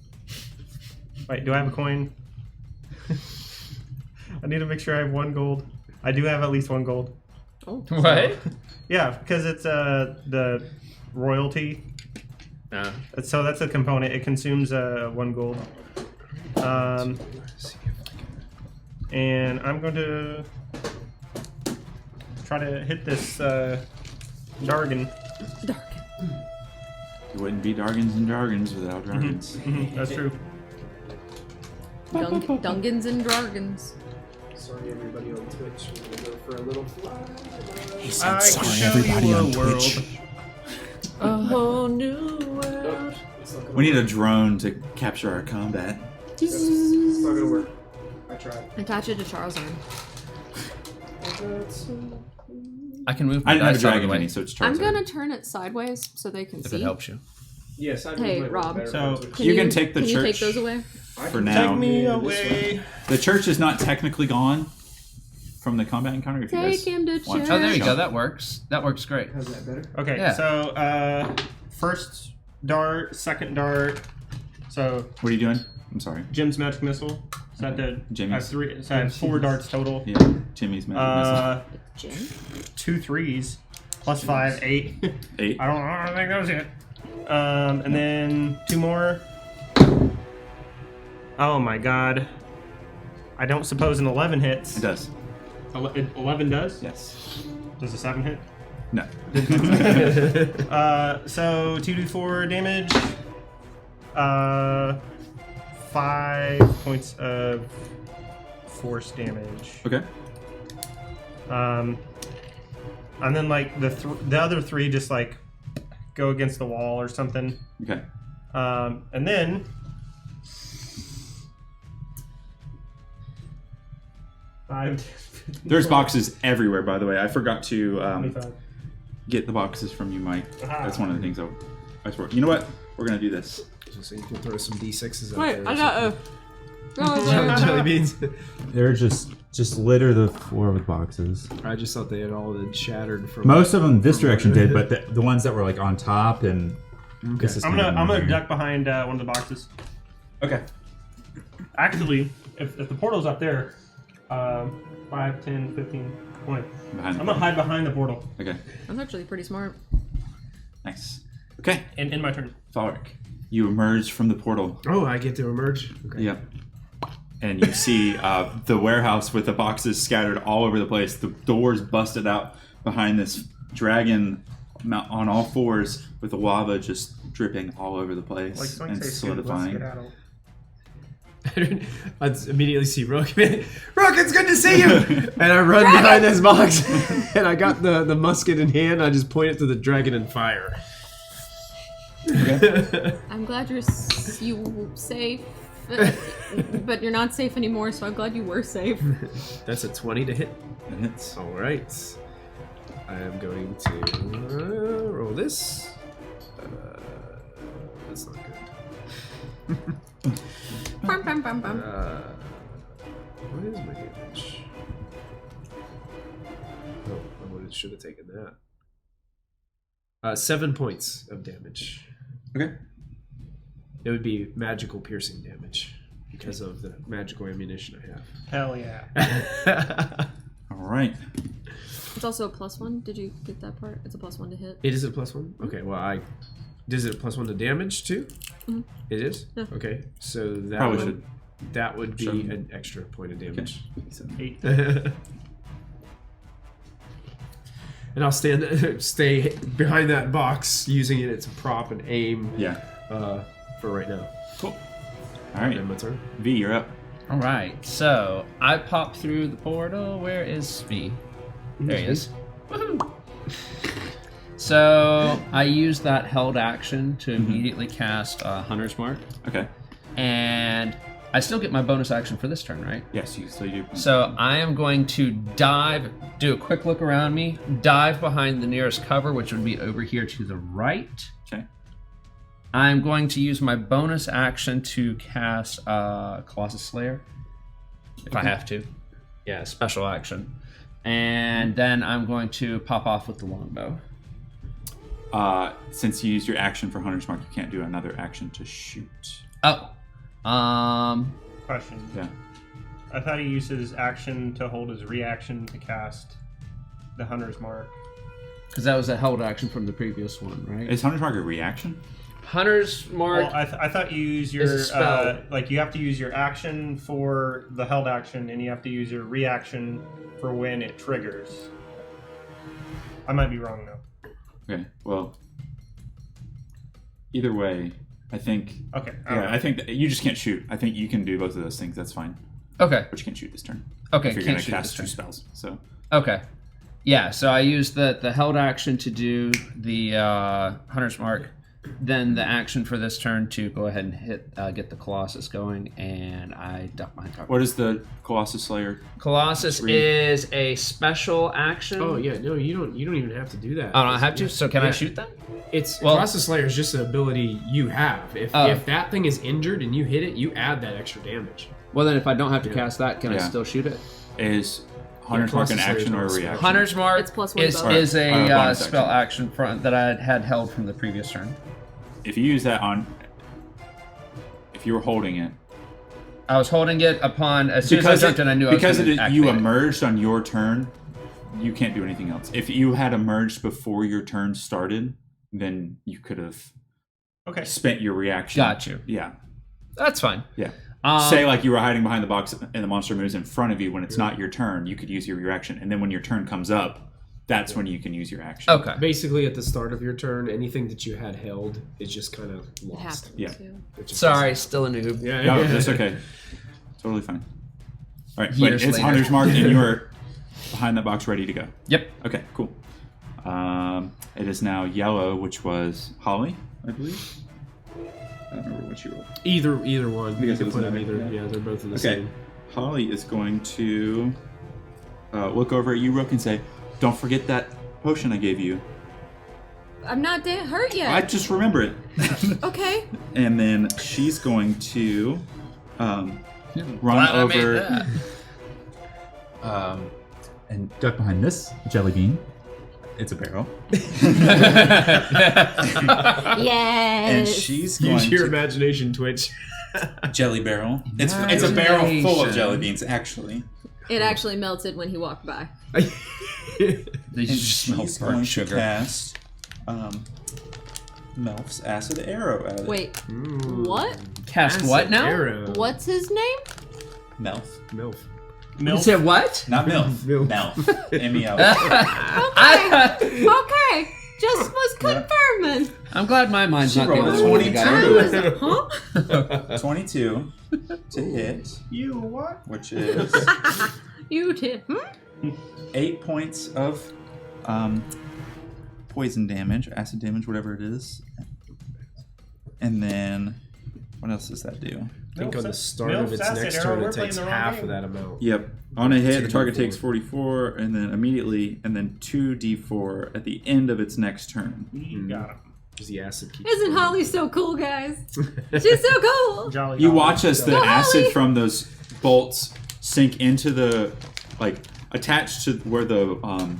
Wait, do I have a coin? I need to make sure I have 1 gold. I do have at least 1 gold. Oh. What? Yeah, because it's the royalty. So that's a component. It consumes 1 gold. And I'm going to try to hit this Dargan. It wouldn't be Dargans and Jargons without Jargons. That's true. Dungans and Dragons. Sorry, everybody on Twitch. We're gonna go for a little fly. He I said, can sorry, show everybody you a on world. Twitch. A whole new world. We need a drone to capture our combat. It's not gonna work. I tried. Attach it to Charles' arm. I can move I my didn't have a dice out of dragon the way mini, so it's I'm Charles. gonna turn it sideways so they can if see. it helps you. Yes, I Hey, Rob. So You can take the Can you take church those away? for now. take me away. The church is not technically gone from the combat encounter. If you Take guys him to want church. Oh, there you go. jump. That works. That works great. How's that better? Okay, Yeah. so first dart, second dart. So What are you doing? I'm sorry. Jim's magic missile. So I did. Jimmy's. I have 3. So I have 4 darts total. Yeah, Jimmy's magic Jim? 2 3s, plus 5, 8. missile. 8. I don't think that was it. And then 2 more. Oh my god. I don't suppose an 11 hits. It does. 11 does? Yes. Does a 7 hit? No. So 2d4 damage. 5 points of force damage. Okay. And then like the other 3 just like go against the wall or something. Okay. And then There's boxes everywhere, by the way. I forgot to 25. get the boxes from you, Mike. Ah. That's one of the things I swear. You know what? We're gonna do this. So you can throw some D6s out Wait, there. I got a. jelly beans. They're just litter the floor with boxes. I just thought they had all been shattered from. Most of them this direction did, but the ones that were like on top and this is I'm kind of gonna annoying. duck behind one of the boxes. Okay. Actually, if the portal's up there, 5, 10, 15, 20. Behind the I'm gonna hide behind the portal. Okay. That's actually pretty smart. Nice. Okay. And in my turn. Falric, you emerge from the portal. Oh, I get to emerge. Okay. Yep. And you see the warehouse with the boxes scattered all over the place. The doors busted out behind this dragon on all fours with the lava just dripping all over the place and solidifying. I immediately see Rook. Rook, it's good to see you! And I run behind this box, and I got the musket in hand. I just point it to the dragon and fire. I'm glad you safe, but you're not safe anymore. So I'm glad you were safe. That's a 20 to hit. It hits. All right. I am going to roll this. That's not good. Bum, bum, bum, bum. What is my damage? Oh, I should have taken that. 7 points of damage. Okay. It would be magical piercing damage because of the magical ammunition I have. Hell yeah. All right. It's also a +1. Did you get that part? It's a +1 to hit. It is a +1? Okay, well, is it a +1 to damage too? Mhm. It is? Yeah. Okay, so that Probably would, should. that would be Sure. an extra point of damage. Okay. 8. And I'll stay behind that box, using it as a prop and aim Yeah. for right now. Cool. All right. And my turn. V, you're up. All right. So I pop through the portal. Where is V? There he is. Woohoo! So I use that held action to immediately cast Hunter's Mark, Okay. and I still get my bonus action for this turn, right? Yes, you still do. So I am going to dive, do a quick look around me, dive behind the nearest cover, which would be over here to the right. Okay. I'm going to use my bonus action to cast Colossus Slayer, if I have to. Yeah, special action. And then I'm going to pop off with the longbow. Since you used your action for Hunter's Mark, you can't do another action to shoot. Oh. Question. Yeah. I thought he used his action to hold his reaction to cast the Hunter's Mark. Because that was a held action from the previous one, right? Is Hunter's Mark a reaction? Hunter's Mark. Well, I thought you use your It's a spell. like you have to use your action for the held action, and you have to use your reaction for when it triggers. I might be wrong though. Okay. Well, either way, I think. Okay. Yeah, I think that you just can't shoot. I think you can do both of those things. That's fine. Okay. But you can't shoot this turn. Okay. If you're Can't going to shoot cast this two turn. spells, so. Okay. Yeah, so I used the held action to do the Hunter's Mark, then the action for this turn to go ahead and hit get the Colossus going, and I duck behind cover. What is the Colossus Slayer? Colossus is a special action. Oh yeah, no, you don't even have to do that. I don't have to. So can I Yeah. shoot them? It's Well- Colossus Slayer is just an ability you have. If that thing is injured and you hit it, you add that extra damage. Well, then if I don't have to cast that, can I Yeah. still shoot it? Is Hunter's Mark an Colossus Slayer action is or a not a spell. reaction? Hunter's Mark It's plus one is, bonus. is a bonus spell action front that I had held from the previous turn. If you use that on. If you were holding it. I was holding it upon as soon as I jumped in. I knew I was because going to you activate it. emerged on your turn, you can't do anything else. If you had emerged before your turn started, then you could have Okay. spent your reaction. Got you. Yeah. That's fine. Yeah. Say like you were hiding behind the box and the monster moves in front of you when it's not your turn, you could use your reaction. And then when your turn comes up, that's when you can use your action. Okay. Basically, at the start of your turn, anything that you had held is just kind of It lost. happened Yeah. too. Which is Sorry, still a noob. Yeah, No, yeah. that's okay. Totally fine. All right, but Years it's later. Hunter's Mark and you're behind that box ready to go. Yep. Okay, cool. It is now yellow, which was Holly, I believe. I don't remember what you rolled. Either one. I guess You it can doesn't put them either. matter, yeah. Yeah, they're both in the Okay, same. Holly is going to look over at you, Rook, and say, "Don't forget that potion I gave you. I'm not hurt yet. I just remember it." Okay. And then she's going to run Glad I made over that. And duck behind this jelly bean. It's a barrel. Yes. and she's going Use your to imagination, Twitch. jelly barrel. It's Nice. a barrel full of Imagination. jelly beans, actually. It actually melted when he walked by. They And just smell she's going burnt to sugar. cast Melf's acid arrow at it. Wait, what? Cast what now? Arrow. What's his name? Melf. MILF. You said what? Not MILF. Milf. Melf. M-E-L. Okay, just was confirming. I'm glad my mind's She not the rolled a only one that got 22. it. Huh? 22 to hit, You what? which is You did. 8 points of poison damage, acid damage, whatever it is. And then, what else does that do? I think on the start Milf's of its acid next arrow, turn, we're it takes playing the wrong half game. of that amount. Yep. On a hit, the 2d4. target takes 44, and then immediately, and then 2d4 at the end of its next turn. You got him. Because the acid keeps Isn't Holly so cool, guys? She's so cool. Jolly. You Holly. watch as the Go, acid Holly! from those bolts sink into the, like, attached to where the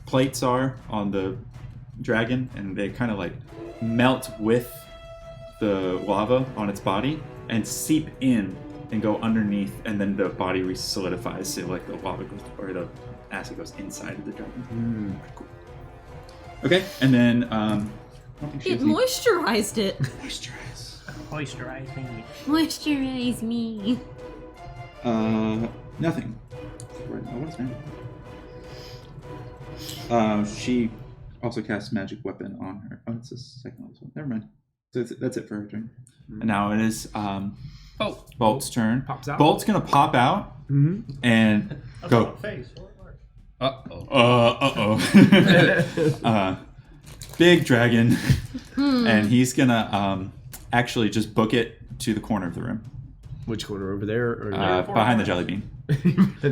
plates are on the dragon, and they kind of like melt with the lava on its body and seep in and go underneath, and then the body re-solidifies, so like the lava goes, or the acid goes inside of the dragon. Cool. Okay, and then I don't think she It has any- moisturized it. moisturize. Moisturizing. Moisturize me. Nothing. Right now, what's her? She also casts magic weapon on her. Oh, it's the second level one. Never mind. So that's it for her turn. And now it is Oh, Bolt's turn. Pops out. Bolt's gonna pop out and go. Face. uh-oh. Big dragon, and he's gonna actually just book it to the corner of the room. Which corner over there? Or Behind the jelly bean.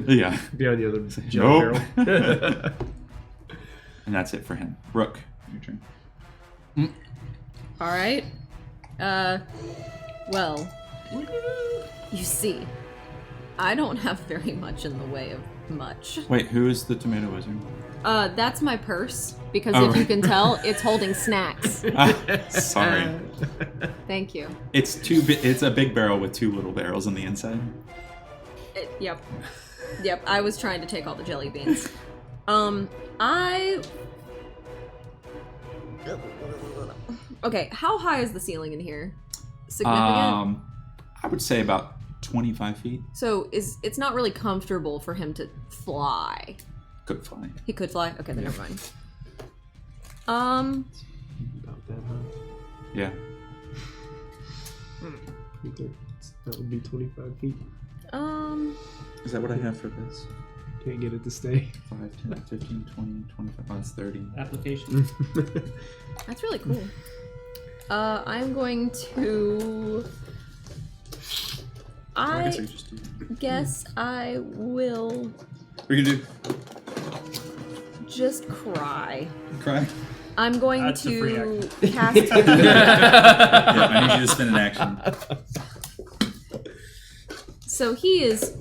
Yeah. Behind the other jelly barrel. And that's it for him. Rook, your turn. All right. Well, you see, I don't have very much in the way of much. Wait, who is the tomato wizard? That's my purse, because if you can tell, it's holding snacks. Sorry. Thank you. It's a big barrel with 2 little barrels on the inside. Yep. I was trying to take all the jelly beans. Okay, how high is the ceiling in here? Significant? I would say about 25 feet. So it's not really comfortable for him to fly. Could fly. He could fly? Okay, then never mind. About that high. Yeah. That would be 25 feet. Is that what I have for this? Can't get it to stay. 5, 10, 15, 20, 25, that's 30. Application. That's really cool. I'm going to... I guess I will We can do just cry. cry. I'm going That's a free to action. cast... Yeah, I need you to spend an action. So he is...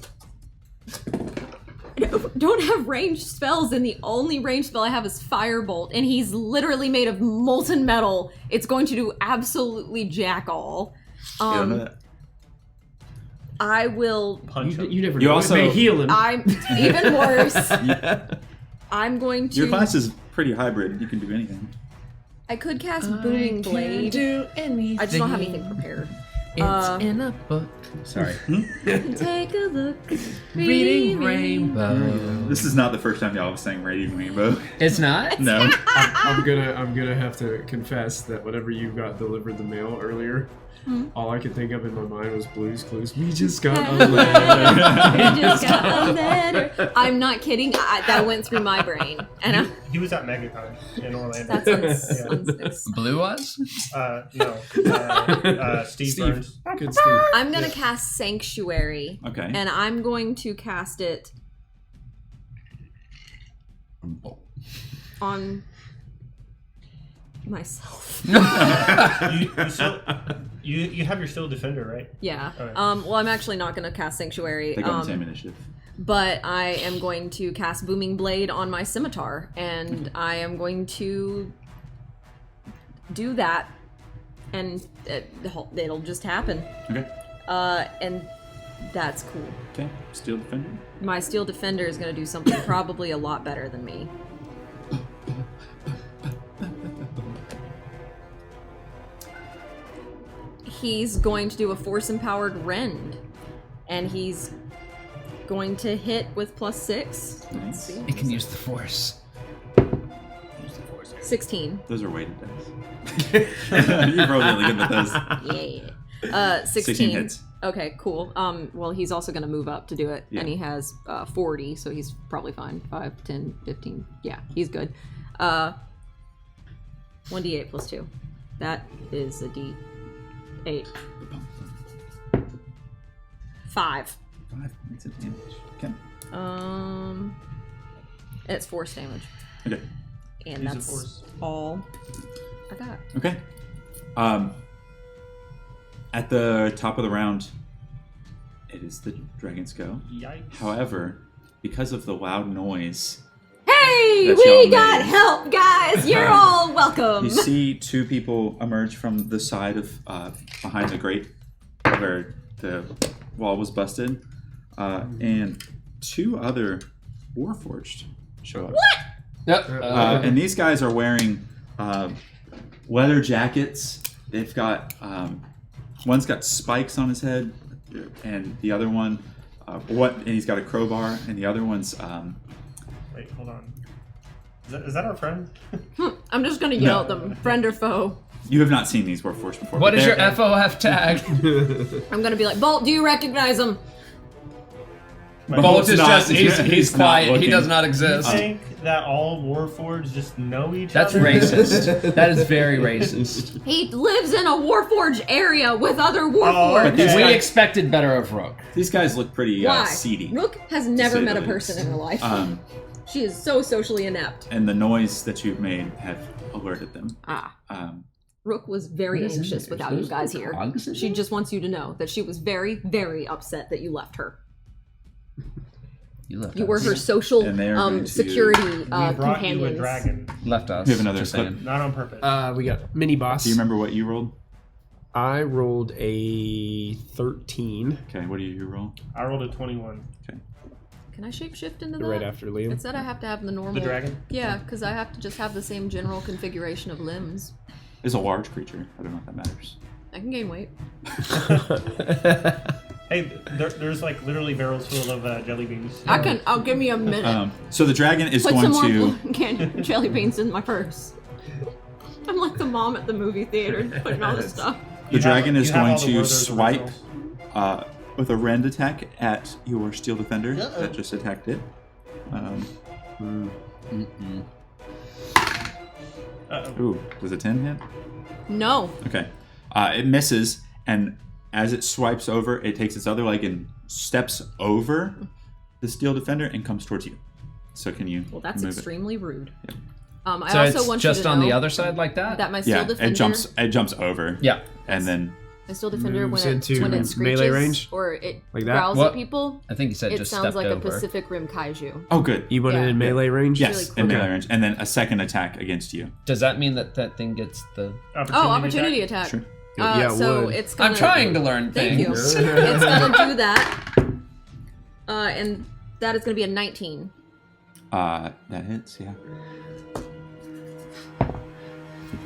I don't have ranged spells, and the only ranged spell I have is Firebolt, and he's literally made of molten metal. It's going to do absolutely jack all. I will... Punch him. You never You know. also- It may heal him. I'm even worse. I'm going to... Your class is pretty hybrid. You can do anything. I could cast Booming Blade. I just don't have anything prepared. It's in a book. Sorry. Take a look. Reading Rainbow. This is not the first time y'all was saying Radiant Rainbow. It's not? No. I'm gonna have to confess that whenever you got delivered the mail earlier, all I could think of in my mind was Blue's Clues. We just got a letter. We just got a letter. I'm not kidding. That went through my brain, and He was at MegaCon in Orlando. that's Blue was? No. Steve Burns. Good Steve. I'm gonna cast Sanctuary. Okay. And I'm going to cast it on myself. You have your Steel Defender, right? Yeah. Okay. Well, I'm actually not going to cast Sanctuary. They go on the same initiative. But I am going to cast Booming Blade on my scimitar, and I am going to do that, and it'll just happen. Okay. And that's cool. Okay. Steel Defender. My Steel Defender is going to do something probably a lot better than me. He's going to do a Force-Empowered Rend, and he's going to hit with +6. Let's see. It can use the Force. 16. Those are weighted dice. You rolled really good with those. Yeah. 16 hits. Okay, cool. Well, he's also going to move up to do it, Yeah. and he has 40, so he's probably fine. 5, 10, 15. Yeah, he's good. 1d8 plus 2. That is a d8. 5. 5 points of damage. Okay. It's force damage, Okay. and Use a that's force. all I got. Okay. At the top of the round, it is the dragon's go. Yikes. However, because of the loud noise, Hey, That we y'all got made. help, guys. You're all welcome. you see 2 people emerge from the side of behind the grate where the wall was busted, and 2 other Warforged show up. Yep. And these guys are wearing leather jackets. They've got one's got spikes on his head, and the other one, and he's got a crowbar, and the other one's. Wait, hold on. Is that our friend? I'm just gonna yell at them, friend or foe. You have not seen these Warforged before. What but is your they're- FOF tag? I'm gonna be like, Bolt, do you recognize him? Bolt is not- just he's not quiet. He looking. does not You exist. think that all Warforged just know each That's other? racist. That is very racist. He lives in a Warforged area with other Warforged. okay. We expected better of Rook. These guys look pretty Why? seedy. Rook has never say met a the person least. in her life. Um, She is so socially inept. and the noise that you've made have alerted them. Rook was very What is anxious it? without There's you guys no here. cogs in She there? just wants you to know that she was very, very upset that you left her. You You were her social And they are going to- security We brought companions. you a dragon, left us. We have another just clip. saying. not on purpose. We got mini boss. Do you remember what you rolled? I rolled a 13 Okay, what do you roll? I rolled a 21. Okay. Can I shapeshift into that? right after Liam. It said I have to have the normal. The dragon? Yeah, because I have to just have the same general configuration of limbs. It's a large creature. I don't know if that matters. I can gain weight. Hey, there's like literally barrels full of jelly beans. I can. I'll give me a minute. So the dragon is Put going some to. more candy jelly beans in my purse. I'm like the mom at the movie theater putting all this stuff. The dragon is You have going all the to Werther's swipe originals. with a rend attack at your steel defender that just attacked it. Ooh, does a 10 hit? No. Okay. It misses, and as it swipes over, it takes its other leg and steps over the steel defender and comes towards you. So can you Well, that's move extremely rude. Yep. I So also it's want just you to on know the other side like that? that my it? steel Yeah, defender. it jumps over. Yeah. And then My steel defender Moves when into it screeches melee range? or it Like that? growls What? at people, I think you said it just sounds stepped like over. a Pacific Rim kaiju. oh good. You want it Yeah. in melee range? Yes, really in cool. melee Okay. range, and then a second attack against you. Does that mean that that thing gets the... Opportunity attack. Sure. Yeah, it so would. it's gonna. I'm trying to learn Thank things. you. It's gonna do that, and that is gonna be a 19. That hits. Yeah.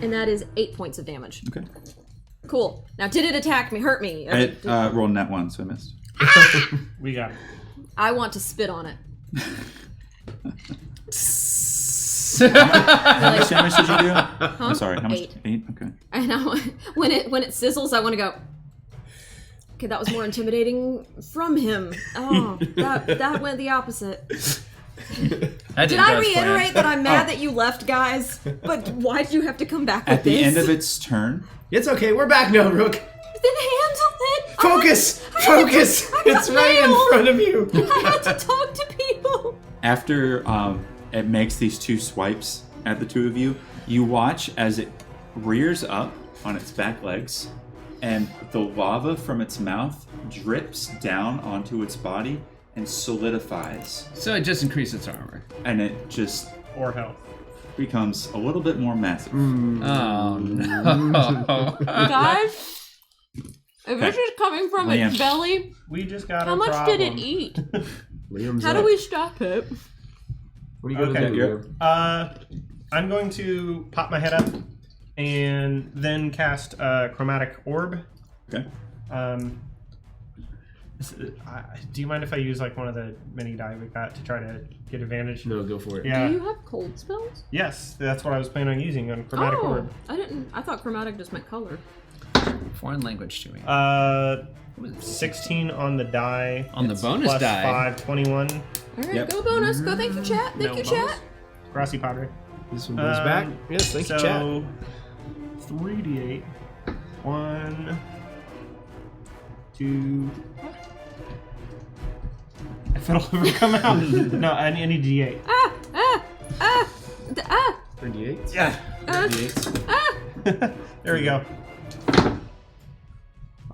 And that is 8 points of damage. Okay. Cool. Now, did it attack me? Hurt me? It rolled net 1, so I missed. We got it. I want to spit on it. How much damage did you do? I'm sorry. How much? 8. 8. Okay. And when it sizzles, I want to go. Okay, that was more intimidating from him. Oh, that went the opposite. Did I reiterate that I'm mad that you left, guys? But why did you have to come back with At the this? end of its turn, It's okay. We're back now, Rook. Then handle it. Focus! I had to- Focus! I got It's right in mail. front of you. I had to talk to people. after it makes these 2 swipes at the 2 of you, you watch as it rears up on its back legs, and the lava from its mouth drips down onto its body and solidifies, So it just increased its armor. and it just Or health. becomes a little bit more massive. Oh, no. Guys, if this Okay. is coming from Liam. its belly, We just got how a much problem. did it eat? Liam's How up. do we stop it? What are you gonna Okay. do? You're- Liam? I'm going to pop my head up and then cast a chromatic orb. Okay. Do you mind if I use like one of the mini die we got to try to get advantage? No, go for it. Yeah. Do you have cold spells? Yes, that's what I was planning on using on chromatic orb. I didn't. I thought chromatic just meant color. Foreign language chewing. 16 on the die. On the It's bonus plus die. 5, 21. All right, Yep. go bonus. Go. Thank you, chat. Thank No you, bonus. chat. Grassy Padre. This one goes back. Yes, thank you, chat. So 3d8. 1, 2. If it'll ever come out. No, I need d8. Ah! 38. Yeah. Ah! There we go.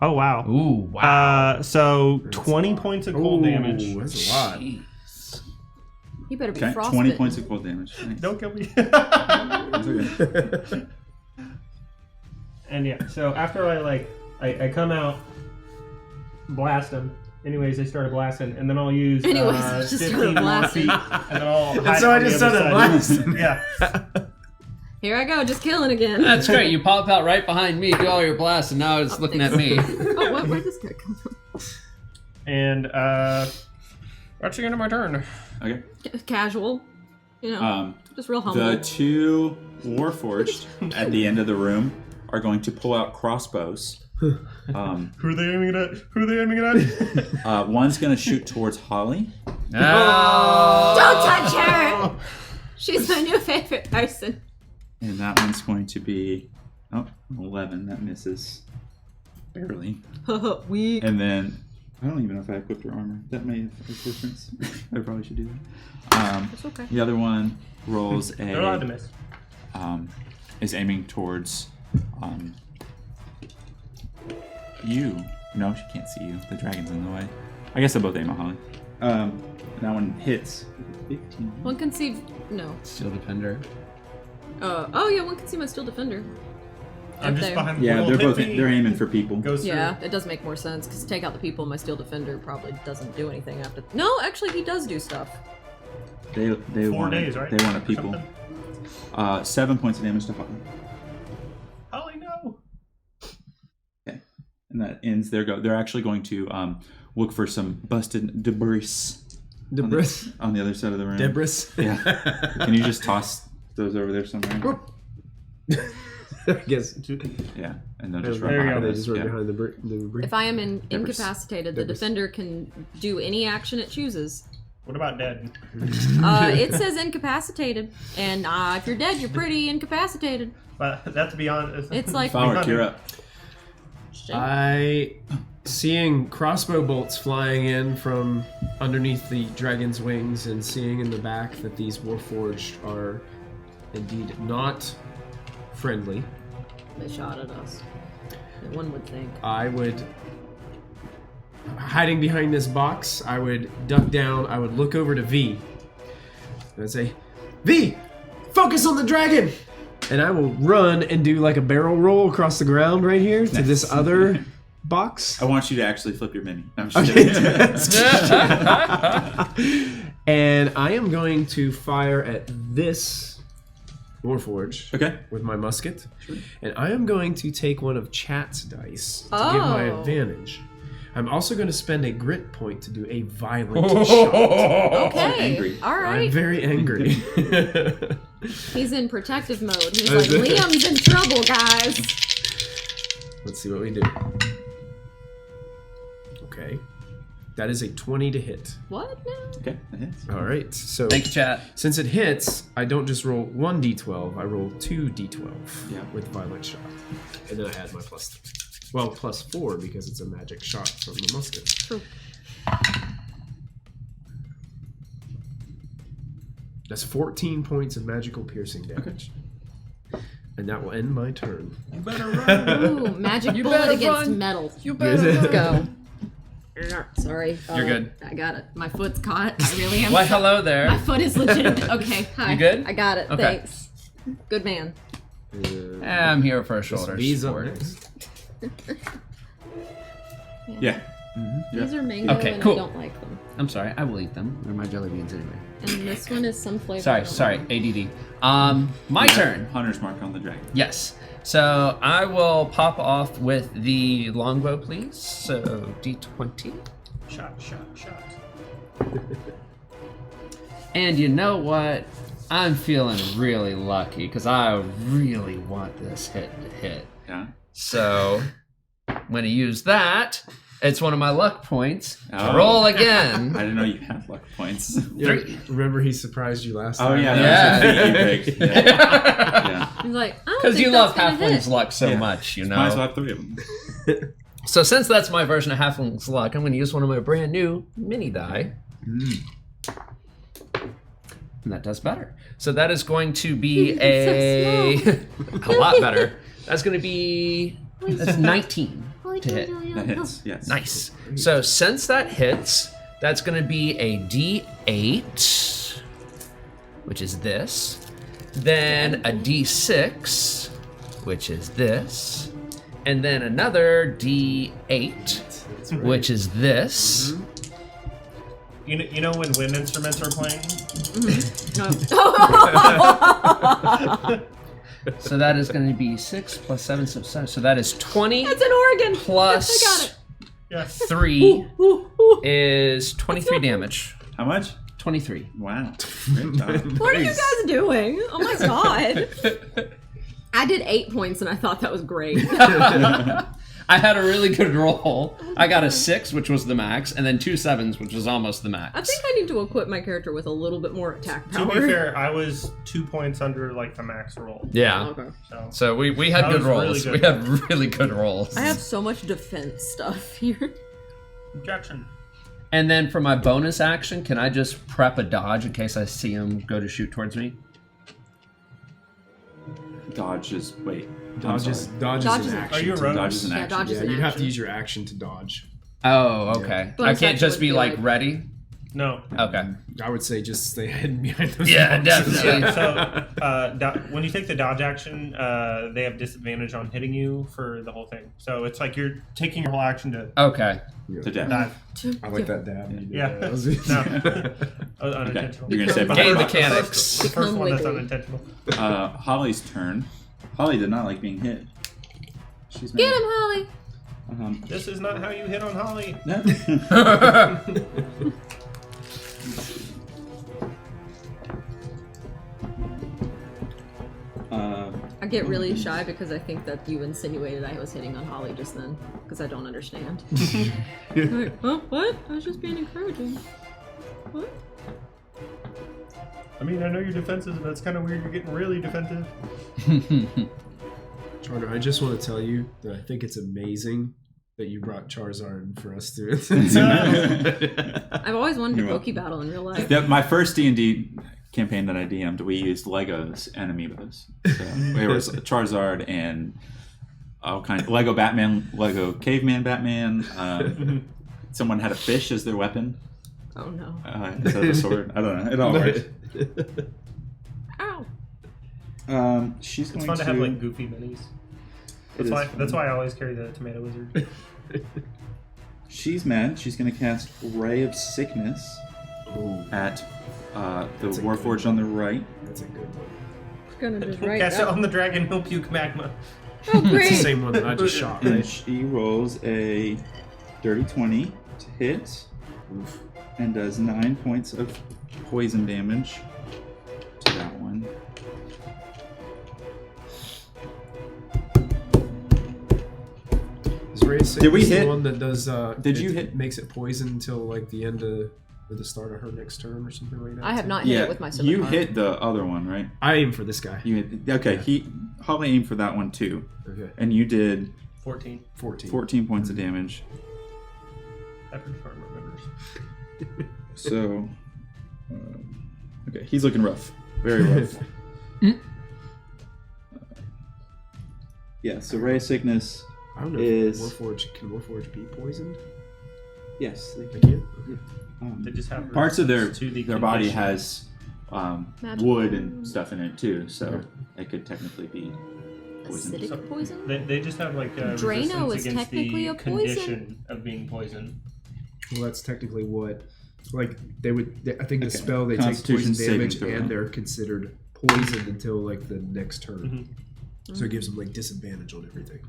Oh wow. Ooh, wow. So 20 points of cold damage. Ooh, that's a lot. You better be Okay. frostbitten. 20 points of cold damage. Nice. Don't kill me. That's okay. And yeah, so after I come out, blast them. Anyways, they started blasting, and then I'll use Anyways, I just 15 started more blasting. feet, and then I'll hide so I on the just other started side. blasting. Yeah. Here I go, just killing again. That's great. You pop out right behind me, do all your blasts, and now it's looking at me. Oh, where'd this guy come from? And that's the end of my turn. Okay. Casual. You know, just real humble. The 2 Warforged at the end of the room are going to pull out crossbows Who are they aiming at? One's going to shoot towards Holly. Oh. Don't touch her! She's my new favorite person. And that one's going to be 11. That misses barely. Weak. And then I don't even know if I equipped her armor. That may have a difference. I probably should do that. It's okay. The other one rolls They're allowed to a miss. is aiming towards you. No, she can't see you. The dragon's in the way. I guess they'll both aim at Holly. That one hits. 15. One can see. No. Steel Defender. Oh yeah, one can see my steel defender. I'm Up just there. behind. Yeah, Will they're hit both me, they're aiming for people. Goes through. Yeah, it does make more sense because take out the people, my steel defender probably doesn't do anything after. No, actually, he does do stuff. They 4 want days, right? They want a Or people. something? 7 points of damage to Holly. Holly, no. Okay, and that ends their go. They're actually going to look for some busted debris. Debris. On the other side of the room. Debris. Yeah. Can you just toss those over there somewhere? I guess. Yeah, and they'll just run There you behind go. They us. just run Yeah. behind the debris. If I am Debris. incapacitated, the Debris. defender can do any action it chooses. What about dead? It says incapacitated, and if you're dead, you're pretty incapacitated. But that's beyond. It's like Falric, you're up. Seeing crossbow bolts flying in from underneath the dragon's wings and seeing in the back that these Warforged are indeed not friendly, they shot at us. One would think. I would, hiding behind this box, I would duck down, I would look over to V. And I'd say, V, focus on the dragon! And I will run and do like a barrel roll across the ground right here to this other box. I want you to actually flip your mini. I'm just Okay, kidding. and I am going to fire at this Warforged Okay. with my musket. And I am going to take one of Chat's dice to get my Oh. advantage. I'm also going to spend a grit point to do a violent shot. Okay. angry. All I'm right. very angry. He's in protective mode. He's like, Liam's in trouble, guys. Let's see what we do. Okay. That is a 20 to hit. What now? Okay, that hits. All right. So Thank you, chat. since it hits, I don't just roll 1d12, I roll 2d12 Yeah. with violent shot. And then I add my +3. Well, +4 because it's a magic shot from the musket. True. That's 14 points of magical piercing damage. And that will end my turn. You better run. Ooh, magic You bullet better against run. metal. You Let's go. Sorry. You're good. I got it. My foot's caught. I really am. Why, hello My there. foot is legitimate. Okay, hi. You good? I got it. Okay. Thanks. Good man. I'm here for a shoulder V's up support. next. Yeah. These are mango Okay, and cool. I don't like them. I'm sorry, I will eat them. They're my jelly beans anyway. And this one is some flavor. I Sorry, don't ADD. My turn. Hunter's mark on the dragon. Yes. So I will pop off with the longbow, please. So D20. Shot. And you know what? I'm feeling really lucky because I really want this hit to hit. Yeah. So I'm going to use that. It's one of my luck points. Oh. Roll again. I didn't know you had luck points. Yeah, remember he surprised you last Oh time? yeah, Yeah. that was a feat you picked. Yeah. He's like, I don't Because think you love that's gonna Halfling's hit. luck so Yeah. much, you know. Might as well have 3 of them. So since that's my version of Halfling's luck, I'm going to use one of my brand new mini die. And that does better. So that is going to be a lot better. That's going to be that's 19 to hit. That hits. Yes. Nice. So since that hits, that's going to be a D8, which is this. Then a D6, which is this. And then another D8, which is this. You know when wind instruments are playing? So that is going to be 6 plus 7, so that is 20 It's an organ. plus I got it. Yeah. 3 is 23 damage. How much? 23. Wow. Great job. What are you guys doing? Oh my god. I did 8 points and I thought that was great. I had a really good roll. I got a 6, which was the max, and then 2 7s, which was almost the max. I think I need to equip my character with a little bit more attack To power. be fair, I was 2 points under like the max roll. Yeah. Okay. So we had That good was really rolls. good. We had really good rolls. I have so much defense stuff here. Objection. And then for my bonus action, can I just prep a dodge in case I see him go to shoot towards me? Dodge is wait. Dodge is Dodge an is an- action. Are you a to rogue? Dodge is an Yeah, action. dodge is Yeah, an you'd have to action. use your action to dodge. Oh, okay. Bonus I can't action just would be be like like- ready. No. Okay. I would say just stay hidden behind those Yeah, boxes. definitely. So when you take the dodge action, they have disadvantage on hitting you for the whole thing. So it's like you're taking your whole action to Okay. To death. dive. I like that dab. You did Yeah. that. That was- No. Unintentional. You're gonna say The Game first- mechanics. The first one that's Become unintentional. Holly's turn. Holly did not like being hit. She's Get mad. him, Holly! This is not how you hit on Holly. No. I get really shy because I think that you insinuated I was hitting on Holly just then, because I don't understand. Like, huh? What? I was just being encouraging. What? I mean, I know you're defensive, but it's kind of weird you're getting really defensive. Charter, I just want to tell you that I think it's amazing that you brought Charizard for us to. I've always wanted to You're welcome. Poke Battle in real life. My first D&D campaign that I DM'd, we used Legos and Amiibos. So it was Charizard and all kind of Lego Batman, Lego Caveman Batman. Someone had a fish as their weapon. Oh no. Instead of a sword. I don't know. It all worked. Ow. She's It's going fun to have like goofy minis. It is That's fun. why I always carry the Tomato Wizard. She's mad. She's going to cast Ray of Sickness at the That's a Warforged good on the right. That's a good one. Gonna just write Cast it that. on the dragon, he'll puke magma. Oh It's the great. same one that I just shot, And right? she rolls a dirty 20 to hit and does 9 points of poison damage to that one. Is Ray of Sickness Did we the hit- one that does? Did you hit- Makes it poison until like the end of or the start of her next turn or something like that. I have not hit it with my you scimitar. hit the other one, right? I aim for this guy. You hit, okay. Holly aimed for that one too, Okay, and you did 14. 14. 14 points of damage. Average farmer members. So, okay, he's looking rough, very rough. Yeah. So Ray of Sickness. I don't know Is- if Warforged be poisoned? Yes, They can. They just have parts of their to the body condition. has Magical. wood and stuff in it too, so it could technically be poison. Acidic poison? They just have like Drano resistance is against technically the a poison. condition of being poisoned. Well, that's technically what. Like they would. I think the Okay. spell they take Constitution poison saving damage throw. and they're considered poisoned until like the next turn. Mhm. So it gives them like disadvantage on everything.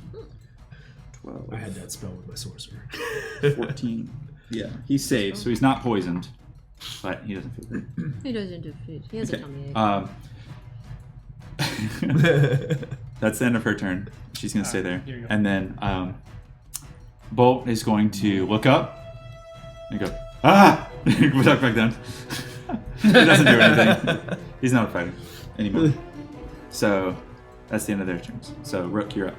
12, I had that spell with my sorcerer. 14. Yeah, he's saved, so he's not poisoned, but he doesn't feel great. He doesn't do food. He has a Okay. tummy ache. That's the end of her turn. She's gonna stay there, here you go. and then Bolt is going to look up and go, ah! We'll duck back down. He doesn't do anything. He's not fighting anymore. So that's the end of their turns. So Rook, you're up.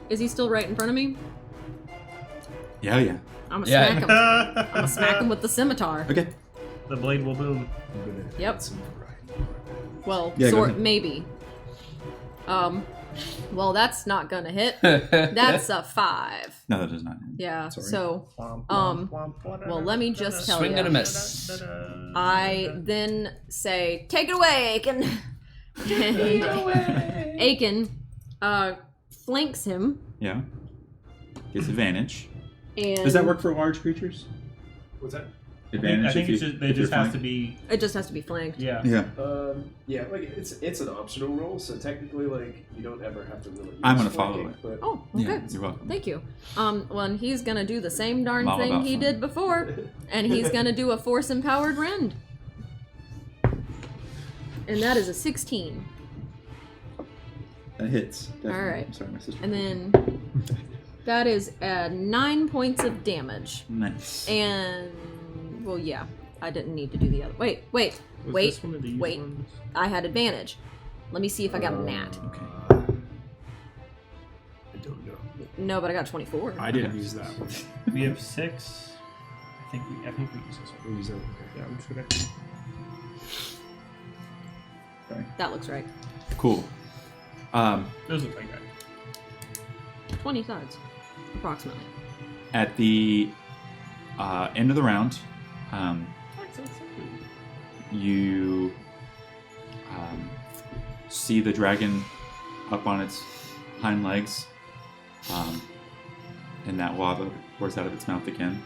Is he still right in front of me? Yeah, yeah. I'm gonna Yeah. smack him. I'm gonna smack him with the scimitar. Okay. The blade will boom. Yep. Well, Yeah, go sort ahead. maybe. Well, that's not gonna hit. That's a 5. No, that does not. Yeah. Sorry. So, well, let me just tell Swing you. and a miss. I then say, "Take it away, Aiken." And Aiken flanks him. Yeah. Gets advantage. And Does that work for large creatures? What's that? Advantage I think if it's you, just, they if just you're has to flanked? be. It just has to be flanked. Yeah. Yeah. Yeah, like it's an optional roll, so technically, like you don't ever have to really. I'm use gonna follow flanking, But Oh, okay. Yeah, you're welcome. Thank you. Well, and he's gonna do the same darn I'm all thing about he fun. did before, and he's gonna do a force empowered rend, and that is a 16. That hits. Definitely. All right. I'm sorry, my sister. And then that is 9 points of damage. Nice. And well, yeah, I didn't need to do the other. Wait. Was this one of these Wait. ones? I had advantage. Let me see if I got a nat. Okay. I don't know. No, but I got 24. I didn't use that one. We have 6. I think we use this one. We use that one. Yeah, I'm just gonna. That looks right. Cool. Those look like that. 20 sides, approximately. At the end of the round, you see the dragon up on its hind legs, and that lava pours out of its mouth again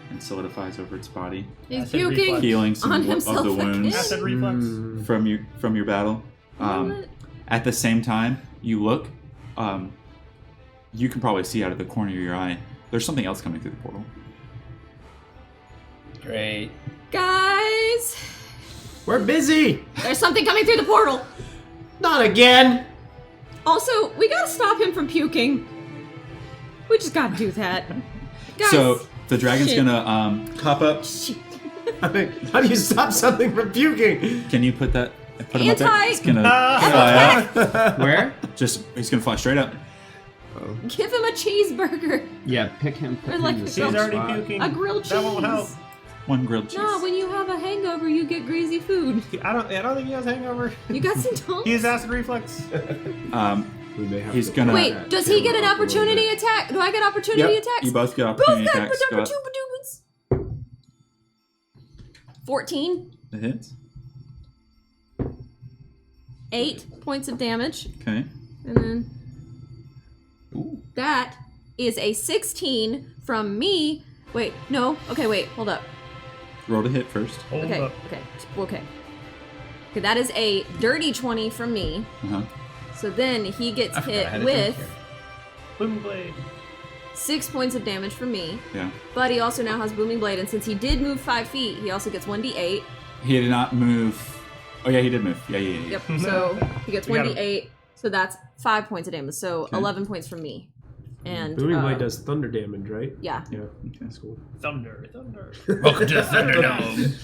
and solidifies over its body, He's Acid puking reflux. healing some on of himself the wounds Acid reflux. from your battle. What? At the same time, you look. You can probably see out of the corner of your eye. There's something else coming through the portal. Great. Guys, We're busy. there's something coming through the portal. Not again. Also, we gotta stop him from puking. We just gotta do that. Guys, So the dragon's Shit. gonna pop up. shit. How do you stop something from puking? Can you put him up there? Anti- It's gonna fly up. Where? He's gonna fly straight up. Give him a cheeseburger. Yeah, pick him. Or like He's already puking. a grilled cheese. That won't help. One grilled cheese. No, when you have a hangover, you get greasy food. I don't think he has hangover. You got some toast? He has acid reflux. We may have He's to gonna- pull Wait, that does he get an camera up a little opportunity bit. attack? Do I get opportunity attacks? You both get Both opportunity got attacks. Go ahead. 14, It hits. 8 points of damage, Okay. and then that is a 16 from me. Wait, no. Okay, wait, hold up. Roll to hit first. Hold Okay, up. okay. Okay, that is a dirty 20 from me. Uh-huh. So then he gets I forgot I had hit a with drink Boom blade. 6 points of damage from me. Yeah. But he also now has Booming Blade, and since he did move 5 feet, he also gets 1d8. He did not move. Oh yeah, he did move. Yeah. Yep, so he gets We got 1d8, so that's 5 points of damage, so Okay. 11 points from me. And Booming Blade does thunder damage, right? Yeah. Yeah, that's cool. Thunder. Welcome to the Thunderdome.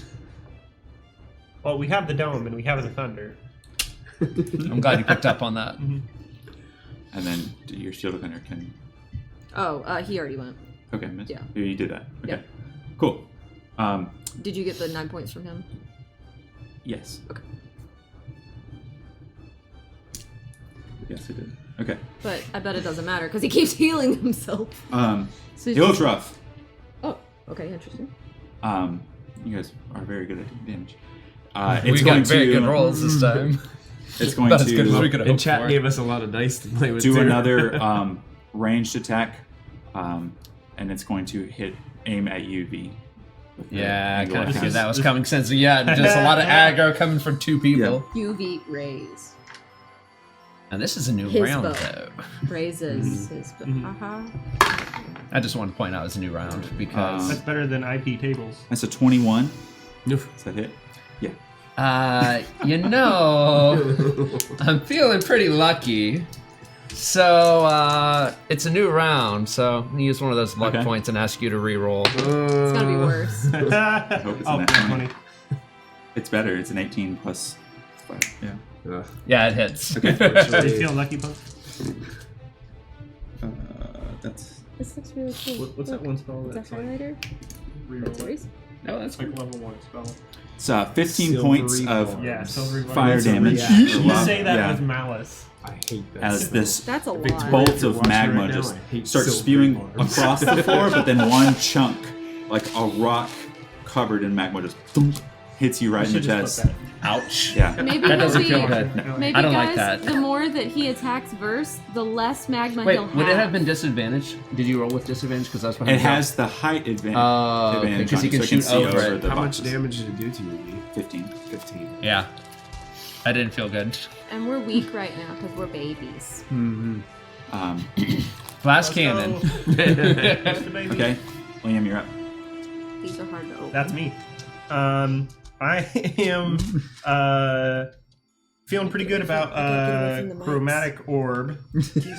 Well, we have the dome and we have the thunder. I'm glad you picked up on that. And then your shield of thunder can. Oh, he already went. Okay, miss. Yeah. You did that. Okay. Yep. Cool. Did you get the 9 points from him? Yes. Okay. Yes, it did. Okay. But I bet it doesn't matter because he keeps healing himself. So He he's looks just- rough. Oh, okay, interesting. You guys are very good at doing damage. We It's got going very to. good rolls this time. It's going About as good as we to could have And hoped chat for. gave us a lot of dice to play with do too. another ranged attack, and it's going to aim at you, V. with the Yeah, I angle kind of attack. figured that was coming since just a lot of aggro coming from two people. UV rays. And this is a new His round, bow. though. Raises his. Uh-huh. I just wanted to point out it's a new round because That's better than IP tables. That's a 21. Oof. Does that hit? Yeah. I'm feeling pretty lucky. So it's a new round, so I'm gonna use one of those luck Okay. points and ask you to re-roll. It's gonna be worse. I hope it's oh, an nat 20. 20. It's better. It's an 18 plus 5. Yeah. Yeah, it hits. Do you feel lucky, Punk? That's. This looks really cool. What's that one spell Is that that's like highlighter? reroll? Raise? No, that's It's like level 1 spell. It's 15 Silvery points of bars. Yeah, silvery fire Silvery damage. Yeah. You say that Yeah. with malice. I hate that. As this That's a Victor, lot. bolts if you're of watching magma right now, just I hate starts silvery spewing bars. across the floor, but then one chunk, like a rock covered in magma, just thump, hits you right in the Should just chest. put that. Ouch. Yeah. Maybe That doesn't he'll feel be- good. Maybe I don't guys, like that. the more that he attacks verse, the less magma Wait, he'll have. would it have been disadvantage? Did you roll with disadvantage? Because that's behind It you. has the height advantage. Oh, okay, advantage 'cause on he it, can so shoot see over it. the How much boxes. damage did it do to you, V? 15. 15. Yeah. I didn't feel good. And we're weak right now because we're babies. Blast cannon. Mr. Baby. Okay, Liam, you're up. These are hard to open. That's me. I am feeling pretty good about chromatic orb,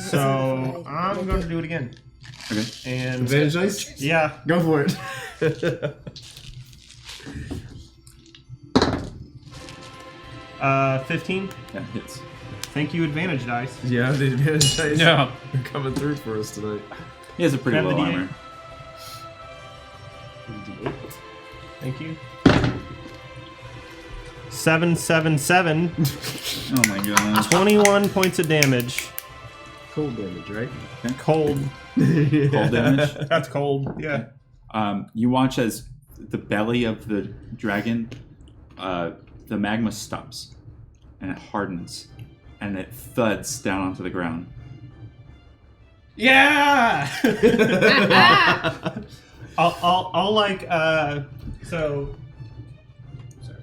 so I'm going to do it again. Okay. And Advantage dice? yeah, Go for it. 15. That hits. Thank you, advantage dice. Yeah, the advantage dice No. are coming through for us tonight. He has a pretty Grab the low D8. armor. Thank you. 777. Oh my god. 21 points of damage. Cold damage, right? Cold. Cold damage. That's cold. Yeah. You watch as the belly of the dragon, the magma stops, and it hardens, and it thuds down onto the ground. Yeah. I'll like so. Sorry.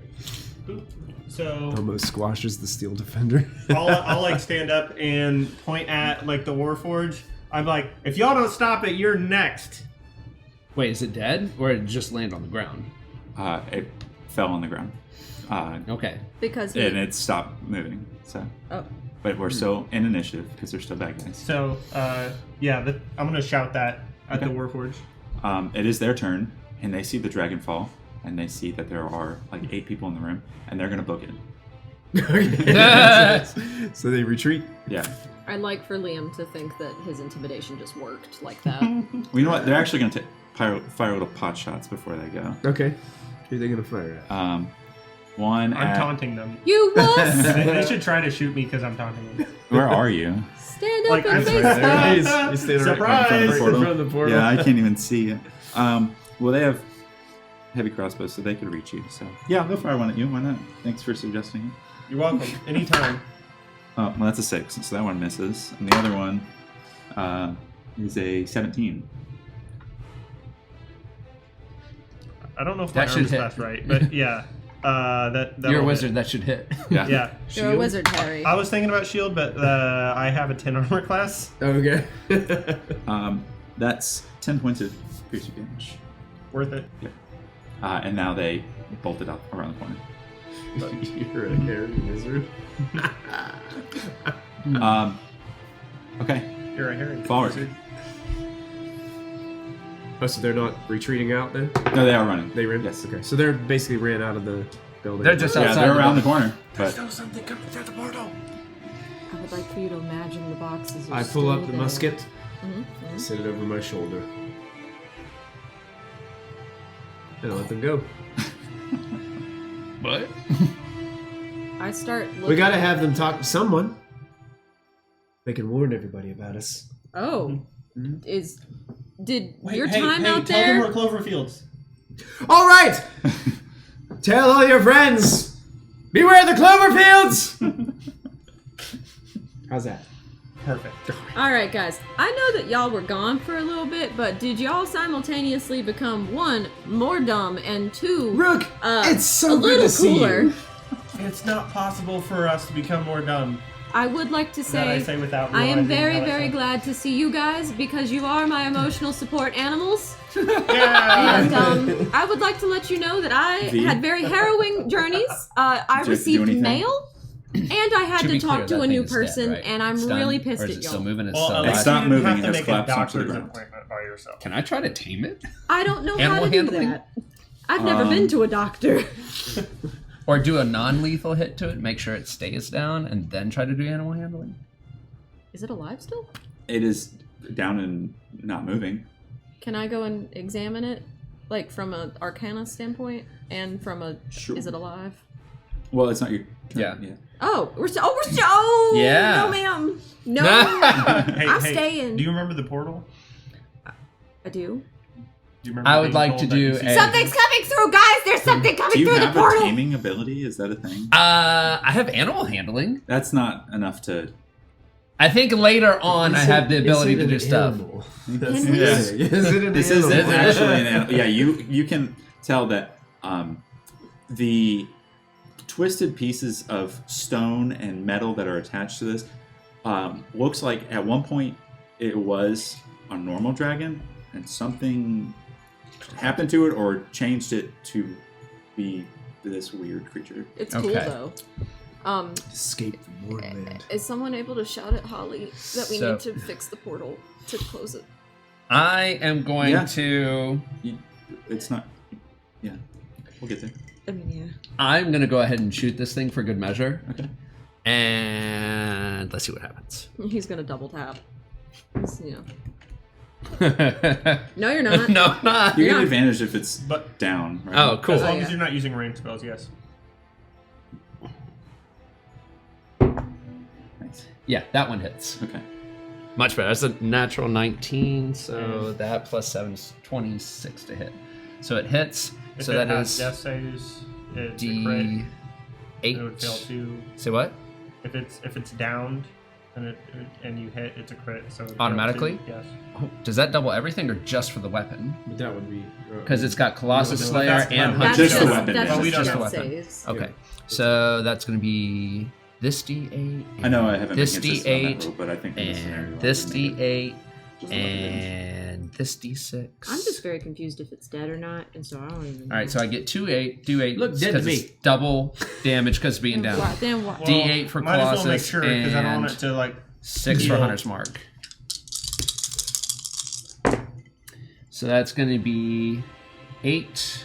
Boop. So Almost squashes the steel defender. I'll like stand up and point at like the Warforge. I'm like, if y'all don't stop it, you're next. Wait, is it dead or did it just land on the ground? It fell on the ground. Okay. Because he. And it stopped moving. So, Oh. but we're still in initiative because they're still bad guys. So yeah, I'm gonna shout that at the Warforge. It is their turn, and they see the dragon fall, and they see that there are like 8 people in the room, and they're gonna book it. So they retreat. Yeah. I'd like for Liam to think that his intimidation just worked like that. Well, you know what? They're actually gonna fire little pot shots before they go. Okay. Who are they going to fire at? One I'm at... taunting them. You wuss! They should try to shoot me because I'm taunting them. Where are you? Stand up Like, and I'm face right there. them! He's standing Surprise! right in front of the portal. Yeah, I can't even see it. Well, they have heavy crossbows, so they could reach you. So yeah, they'll fire one at you. Why not? Thanks for suggesting it. You're welcome. Anytime. Oh, well, that's a 6, so that one misses. And the other one is a 17. I don't know if That my should arm's hit. fast right, but yeah. That You're a wizard. That should hit. Yeah. Yeah. You're a wizard, Harry. I was thinking about shield, but I have a 10 armor class. Okay. That's 10 points of piercing damage. Worth it. And now they bolted up around the corner. You're a hairy wizard. Okay. You're a Harry. Falric. Oh, so they're not retreating out then? No, they are running. They ran? Yes. Okay. So they're basically ran out of the building. They're just Yeah, outside. they're around the corner. But something coming through the portal. I would like for you to imagine the boxes are I pull still up the there. musket, Mhm. set it over my shoulder, and I let them go. What? I start looking. We gotta have them talk to someone. They can warn everybody about us. Oh. Did Wait, your hey, time hey, out tell there? them we're Cloverfields. All right! Tell all your friends! Beware the Cloverfields! How's that? Perfect. Alright, guys. I know that y'all were gone for a little bit, but did y'all simultaneously become, 1, more dumb, and 2, Rook, it's so a good little to see cooler? you. It's not possible for us to become more dumb. I would like to That I say say without I am realizing very, how I very sound. glad to see you guys because you are my emotional support animals. Yeah. And I would like to let you know that I V? had very harrowing journeys. I Did you have to do received anything? mail, and I had to be talk clear, to that a new thing is dead, person, right? and I'm It's done? really pissed Or is at it y'all. still moving? It's Well, still at alive? least It's not you didn't moving, have it to has make a collapsed onto the doctor's ground. appointment by yourself. Can I try to tame it? I don't know how Animal to do handling? that. I've never been to a doctor. Or do a non-lethal hit to it, make sure it stays down, and then try to do animal handling? Is it alive still? it is down and not moving. Can I go and examine it, like from a Arcana standpoint, and from a Sure. is it alive? Well, it's not your turn. Yeah. Oh, we're still. Oh, Yeah. No, ma'am. No. Hey, I'm hey, staying. Do you remember the portal? I do. Do you remember I would being like told to that do you see a- Something's coming through, guys. There's something coming Do you through the have a portal. taming ability? Is that a thing? I have animal handling. That's not enough to. I think later on I have the ability Is it to do an stuff. animal? Can That's we- the thing. Is it an This animal? isn't actually an animal. Yeah, you can tell that the twisted pieces of stone and metal that are attached to this looks like at one point it was a normal dragon and something happened to it or changed it to be this weird creature. It's cool Okay. though. Escape the Wordland. Is someone able to shout at Holly that we So- need to fix the portal to close it? I am going Yeah. to. It's not. Yeah, we'll get there. I mean, yeah. I'm gonna go ahead and shoot this thing for good measure, Okay. and let's see what happens. He's gonna double tap. You know. no, No, you're not. I'm not. You get Yeah. advantage if it's But- down. Right? Oh, cool. As long yeah. as you're not using range spells, yes. Nice. Yeah, that one hits. Okay. Much better. That's a natural 19, so that plus 7 is 26 to hit. So it hits. If So it that has is death saves, it's a crit. D8. It would fail too. Say what? If it's downed and you hit, it's a crit. So it would fail Automatically? too, yes. Oh, does that double everything or just for the weapon? But that would be Because it's got Colossus No, Slayer that's- and that's Hunter. just the weapon. That's Well, we just don't death know. saves. Okay, so that's going to be this D8. I know I haven't This been consistent on that D8 roll, but I think in this scenario, and this I would make it D8 just enough advantage. and this D6. I'm just very confused if it's dead or not, and so I don't even know. All right, so I get 2-8, do 8 Look dead to because me. it's double damage because being down. Why- then why? D8 for might as well make Colossus sure because I don't want and it to like. 6 for heal. Hunter's Mark. So that's going to be 8,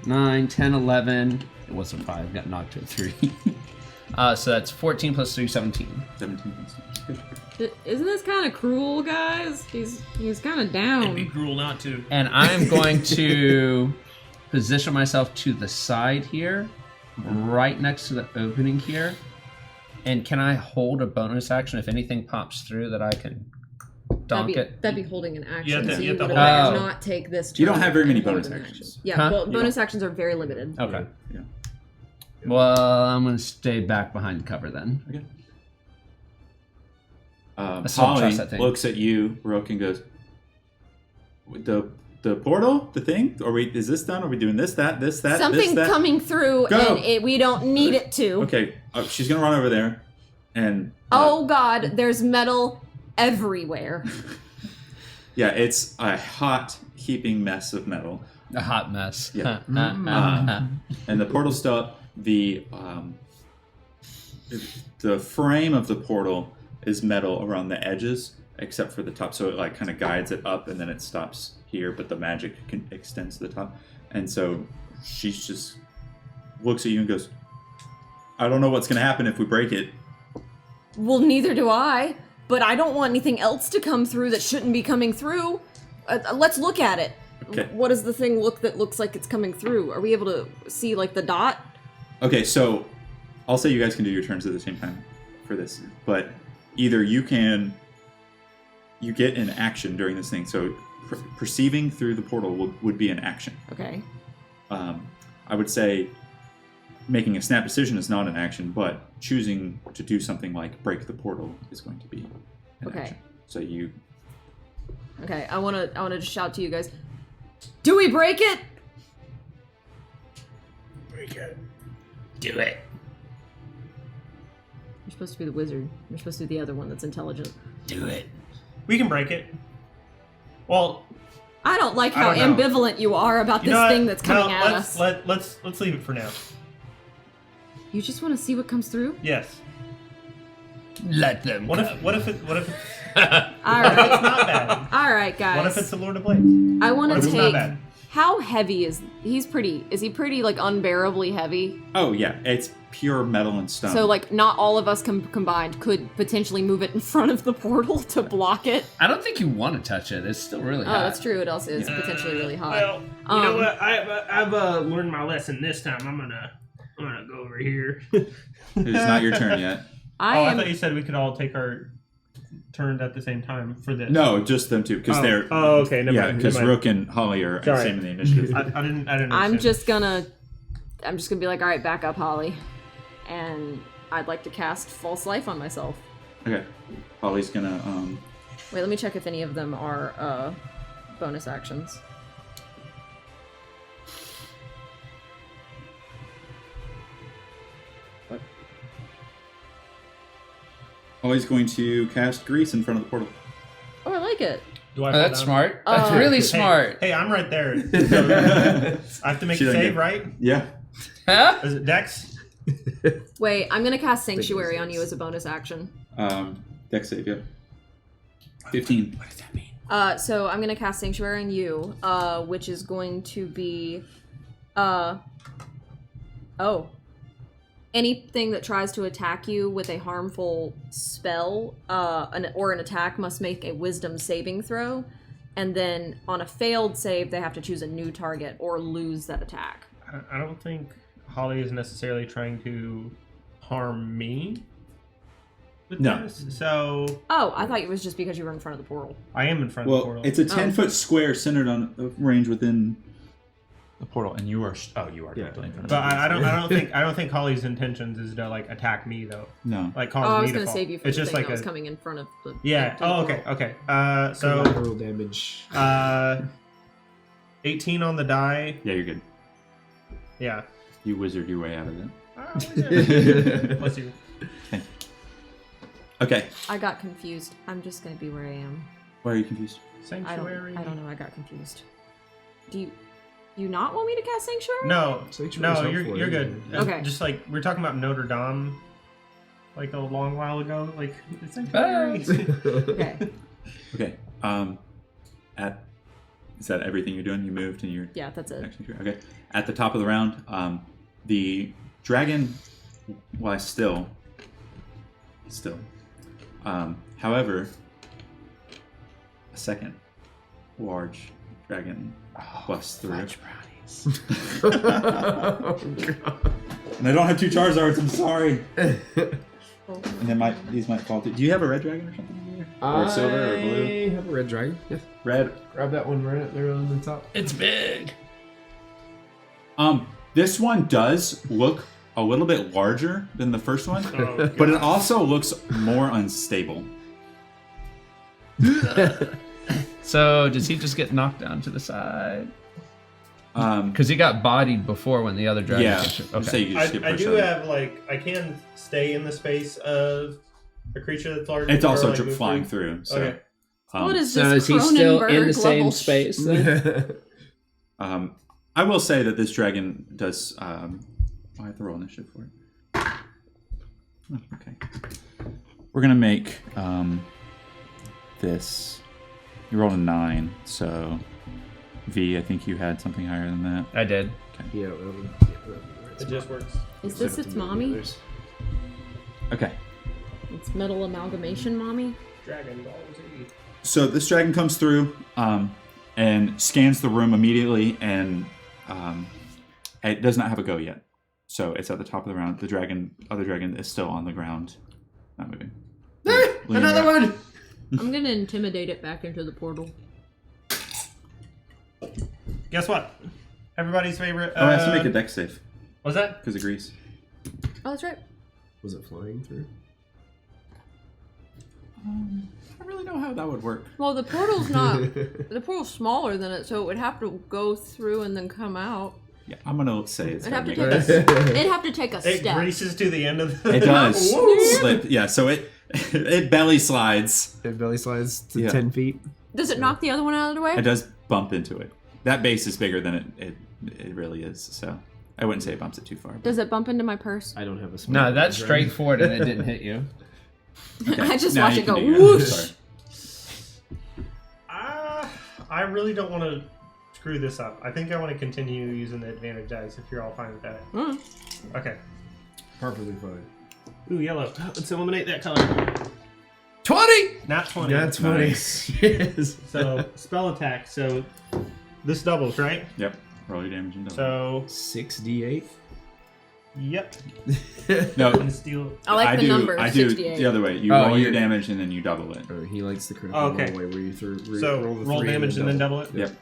9, 10, 11. It wasn't 5, got knocked to a 3. So that's 14 plus 3, 17. 17 points. Good. Isn't this kind of cruel, guys? He's kind of It'd be down. cruel not to. And I'm going to position myself to the side here, right next to the opening here. And can I hold a bonus action if anything pops through that I can donk it? That'd be holding an action. You have to- so you you have to would hold it. not take this. You don't turn have very many and hold bonus an actions. action. Yeah, Huh? well, You bonus actions are very limited. Okay. Yeah. Well, I'm going to stay back behind cover then. Okay. I still don't Holly trust that thing. looks at you, Rook, and goes, "The portal, the thing. Is this done? Are we doing this, that, this, that, Something's this, that?" coming through, Go. and we don't need it to. Okay, she's gonna run over there, and Oh God, there's metal everywhere. yeah, it's a hot, heaping mess of metal. A hot mess. Yeah. And the portal's still up. The frame of the portal is metal around the edges, except for the top. So it like kind of guides it up, and then it stops here. But the magic extends to the top, and so she just looks at you and goes, "I don't know what's going to happen if we break it." Well, neither do I. But I don't want anything else to come through that shouldn't be coming through. Let's look at it. Okay. What does the thing look that looks like it's coming through? Are we able to see like the dot? Okay, so I'll say you guys can do your turns at the same time for this, but either you get an action during this thing. So perceiving through the portal would be an action. Okay. I would say making a snap decision is not an action, but choosing to do something like break the portal is going to be an Okay. action. So you, Okay. I wanna just shout to you guys. Do we break it? Do it. You're supposed to be the wizard. You're supposed to be the other one that's intelligent. Do it. We can break it. Well, I don't like I how don't know. ambivalent you are about you this know thing what? that's coming No, at let's, us. Let's leave it for now. You just want to see what comes through? Yes. Let them What come. if it's All not right. bad? All right, guys. What if it's the Lord of Blades? I want What to if it's not take. bad? How heavy is he pretty like unbearably heavy? oh yeah, it's pure metal and stone. So like not all of us combined could potentially move it in front of the portal to block it. I don't think you want to touch it. It's still really Oh, hot. that's true. It also is potentially really hot. Well, you know Um, what? I've learned my lesson this time. I'm gonna go over here. It is not your turn yet. I thought you said we could all take our turns at the same time for this. No, just them two, because they're. Oh, okay. Never Yeah, mind. because never mind. Rook and Holly are Sorry. same in the initiative. I didn't. I'm understand. just gonna be like, all right, back up, Holly, and I'd like to cast False Life on myself. Okay, Holly's gonna. Wait, let me check if any of them are bonus actions. Holly's going to cast Grease in front of the portal. Oh, I like it. Do I Oh, fall that's down? smart. That's really smart. Hey, I'm right there. I have to make She a doesn't save, get- right? Yeah. Huh? Is it Dex? Wait, I'm gonna cast Sanctuary on you as a bonus action. Dex save, yeah. 15. What does that mean? So I'm gonna cast Sanctuary on you, which is going to be, anything that tries to attack you with a harmful spell, or an attack must make a Wisdom saving throw, and then on a failed save, they have to choose a new target or lose that attack. I don't think Holly is necessarily trying to harm me. With No. this, so Oh, I thought it was just because you were in front of the portal. I am in front of the Well, portal. it's a 10-foot square centered on a range within the portal, and you are directly in front of But it. I don't think Holly's intentions is to like attack me though. No. Like Oh, cause I me was to gonna fall. save you from It's the just thing like that was a coming in front of the. yeah. to the Oh, portal. okay. So So roll damage. 18 on the die. Yeah, you're good. Yeah. You wizard your way out of it. Bless you. Okay. I got confused. I'm just gonna be where I am. Why are you confused? Sanctuary. I don't know. I got confused. Do you not want me to cast Sanctuary? No, Sanctuary's no, helpful, you're good. isn't it? Okay. Just like we were talking about Notre Dame, like a long while ago. Like it's Sanctuary. Okay. Okay. Is that everything you're doing? You moved and you're Yeah, that's it. actually okay. At the top of the round, the dragon lies still. However, a second large dragon busts through. And I don't have 2 Charizards. I'm sorry. And then these might fall. Do you have a red dragon or something over there? Or silver or blue? I have a red dragon. Yeah. Red. Grab that one right up there on the top. It's big. This one does look a little bit larger than the first one, Oh, but it also looks more unstable. So does he just get knocked down to the side? Um, Because he got bodied before when the other dragon. yeah. gets hit. Okay. So you just get I pushed do over. have like I can stay in the space of a creature that's larger. It's also or, like, move flying through. So, Okay. What is So this is he still in the Cronenberg same level space then? I will say that this dragon does. I have to roll initiative for it. Oh, okay. We're gonna make this. You rolled a 9, so V. I think you had something higher than that. I did. Yeah, that would It just works. Is this its mommy? Okay. It's metal amalgamation mommy? Dragon Ball Z. So this dragon comes through and scans the room immediately, and it does not have a go yet. So it's at the top of the round. The other dragon is still on the ground, not moving. Another one! I'm gonna intimidate it back into the portal. Guess what? Everybody's favorite. Oh, I have to make a dex save What's that? because of grease. Oh, that's right. Was it flying through? I don't really know how that would work. Well, the portal's not. The portal's smaller than it, so it would have to go through and then come out. Yeah, I'm gonna say it's. It'd have to gonna take make a. It'd have to take a It step. greases to the end of the. It does Woo! slip. Yeah, so it belly slides. It belly slides to Yeah. 10 feet. Does it knock the other one out of the way? It does bump into it. That base is bigger than it really is. So I wouldn't say it bumps it too far. Does it bump into my purse? I don't have a smart No, that's dragon. straightforward and it didn't hit you. I just Now watch you it can go do yours. whoosh. Sorry. I really don't want to screw this up. I think I want to continue using the advantage dice if you're all fine with that. Mm. Okay. Perfectly fine. Ooh, yellow. Let's eliminate that color. 20! Not 20. That's funny. Nice. Yes. So, spell attack. So, this doubles, right? Yep. Roll your damage and double. So, 6d8. yep. No, And steal. I like the number. I do 68. the other way. You Oh, roll your you're- damage and then you double it. Oh, he likes the critical Oh, okay. roll way where you So, roll the roll 3 damage and then double it? Yep.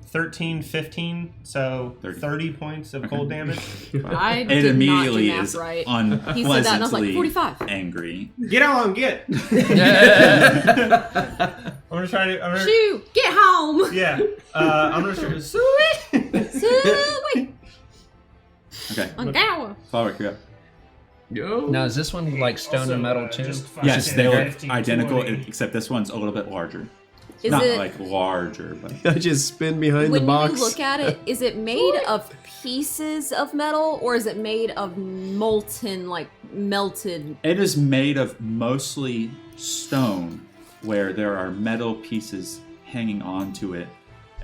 13, 15. So, 30 points of cold damage. I It did immediately not do math is right. unpleasantly He said that and I was like, 45. angry. Get on, get. Yeah. I'm gonna try to. I'm gonna, Shoo! Get home! yeah. I'm gonna try to. Sweet. Sweet! Okay. On Gower. Falric, you're up. Go. Now, is this one like stone and metal too? Just 5, Yes, 10, they look 15, identical, 20. except this one's a little bit larger. Is Not it like larger, but I just spin behind the when box. you look at it? Is it made of pieces of metal, or is it made of molten, like melted? it is made of mostly stone, where there are metal pieces hanging onto it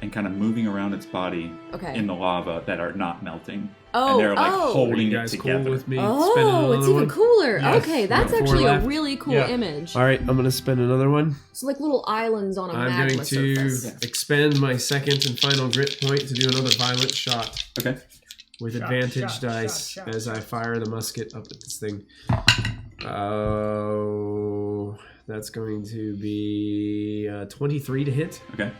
and kind of moving around its body Okay. in the lava that are not melting. Oh, and they're like oh. Are holding you it guys together. cool with me? spinning Oh, it's another even one? cooler. Yes. Okay, that's Got four actually left. a really cool Yeah. image. All right, I'm gonna spin another one. It's like little islands on a I'm magma going to surface. expend my second and final grit point to do another violent shot Okay. with Shot, advantage shot, dice shot, shot, as I fire the musket up at this thing. Oh, that's going to be 23 to hit. Okay.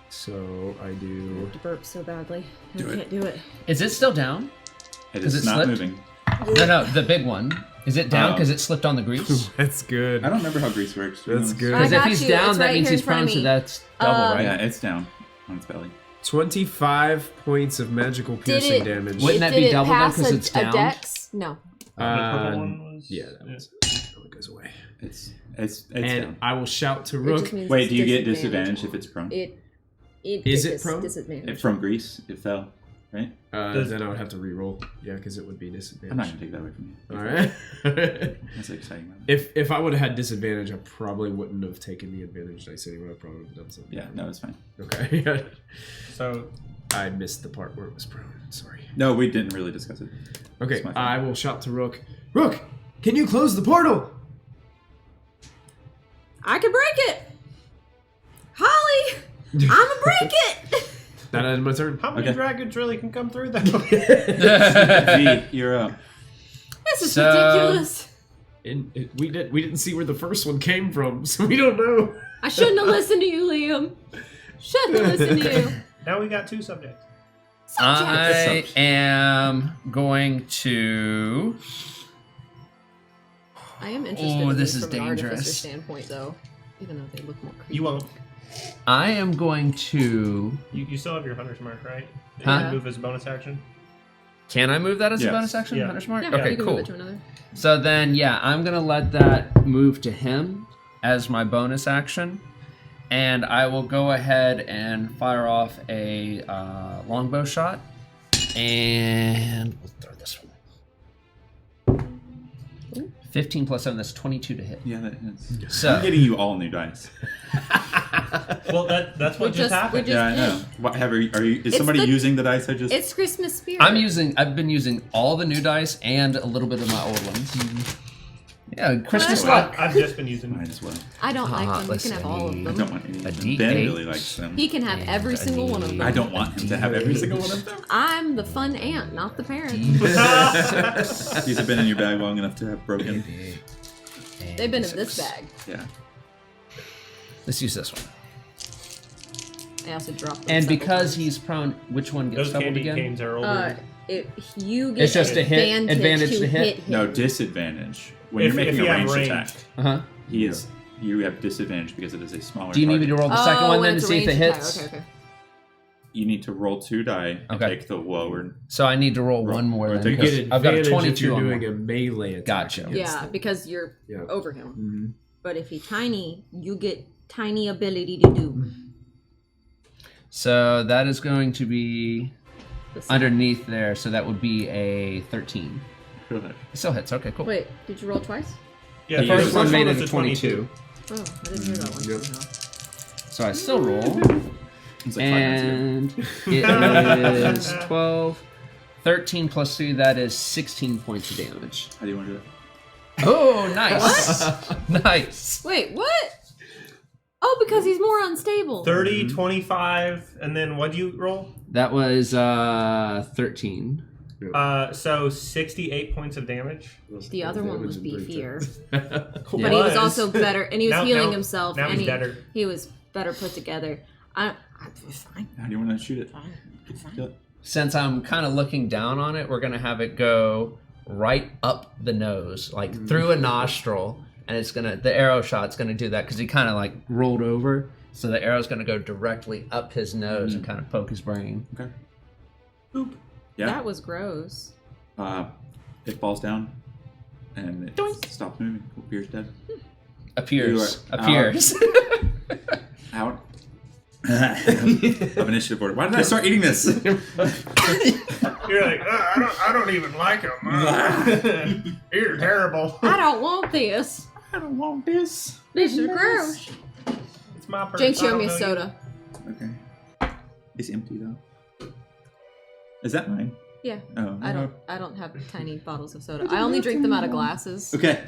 So I I do. have to burp so badly. I Do it. can't do it. Is it still down? It Has is it not slipped? moving. No, the big one. Is it down Oh. because it slipped on the grease? That's good. I don't remember how grease works. to be That's honest. good. I Because if got he's you. down, It's that right means here he's in front prone, of so me. that's double, right? Yeah, it's down on its belly. 25 points of magical piercing damage. Wouldn't that be Did it double then, pass 'cause a, it's a down? dex? No. The purple Um, one was. Yeah, that one goes away. It's And down. I will shout to It Rook. just means Wait, it's do you get disadvantage if it's prone? It Is gets it prone? Disadvantage. From grease, it fell, right? Then I would have to re-roll. Yeah, because it would be I'm not disadvantage. gonna take that away from you. All right. That's exciting. Man. if I would have had disadvantage, I probably wouldn't have taken the advantage dice anyway. I probably would have done something. Yeah, no, it's fine. Okay. So I missed the part where it was prone. Sorry. No, we didn't really discuss it. Okay, It's my fault. I will shout to Rook. Rook, can you close the portal? I can break it. Holly, I'ma break it. That ended my turn. how many Okay. dragons really can come through that? V, you're up. This is So- ridiculous. We didn't see where the first one came from, so we don't know. I shouldn't have listened to you, Liam. Shouldn't have listened to you. Now we got two subjects. I am going to. I am interested Oh, in this these is from an artificer dangerous. standpoint, though, even though they look more creepy. You won't. I am going to. You still have your hunter's mark, right? You Huh? can move as a bonus action. Can I move that as Yes. a bonus action? Yeah. Hunter's Mark? Yeah, Okay, you can cool. move it to another. So then, yeah, I'm gonna let that move to him as my bonus action, and I will go ahead and fire off a longbow shot, and we'll throw this one. 15 plus 7, that's 22 to hit. Yeah, that is. So I'm getting you all new dice. Well, that's what just happened. Yeah, I know. What, are you? Is somebody the- using the dice I just? It's Christmas spirit. I've been using all the new dice and a little bit of my old ones. Yeah, Christmas Well, luck. I've just been using. Might as well. I don't like them. You let's can have all of see. I them. don't want any. A of them. D8. Ben really likes them. He can have every single one of them. I don't want him to have every single one of them. I'm the fun aunt, not the parent. These have been in your bag long enough to have broken. They've been in this bag. Yeah. Let's use this one. I also dropped them And several because times. he's prone, which one gets Those doubled candy again? canes are older. You get It's just a hit- advantage to hit? him. No disadvantage when If- you're making if a you have ranged range. attack. Uh-huh. He is. You have disadvantage because it is a smaller. Do you need me target. to roll the second one when then to it's a see if it ranged hits? attack. Okay. You need to roll 2 die and Okay. take the lower. So I need to roll one more Or then. take You 'cause get I've got a advantage if 22 you're on doing one. a melee attack. Gotcha. against Yeah, them. because you're Yeah. over him. Mhm. But if he's tiny, you get tiny ability to do. So that is going to be the same. underneath there. So that would be a 13. It still hits. Okay, cool. Wait, did you roll twice? Yeah, The the first one made was it a 22. Oh, I didn't hear that one. Yep. somehow. So I still roll. It's like 5 And it is 12. 13 plus 3, that is 16 points of damage. How do you want to do that? Oh, nice. Nice. Wait, what? Oh, because he's more unstable. 30, 25, and then what do you roll? That was 13. So 68 points of damage. The other one was Damage and beefier. breakdown. But he was also better, and he was Now- healing now- himself, now and he's better. he was better put together. I'm fine. How do you want to shoot it? Fine. Since I'm kind of looking down on it, we're going to have it go right up the nose, like through a nostril. And it's going to, the arrow shot's going to do that because he kind of like rolled over. So the arrow's going to go directly up his nose and kind of poke his brain. Okay. Boop. Yeah. That was gross. It falls down, and it stops moving. Beer's dead. appears. You are Appears. Out. Of initiative order. Why did I start eating this? You're like, I don't even like them. You're terrible. I don't want this. I don't want this. This is gross. It's my purse. Jinx, I you owe don't me a know you. soda. Okay. It's empty though. Is that mine? Yeah. Oh. I don't have tiny bottles of soda. I only drink them out of glasses. Okay.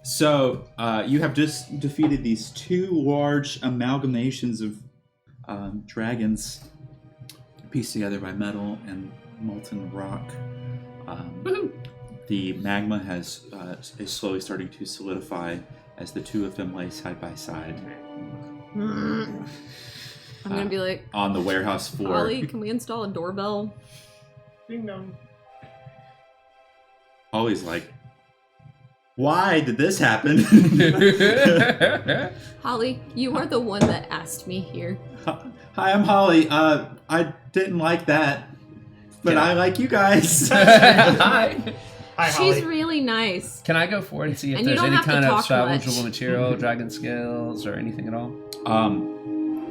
So you have just defeated these two large amalgamations of dragons pieced together by metal and molten rock. The magma is slowly starting to solidify as the two of them lay side by side I'm gonna be like, on the warehouse floor. Ollie, can we install a doorbell? Ding dong. Ollie's like, why did this happen? Holly, you are the one that asked me here. Hi, I'm Holly. I didn't like that, but I like you guys. Hi. Hi, She's Holly. really nice. Can I go forward and see if And you there's don't any have to kind of talk salvageable much. material, dragon scales, or anything at all?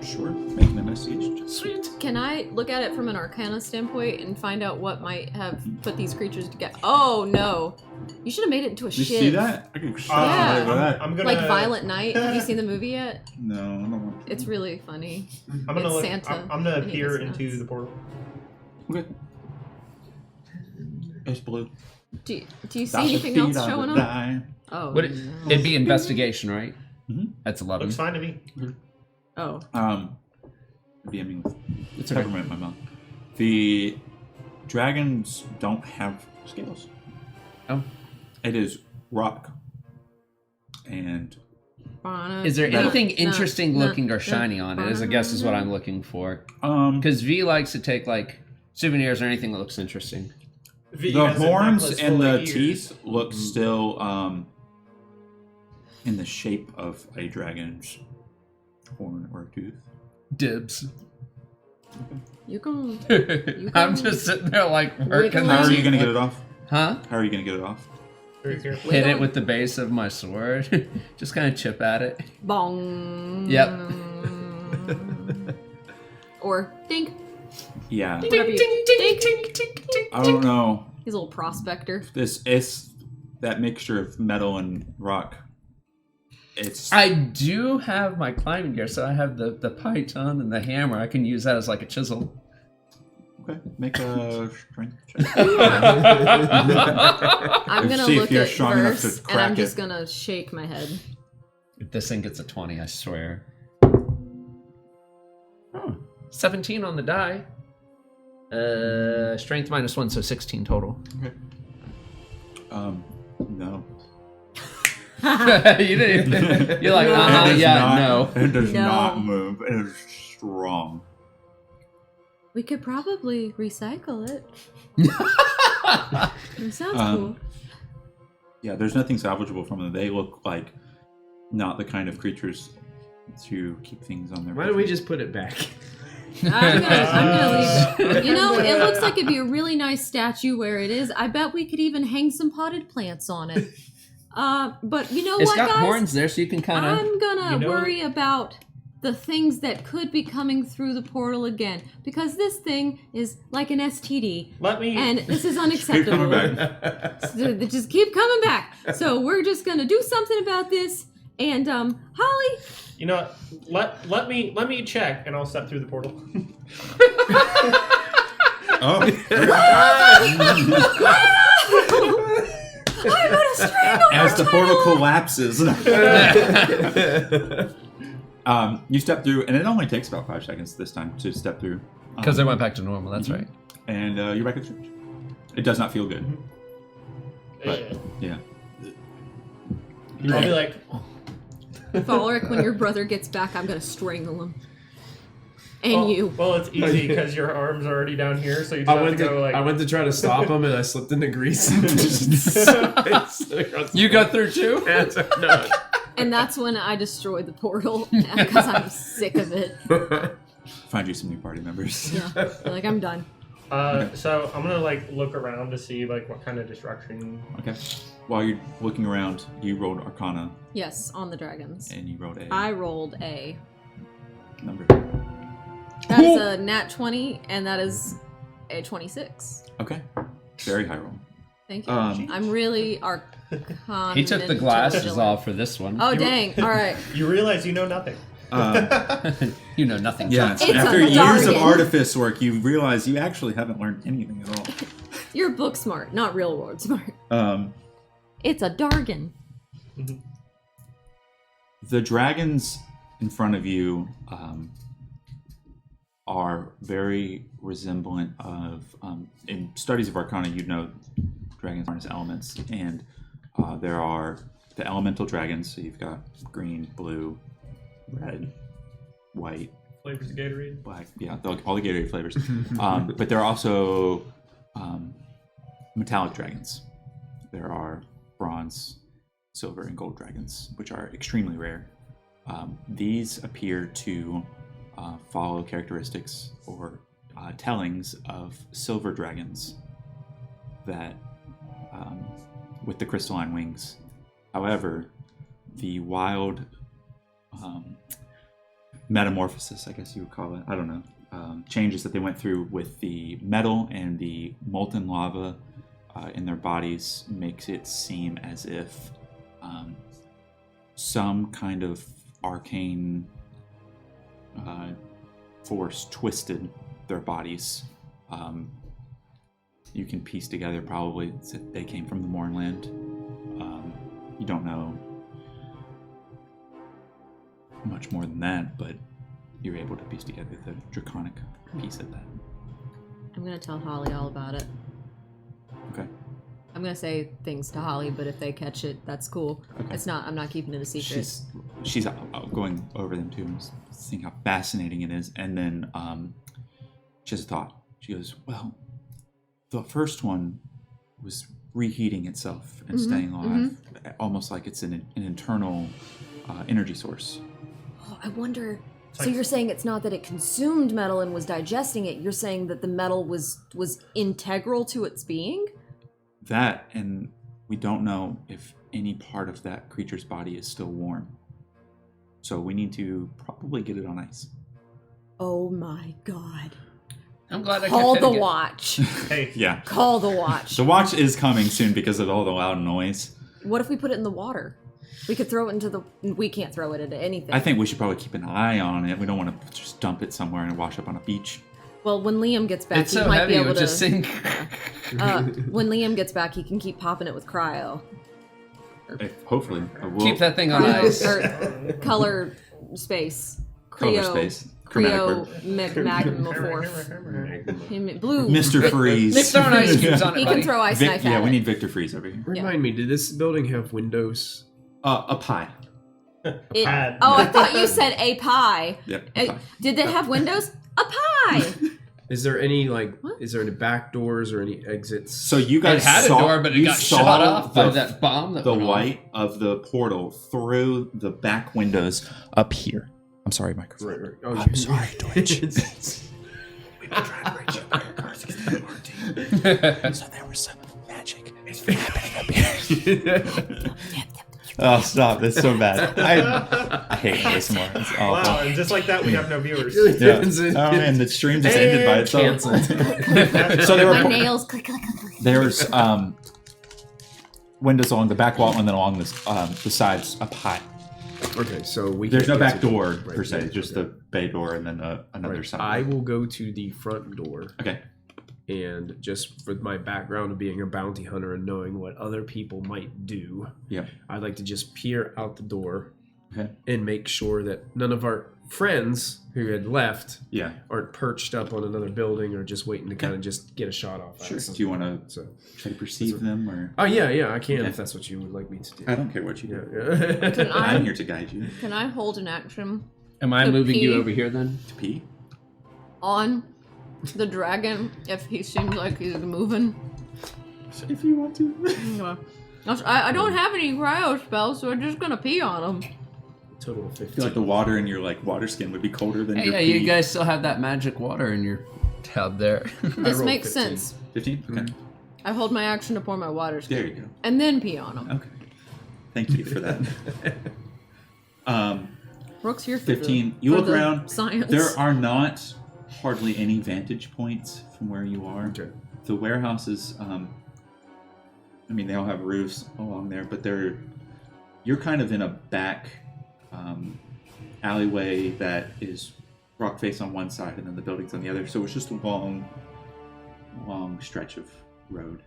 Sure. Make an investigation. Sweet. Can I look at it from an arcana standpoint and find out what might have put these creatures together? Oh no. You should have made it into a Did you shiv. see that? I can Yeah. I'm gonna Like Violent Night. Have you seen the movie yet? No, I don't want to. It's really funny. I'm gonna It's look. Santa, I'm gonna and he appear gets into nuts. the portal. Okay. It's blue. Do you see anything else showing up? Die. Oh, Would it, no. it'd be investigation, right? Mhm. That's 11. Looks fine to me. Oh. DMing with It's okay. peppermint in my mouth. The dragons don't have scales. Oh. It is rock. And Is there No, anything no, interesting no, looking or no. shiny on it? As I guess is what I'm looking for. Because V likes to take like souvenirs or anything that looks interesting. V the has a horns necklace and full of the ears. teeth look still in the shape of a dragon's horn or tooth. Dibs. You can. I'm just sitting there like working. How are Wiggle. you going to get it off? Huh? How are you going to get it off? Very careful. Hit it with the base of my sword. Just kind of chip at it. Bong. Yep. Or dink. Yeah. Whatever you. Dink. I don't know. He's a little prospector. This is that mixture of metal and rock. It's I do have my climbing gear, so I have the python and the hammer. I can use that as like a chisel. okay. Make a strength check. I'm gonna See if look you're at strong enough to verse, and I'm crack just it. gonna shake my head. If this thing gets a 20, I swear. Oh, 17 on the die. Strength -1, so 16 total. Okay. No. You didn't even, you're like, It is yeah, not- no. It does No. not move. It is strong. We could probably recycle it. That sounds cool. Yeah, there's nothing salvageable from them. They look like not the kind of creatures to keep things on their. Why don't we just put it back? I'm gonna leave it. You know, it looks like it'd be a really nice statue where it is. I bet we could even hang some potted plants on it. But you know It's what, got guys? horns there, so you can kind of. I'm gonna You know- worry about the things that could be coming through the portal again, because this thing is like an STD, Let me. and this is Keep unacceptable. coming back. So they just keep coming back. So we're just gonna do something about this. And Holly, You know, what? let me check, and I'll step through the portal. Oh. I'm gonna strangle As her the portal title. collapses. You step through, and it only takes about 5 seconds this time to step through. Because they went back to normal, that's right. And you're back at the church. It does not feel good. But, yeah. I'll be like, Falric, when your brother gets back, I'm gonna strangle him. And you. Well, it's easy because your arms are already down here, so you just I have went to go like. I went to try to stop him and I slipped into grease. You go through too? No. And that's when I destroyed the portal because I'm sick of it. Find you some new party members. Yeah, like I'm done. So I'm gonna like look around to see like what kind of destruction. Okay. while you're looking around, you rolled Arcana, Yes, on the dragons. and you rolled a I rolled a. number. That is a nat 20, and that is a 26. Okay. Very high roll. Thank you. Um, I'm really Arcana. He took the glasses off for this one. Oh, dang. All right. You realize you know nothing. You know nothing. Yeah. It's After a years of jargon. artifice work, you realize you actually haven't learned anything at all. You're book smart, not real world smart. Um, It's a jargon. the dragons in front of you are very resemblant of, in studies of Arcana, you'd know dragons aren't as elements, and there are the elemental dragons, so you've got green, blue, red, white, Flavors of Gatorade. black, all the Gatorade flavors. But there are also metallic dragons. There are bronze, silver, and gold dragons, which are extremely rare. These appear to follow characteristics or tellings of silver dragons that with the crystalline wings. However, the wild metamorphosis, I guess you would call it, I don't know, changes that they went through with the metal and the molten lava in their bodies makes it seem as if some kind of arcane force twisted their bodies. You can piece together probably that they came from the Mournland. You don't know much more than that, but you're able to piece together the draconic piece of that. I'm going to tell Holly all about it. Okay. I'm going to say things to Holly, but if they catch it, that's cool. Okay. I'm not keeping it a secret. She's going over them too and seeing how fascinating it is, and then she has a thought. She goes, well, the first one was reheating itself and staying alive, almost like it's an internal energy source. Oh, I wonder. So you're saying it's not that it consumed metal and was digesting it. You're saying that the metal was integral to its being? That, and we don't know if any part of that creature's body is still warm. So we need to probably get it on ice. Oh my god. I'm glad I Call kept the hitting it. watch. Hey, Yeah. Call the watch. The watch is coming soon because of all the loud noise. What if we put it in the water? We could throw it into the... We can't throw it into anything. I think we should probably keep an eye on it. We don't want to just dump it somewhere and wash up on a beach. Well, when Liam gets back, It's he so might heavy, be it able would to... just sink. When Liam gets back, he can keep popping it with cryo. Hopefully. Keep that thing on ice. Or color space. Color space. Cryo Chromatic magmorph. Blue. Mr. Freeze. Nick's throwing ice cubes on it, He buddy. can throw ice knife at Yeah, we it. need Victor Freeze over here. Remind me, did this building have windows? A pie. Pad. Oh, I thought you said a pie. Yep. a pie. Did it have windows? A pie. Is there any is there any back doors or any exits? So you It guys had a saw, door, but it you got saw shot off by the- that bomb that the went off. light of the portal through the back windows up here. I'm sorry, microphone. Right. Oh, I'm sorry, Twitch. We've been trying to reach you. So there was some magic happening up here. Oh, stop. That's so bad. I hate ASMR. It's awful. Wow, and just like that, we have no viewers. Yeah. Oh, man, the stream just ended by itself. So there My were nails. Click, click, click, click. there's windows along the back wall and then along this the sides up high. Okay, so There's no can't back get to- door right, per se, right, just okay. the bay door and then another Right. side. I will go to the front door, Okay. and just with my background of being a bounty hunter and knowing what other people might do, Yeah. I'd like to just peer out the door Okay. and make sure that none of our friends who had left Yeah. aren't perched up on another building or just waiting to kind of just get a shot off. Sure. at Do you want to So, try to perceive them or? oh yeah, I can Okay. if that's what you would like me to do. I don't care what you do. Yeah. Can I'm I, here to guide you. can I hold an action Am I To moving you pee. over here then? To pee? on the dragon if he seems like he's moving? If you want to. I don't have any cryo spells, so I'm just gonna pee on him. Total of I feel 15. like the water in your water skin would be colder than Hey, your yeah, pee. you guys still have that magic water in your tub there. This rolled makes 15. sense. 15? Okay. I hold my action to pour my water skin. There you go. And then pee on them. Okay. Thank you for that. Brooks, you're 15. You look around. Science. There are not hardly any vantage points from where you are. Okay. The warehouses, they all have roofs along there, but you're kind of in a back alleyway that is rock face on one side and then the buildings on the other. So it's just a long stretch of road.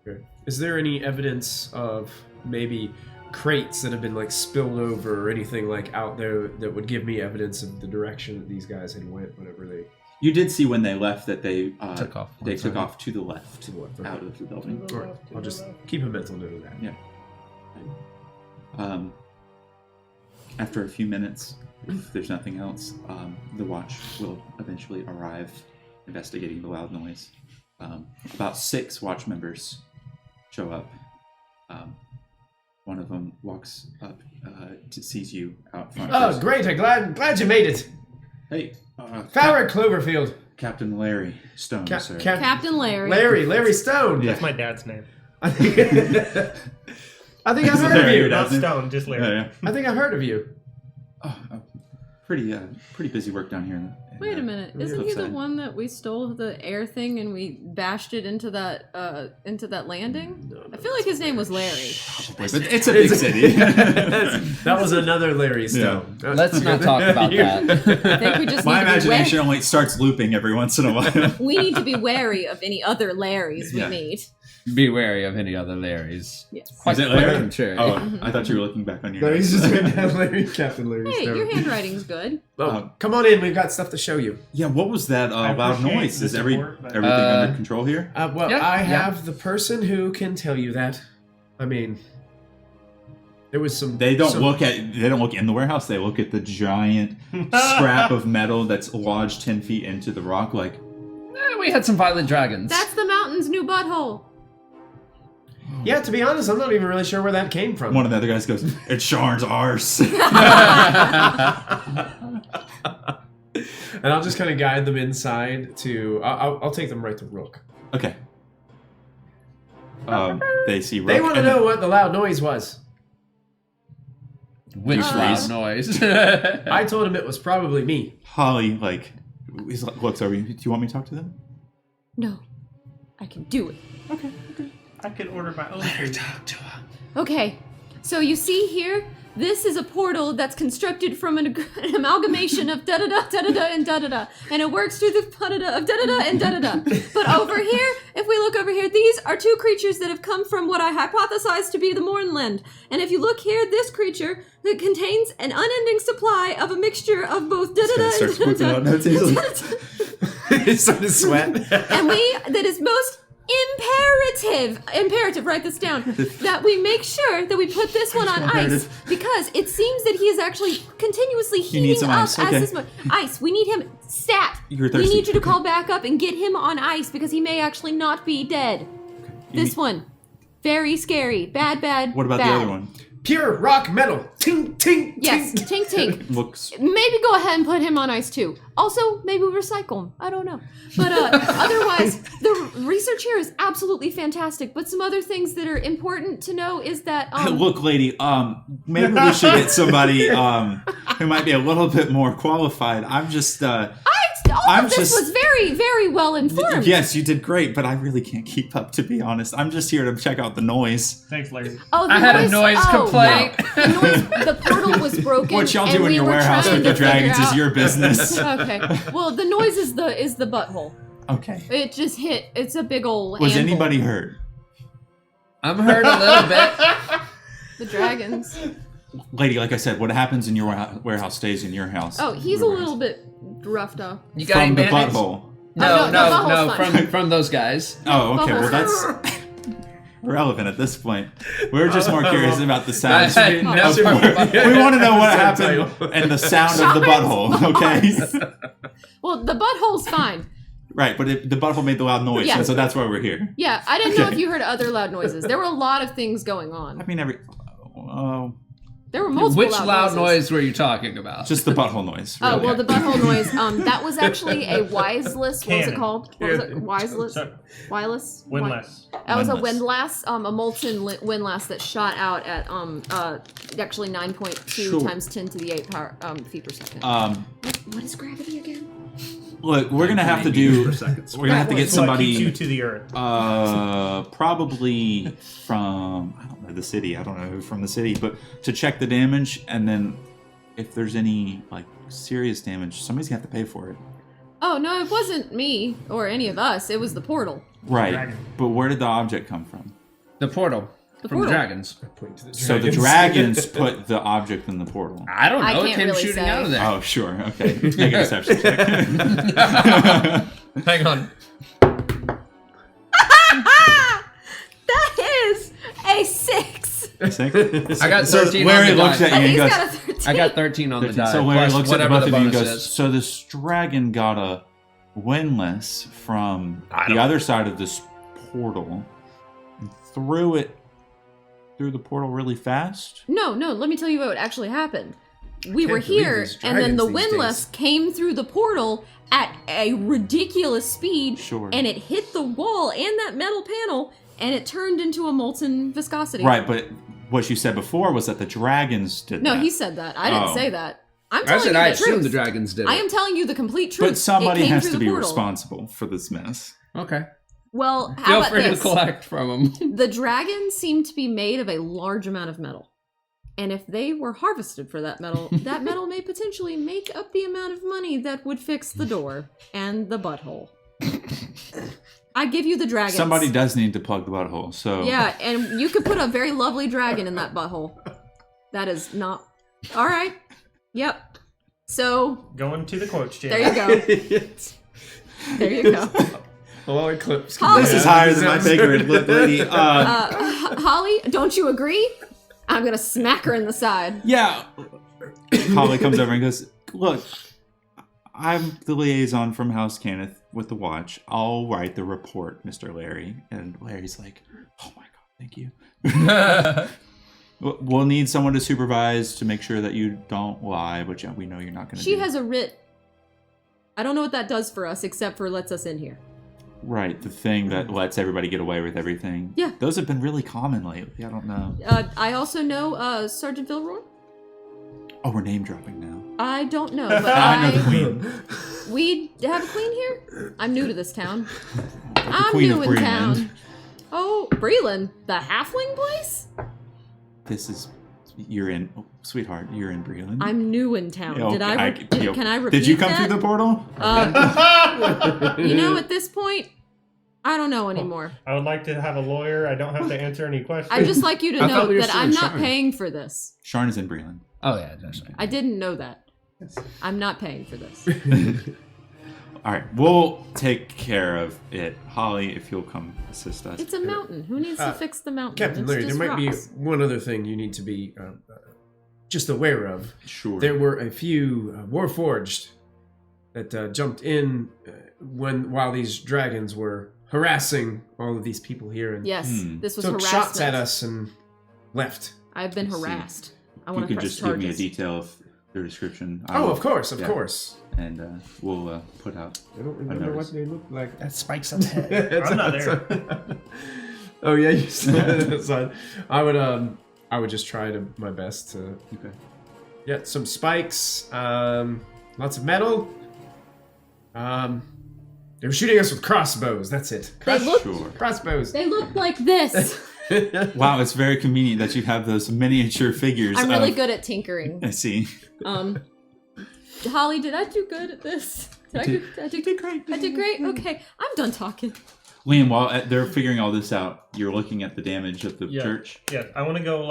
Okay. Is there any evidence of maybe crates that have been like spilled over or anything like out there that would give me evidence of the direction that these guys had went whenever they You did see when they left that they Took off They one took side. off to the left, okay. out of the building. All right, I'll just keep a mental note of that. Yeah. After a few minutes, if there's nothing else, the watch will eventually arrive investigating the loud noise. About 6 watch members show up. One of them walks up, sees you out front. Oh, great! I'm glad you made it. Hey, Falric Cloverfield. Captain Larry Stone, sir. Captain Larry. Larry Stone. Yeah. That's my dad's name. I think I've heard of Larry, you. your Not dad's name? Stone, just Larry. Yeah. I think I've heard of you. Oh, pretty busy work down here. Wait a minit. Isn't he the Cliffside. one that we stole the air thing and we bashed it into that landing? I feel like his name was Larry. But it's a big city. That was another Larry Stone. Let's not talk about that. I think we just My need to be imagination only starts looping every once in a while. we need to be wary of any other Larrys Yeah. we meet. Be wary of any other Larrys. Yes. Quite Is it Larry? contrary. Oh, I thought you were looking back on your No, notes. he's just written down Larry, Captain Larry Hey, Stone. your handwriting's good. Oh, come on in. We've got stuff to show you. Yeah, what was that I loud appreciate noise? the Is support, but- everything under control here? Yeah, I yeah. have the person who can tell you that. I mean, there was some. They don't look in the warehouse. They look at the giant scrap of metal that's lodged 10 feet into the rock. Like, We had some violent dragons. That's the mountain's new butthole. Yeah, to be honest, I'm not even really sure where that came from. one of the other guys goes, "It's Sharn's arse." And I'll just kind of guide them inside to. I'll take them right to Rook. Okay. They see. They Rook want to and know what the loud noise was. Which loud noise? I told him it was probably me. Holly looks over. Do you want me to talk to them? No, I can do it. I could order my own food. Okay, so you see here, this is a portal that's constructed from an amalgamation of da-da-da, da-da-da, and da-da-da. And it works through the da-da-da of da-da-da and da-da-da. But over here, if we look over here, these are 2 creatures that have come from what I hypothesized to be the Mornland. And if you look here, this creature that contains an unending supply of a mixture of both da-da-da Starts and whipping out notes da-da-da. easily. He's starting to sweat. And that is most imperative, write this down, that we make sure that we put this one on ice, because it seems that he is actually continuously needs heating some up ice, as okay. this ice. We need him stat. You're We thirsty. need you to call back up and get him on ice, because he may actually not be dead. This one, very scary, bad. What about bad. the other one? Pure rock metal. Ting, ting, Yes, ting. tink. Looks. Maybe go ahead and put him on ice too. Also, maybe recycle him. I don't know. But otherwise, the research here is absolutely fantastic. But some other things that are important to know is that Look, lady. Maybe we should get somebody who might be a little bit more qualified. I'm just. all of this was very, very well informed. Yes, you did great, but I really can't keep up, to be honest. I'm just here to check out the noise. Thanks, Larry. Oh, the I had a noise complaint. No. The portal was broken. What y'all and do in we your were warehouse trying with the to figure dragons is out- your business. Okay. Well, the noise is the butthole. Okay. It just hit. It's a big old. Was anvil. anybody hurt? I'm hurt a little bit. The dragons. Lady, like I said, what happens in your warehouse stays in your house. Oh, he's a little bit roughed up. You got From any the bandits? butthole. no, No, butthole's fine. from those guys. Oh, okay. Well, Butthole's that's irrelevant at this point. We're just more curious about the sound. I know Of from where- the we want to know what Subtitle. happened and the sound of the butthole. Okay. Well, the butthole's fine. Right, but the butthole made the loud noise, Yeah. and so that's why we're here. Yeah, I didn't know Okay. if you heard other loud noises. There were a lot of things going on. I mean, There were multiple Which loud noises. noise were you talking about? Just the butthole noise. Oh, really. well, the butthole noise, that was actually a wiseless, what was it Cannon. called? What was it? Wiseless? So, Wireless? windlass. That was a Windlass. windlass, a molten windlass that shot out at actually 9.2 Sure. times 10 to the 8 power feet per second. What is gravity again? Look, we're gonna have to do. per second. We're gonna have to get It's what keeps you somebody. to the earth. Probably from I don't know the city. I don't know who from the city, but to check the damage, and then if there's any like serious damage, somebody's gonna have to pay for it. Oh no, it wasn't me or any of us. It was the portal. Right. Dragon. But where did the object come from? The portal. The From portal. the dragons. Point to the So the dragons put the object in the portal. I don't I know. It can't came really shooting say. out of there. Oh, sure. Okay. Make a deception check. Hang on. That is a 6. I got So 13 Larry on the looks die. at you and He's goes, got a 13. I got 13 on the die. so Larry plus looks at whatever both the of you and bonus goes, is. so this dragon got a windlass from I the don't- other side of this portal and threw it through the portal really fast? No, let me tell you what actually happened. We were Can't believe here, these and then the dragons these windlass days. came through the portal at a ridiculous speed, Sure. and it hit the wall and that metal panel, and it turned into a molten viscosity. Right, but what you said before was that the dragons did No, that. he said that. I didn't Oh. say that. I'm I telling said you I the assumed truth. the dragons did it. I am telling you the complete truth. But somebody It came has through to the be portal. responsible for this mess. Okay. Well, how Feel about free this? to collect from them. The dragons seem to be made of a large amount of metal. And if they were harvested for that metal may potentially make up the amount of money that would fix the door and the butthole. I give you the dragons. Somebody does need to plug the butthole, so... Yeah, and you could put a very lovely dragon in that butthole. That is not... Alright. Yep. So, Going to the quotes, Jay. there you go. There you go. A lot of clips. Holly. This is higher than my favorite lip lady. Holly, don't you agree? I'm gonna smack her in the side. Yeah. Holly comes over and goes, look, I'm the liaison from House Cannith with the watch. I'll write the report, Mr. Larry. And Larry's like, oh my god, thank you. We'll need someone to supervise to make sure that you don't lie, which we know you're not going to do. She has a writ. I don't know what that does for us, except for lets us in here. Right, the thing that lets everybody get away with everything. Yeah. Those have been really common lately. I don't know. I also know Sergeant Vilroy. Oh, we're name dropping now. I don't know, but I know the queen. We have a queen here? I'm new to this town. The I'm queen new of in Breland. town. Oh, Breland, the halfling place? This is... You're in... Oh, sweetheart, you're in Breland. I'm new in town. Yeah, Did okay, I? Can I repeat Did you come that? through the portal? You know, at this point, I don't know anymore. I would like to have a lawyer. I don't have to answer any questions. I'd just like you to I know thought we were that still I'm in not Sharn. paying for this. Sharn is in Breland. Oh, yeah, that's right. I didn't know that. I'm not paying for this. All right, we'll take care of it. Holly, if you'll come assist us. It's a mountain. Who needs to fix the mountain? Captain It's Larry, there just might be rocks. one other thing you need to be just aware of. Sure. There were a few Warforged that jumped in while these dragons were harassing all of these people here and Yes, Hmm. this was took harassment. shots at us and left. I've been I see. harassed. I you want to could press just charges. give me a detail of their description. Oh, of course, of yeah. course. And we'll put out. I don't remember remember what what they looked like. That spikes on the head. I'm not there. Oh yeah, you said that side. I would just try my best to Okay. get some spikes, lots of metal. They were shooting us with crossbows. That's it. They look. Sure. Crossbows. They look like this. Wow, it's very convenient that you have those miniature figures. I'm really of- good at tinkering. I see. Holly, did I do good at this? I did great. I did great. Okay, I'm done talking. Liam, while they're figuring all this out, you're looking at the damage of the Yeah. church. Yeah, I want to go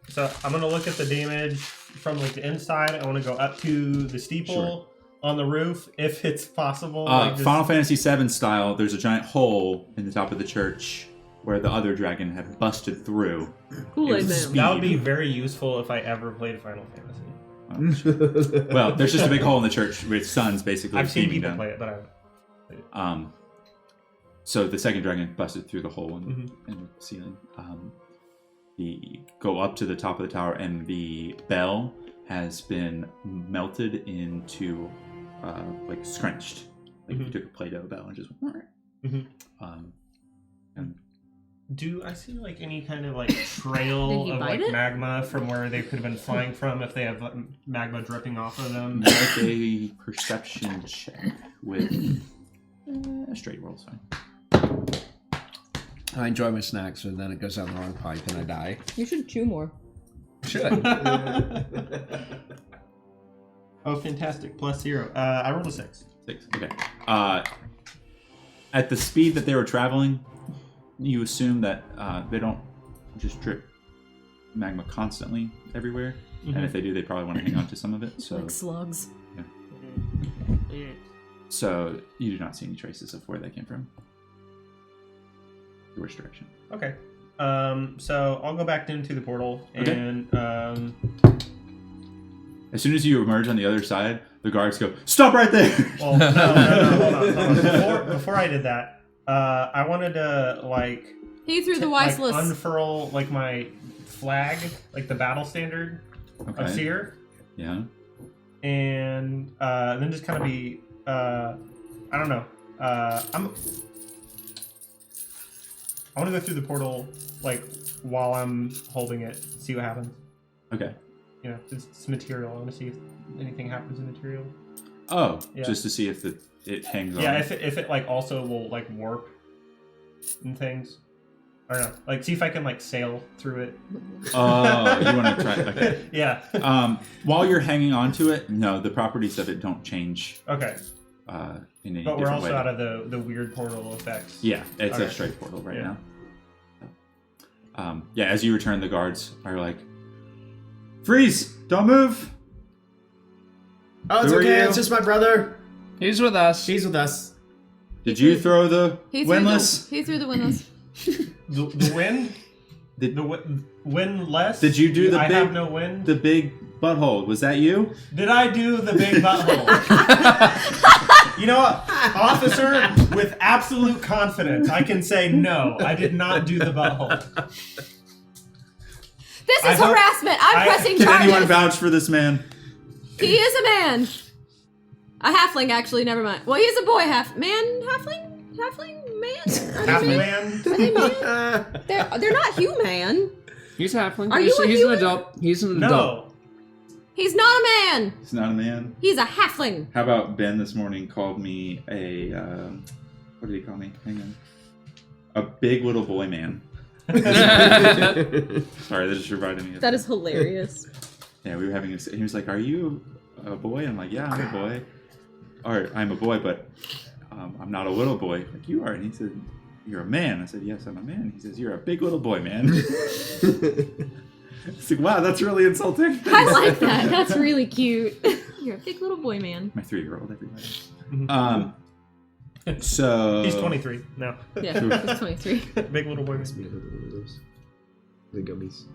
so I'm going to look at the damage from the inside. I want to go up to the steeple Sure. on the roof if it's possible. Final Fantasy VII style, there's a giant hole in the top of the church where the other dragon had busted through. Kool-Aid It was Man. speed. That would be very useful if I ever played Final Fantasy. Well, there's just a big hole in the church with suns basically I've seen beaming people down. play it, but I So the second dragon busted through the hole in Mm-hmm. the ceiling. go up to the top of the tower, and the bell has been melted into like scrunched. Like you took a Play-Doh bell and just went. And do I see like any kind of like trail of like it? magma from where they could have been flying from if they have magma dripping off of them? make a perception check with a straight roll. Sorry. I enjoy my snacks, and then it goes down the wrong pipe, and I die. You should chew more. Should. Oh, fantastic! +0. I rolled a 6. 6. Okay. At the speed that they were traveling, you assume that they don't just drip magma constantly everywhere, and if they do, they probably want to hang on to some of it. So, Like slugs. so you do not see any traces of where they came from. Which direction? Okay. So I'll go back into the portal and As soon as you emerge on the other side, the guards go, "Stop right there!" well, no, hold on. Before I did that, I wanted to like He threw the Weisless. unfurl like my flag, like the battle standard of Seer, Yeah. and then just kind of be I don't know. I want to go through the portal like while I'm holding it, see what happens. Okay. You know, it's material. I want to see if anything happens in material. Oh, Yeah. just to see if it hangs on. Yeah, if it like also will like warp and things. I don't know. Like see if I can like sail through it. Oh, you want to try? Okay. Yeah. While you're hanging on to it, no, the properties of it don't change. Okay. In any But we're different also way. out of the weird portal effects. Yeah, it's a Okay. straight portal right Yeah. now. Yeah, as you return, the guards are like, "Freeze! Don't move!" Oh, it's Who are okay. you? It's just my brother. He's with us. He's with us. Did you throw the He windlass? threw the windlass. The wind? Did, Windless? Did you do the I big- have no wind. the big butthole, was that you? Did I do the big butthole? You know what, officer? With absolute confidence, I can say no. I did not do the butthole. This I is hope- harassment. I'm pressing Can anyone charges. vouch for this man? He is a man. A halfling, actually. Never mind. Well, he's a boy. Halfling, man. Half Are they man. man? They're not human. He's a halfling. Are you he's a he's an human? adult. He's an adult. No. He's not a man. He's not a man. He's a halfling. How about Ben this morning called me a, what did he call me? Hang on. A big little boy man. Sorry, that just reminded me of That is hilarious. Yeah, we were having he was like, "Are you a boy?" I'm like, "Yeah, I'm a boy." Or, "I'm a boy, but I'm not a little boy like you are." And he said, "You're a man." I said, "Yes, I'm a man." He says, "You're a big little boy, man." It's like, wow, that's really insulting. I like that. That's really cute. You're a big little boy, man. My 3-year-old, everybody. So He's 23 now. Yeah, he's 23. Big little boy. The gummies.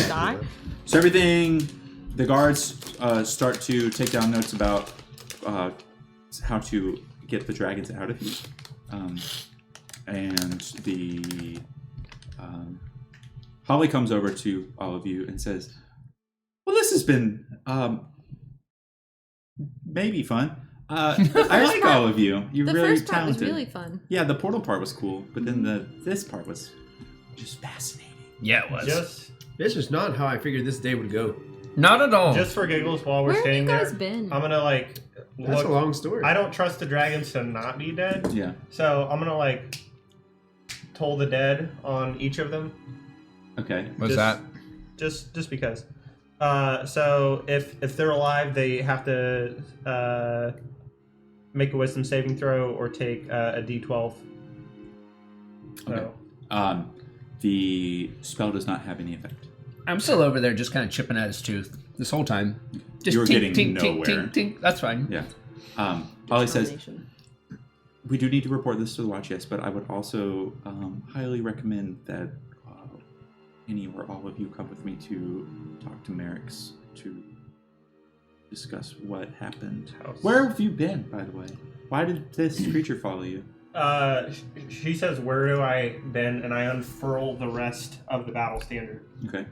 Die? So everything, the guards start to take down notes about how to get the dragons out of here, and the Holly comes over to all of you and says, "Well, this has been maybe fun. I like all of you. You're The really first part talented. was really fun. Yeah, the portal part was cool, but then this part was just fascinating." Yeah, it was. This is not how I figured this day would go. Not at all. Just for giggles while we're Where have you staying guys there, been? I'm gonna like That's look. a long story. I don't trust the dragons to not be dead, Yeah. so I'm gonna like toll the dead on each of them. Okay. What's just- that? Just because. So if they're alive, they have to make a wisdom saving throw or take a D12. So Okay. The spell does not have any effect. I'm still over there just kind of chipping at his tooth this whole time. Just You were tink, getting tink, tink, nowhere. tink, tink. That's fine. Yeah. Holly says, Combination. "We do need to report this to the watch, yes, but I would also highly recommend that any or all of you come with me to talk to Merrick's to discuss what happened. House. Where have you been, by the way? Why did this creature follow you?" She says, "Where do I been?" And I unfurl the rest of the battle standard. Okay.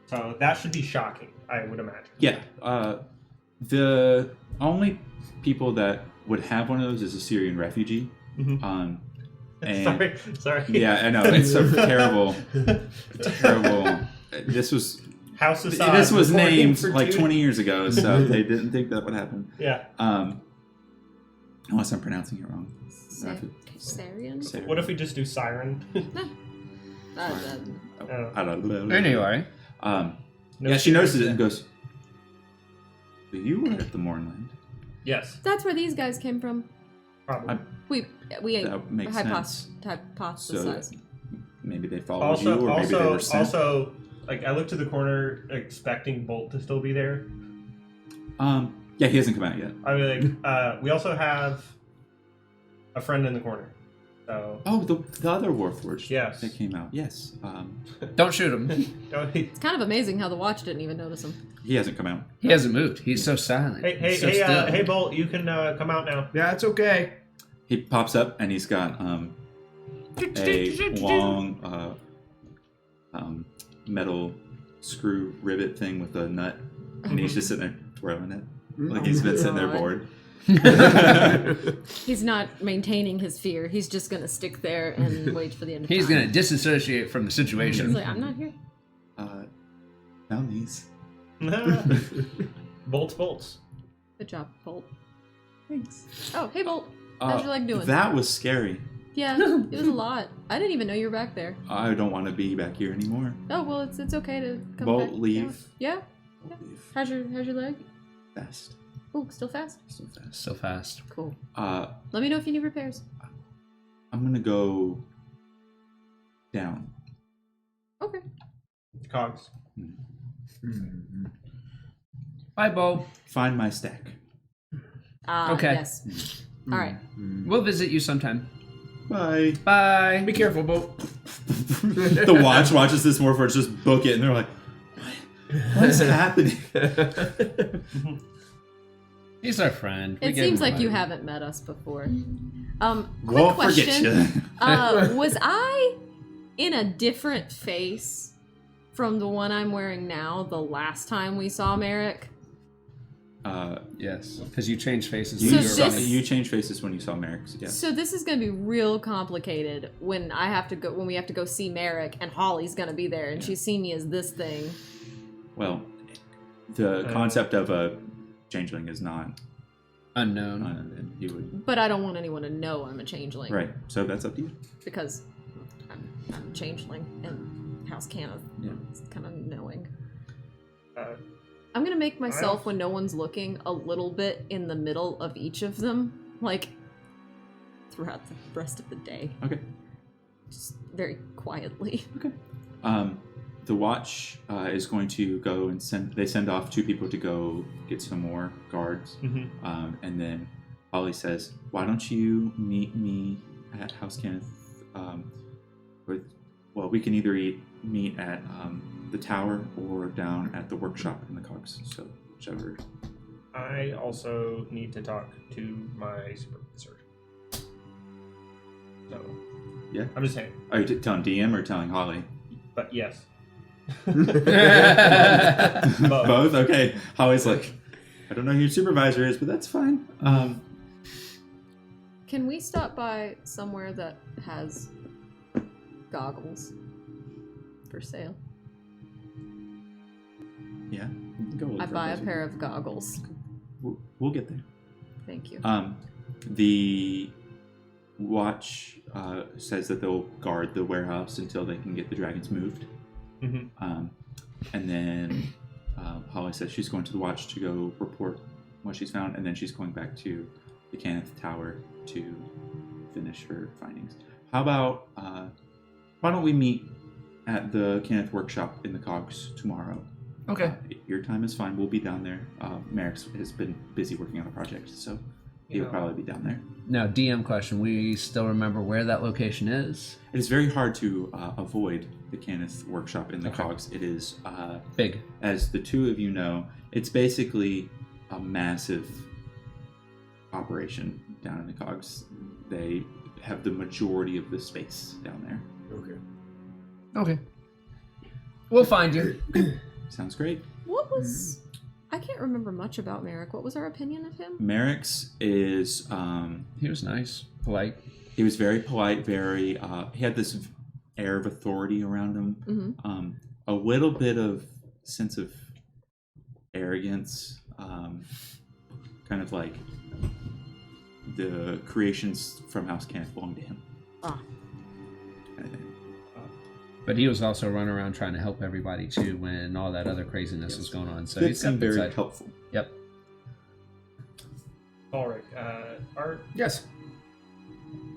So that should be shocking, I would imagine. Yeah. The only people that would have one of those is a Syrian refugee. Mhm. And Sorry. yeah, I know it's so terrible. This was House Assad. this was reporting named for like duty. 20 years ago, so they didn't think that would happen. Yeah. Unless I'm pronouncing it wrong. Caesarean? What if we just do Siren? I don't know. Anyway, Yeah, she notices it and goes, "So you were at the Mournland." Yes, That's where these guys came from. probably. We That makes sense. hypothesized. Maybe they followed you, or maybe they were sent. Also, like I looked to the corner expecting Bolt to still be there. Yeah, he hasn't come out yet. I mean, like, we also have a friend in the corner. So Oh, the other Warforged. Yes. That came out. Yes. don't shoot him. It's kind of amazing how the watch didn't even notice him. He hasn't come out. He hasn't moved. He's so silent. He's so still. Hey, Bolt, you can come out now. Yeah, it's okay. He pops up and he's got a long metal screw rivet thing with a nut, and he's just sitting there twirling it like he's been sitting there God. bored. He's not maintaining his fear. He's just gonna stick there and wait for the end of He's time. gonna disassociate from the situation. He's like, I'm not here. Found these. Bolts. Good job, Bolt. Thanks. Oh, hey, Bolt. How's your leg doing? That was scary. Yeah, it was a lot. I didn't even know you were back there. I don't want to be back here anymore. Oh well, it's okay to come Bolt, back. leave. Yeah. Bolt, leave. How's your leg? Fast. Oh, still fast. So fast. So fast. Cool. Let Let me know if you need repairs. I'm gonna go down. Okay. Cogs. Bye, Bo. Find my stack. Okay. Yes. All right. We'll visit you sometime. Bye. Bye. Be careful, Bo. The watch watches this Warforged just book it, and they're like, "What's happening?" He's our friend. We It gave seems him like you money. haven't met us before. Quick Won't question. forget you. Was I in a different face from the one I'm wearing now the last time we saw Merrick? Yes, because you changed faces. You, when So you were this- running. you changed faces when you saw Merrick's. Yeah. So this is going to be real complicated when I have to go when we have to go see Merrick and Holly's going to be there and she's seen me as this thing. Well, the concept of a changeling is not Unknown. and he would. But I don't want anyone to know I'm a changeling. Right. So that's up to you. Because I'm a changeling and House Canna is kind of knowing. I'm going to make myself, when no one's looking, a little bit in the middle of each of them, like, throughout the rest of the day. Okay. Just very quietly. Okay. The watch is going to go and send off 2 people to go get some more guards. Mm-hmm. And then Holly says, "Why don't you meet me at House Kenneth? We can either meet at the tower or down at the workshop in the cogs. So whichever." I also need to talk to my supervisor. So, Yeah. I'm just saying. Are you telling DM or telling Holly? But yes. Both? Okay. Holly's like, "I don't know who your supervisor is, but that's fine." Can we stop by somewhere that has goggles for sale? Yeah. Go look I for buy a those. pair of goggles. We'll get there. Thank you. The watch says that they'll guard the warehouse until they can get the dragons moved. Mm-hmm. And then Holly says she's going to the watch to go report what she's found, and then she's going back to the Kenneth Tower to finish her findings. How about, why don't we meet at the Kenneth workshop in the cogs tomorrow? Okay. Your time is fine. We'll be down there. Merrick has been busy working on a project, so he'll probably be down there. Now, DM question. We still remember where that location is? It is very hard to avoid the Kenneth workshop in the Okay. cogs. It is, Big. as the 2 of you know, it's basically a massive operation down in the cogs. have the majority of the space down there. Okay. We'll find you. Sounds great. What was... I can't remember much about Merrick. What was our opinion of him? Merrick's is... He was nice, polite. he was very polite, very... he had this air of authority around him. Mm-hmm. A little bit of sense of arrogance. Kind of like the creations from House Kenneth belong to him. Ah. But he was also running around trying to help everybody too when all that other craziness was going on. So That he's got seemed good very side. helpful. Yep. Falric, Yes.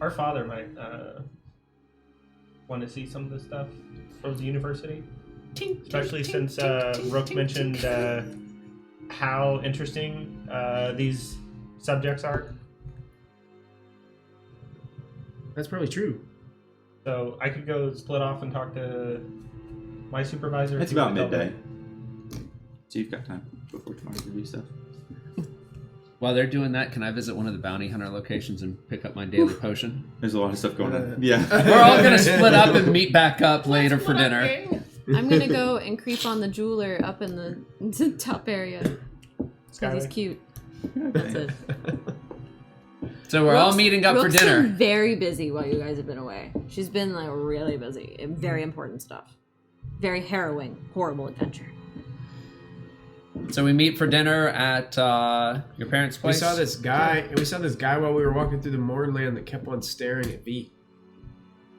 our father might want to see some of this stuff from the university, especially since Rook mentioned how interesting these subjects are. That's probably true. So I could go split off and talk to my supervisor. It's if you about want to midday. So you've got time before tomorrow to do stuff. While they're doing that, can I visit one of the bounty hunter locations and pick up my daily potion? There's a lot of stuff going on. Yeah. We're all gonna split up and meet back up later for dinner. I'm gonna go and creep on the jeweler up in the top area. Because he's Skyway. cute. That's it. So we're all Rook's- meeting up Rook's for dinner. been very busy while you guys have been away. She's been like really busy. And very important stuff. Very harrowing, horrible adventure. So we meet for dinner at your parents' We place. saw this guy. We saw this guy while we were walking through the Mournland that kept on staring at V.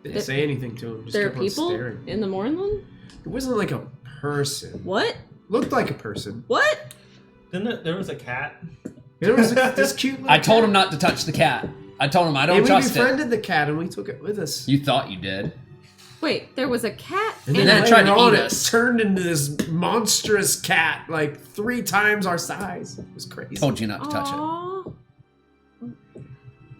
Didn't There- say anything to him. Just There are kept on people staring. in the Mournland? It wasn't like a person. What? Looked like a person. What? There was a cat. There was this cute little I told cat. him not to touch the cat. I told him I don't And we trust it. befriended the cat and we took it with us. You thought you did. Wait, there was a cat And and then a- it tried to later on, eat it us. turned into this monstrous cat, like 3 times our size. It was crazy. Told you not to touch it. Aw.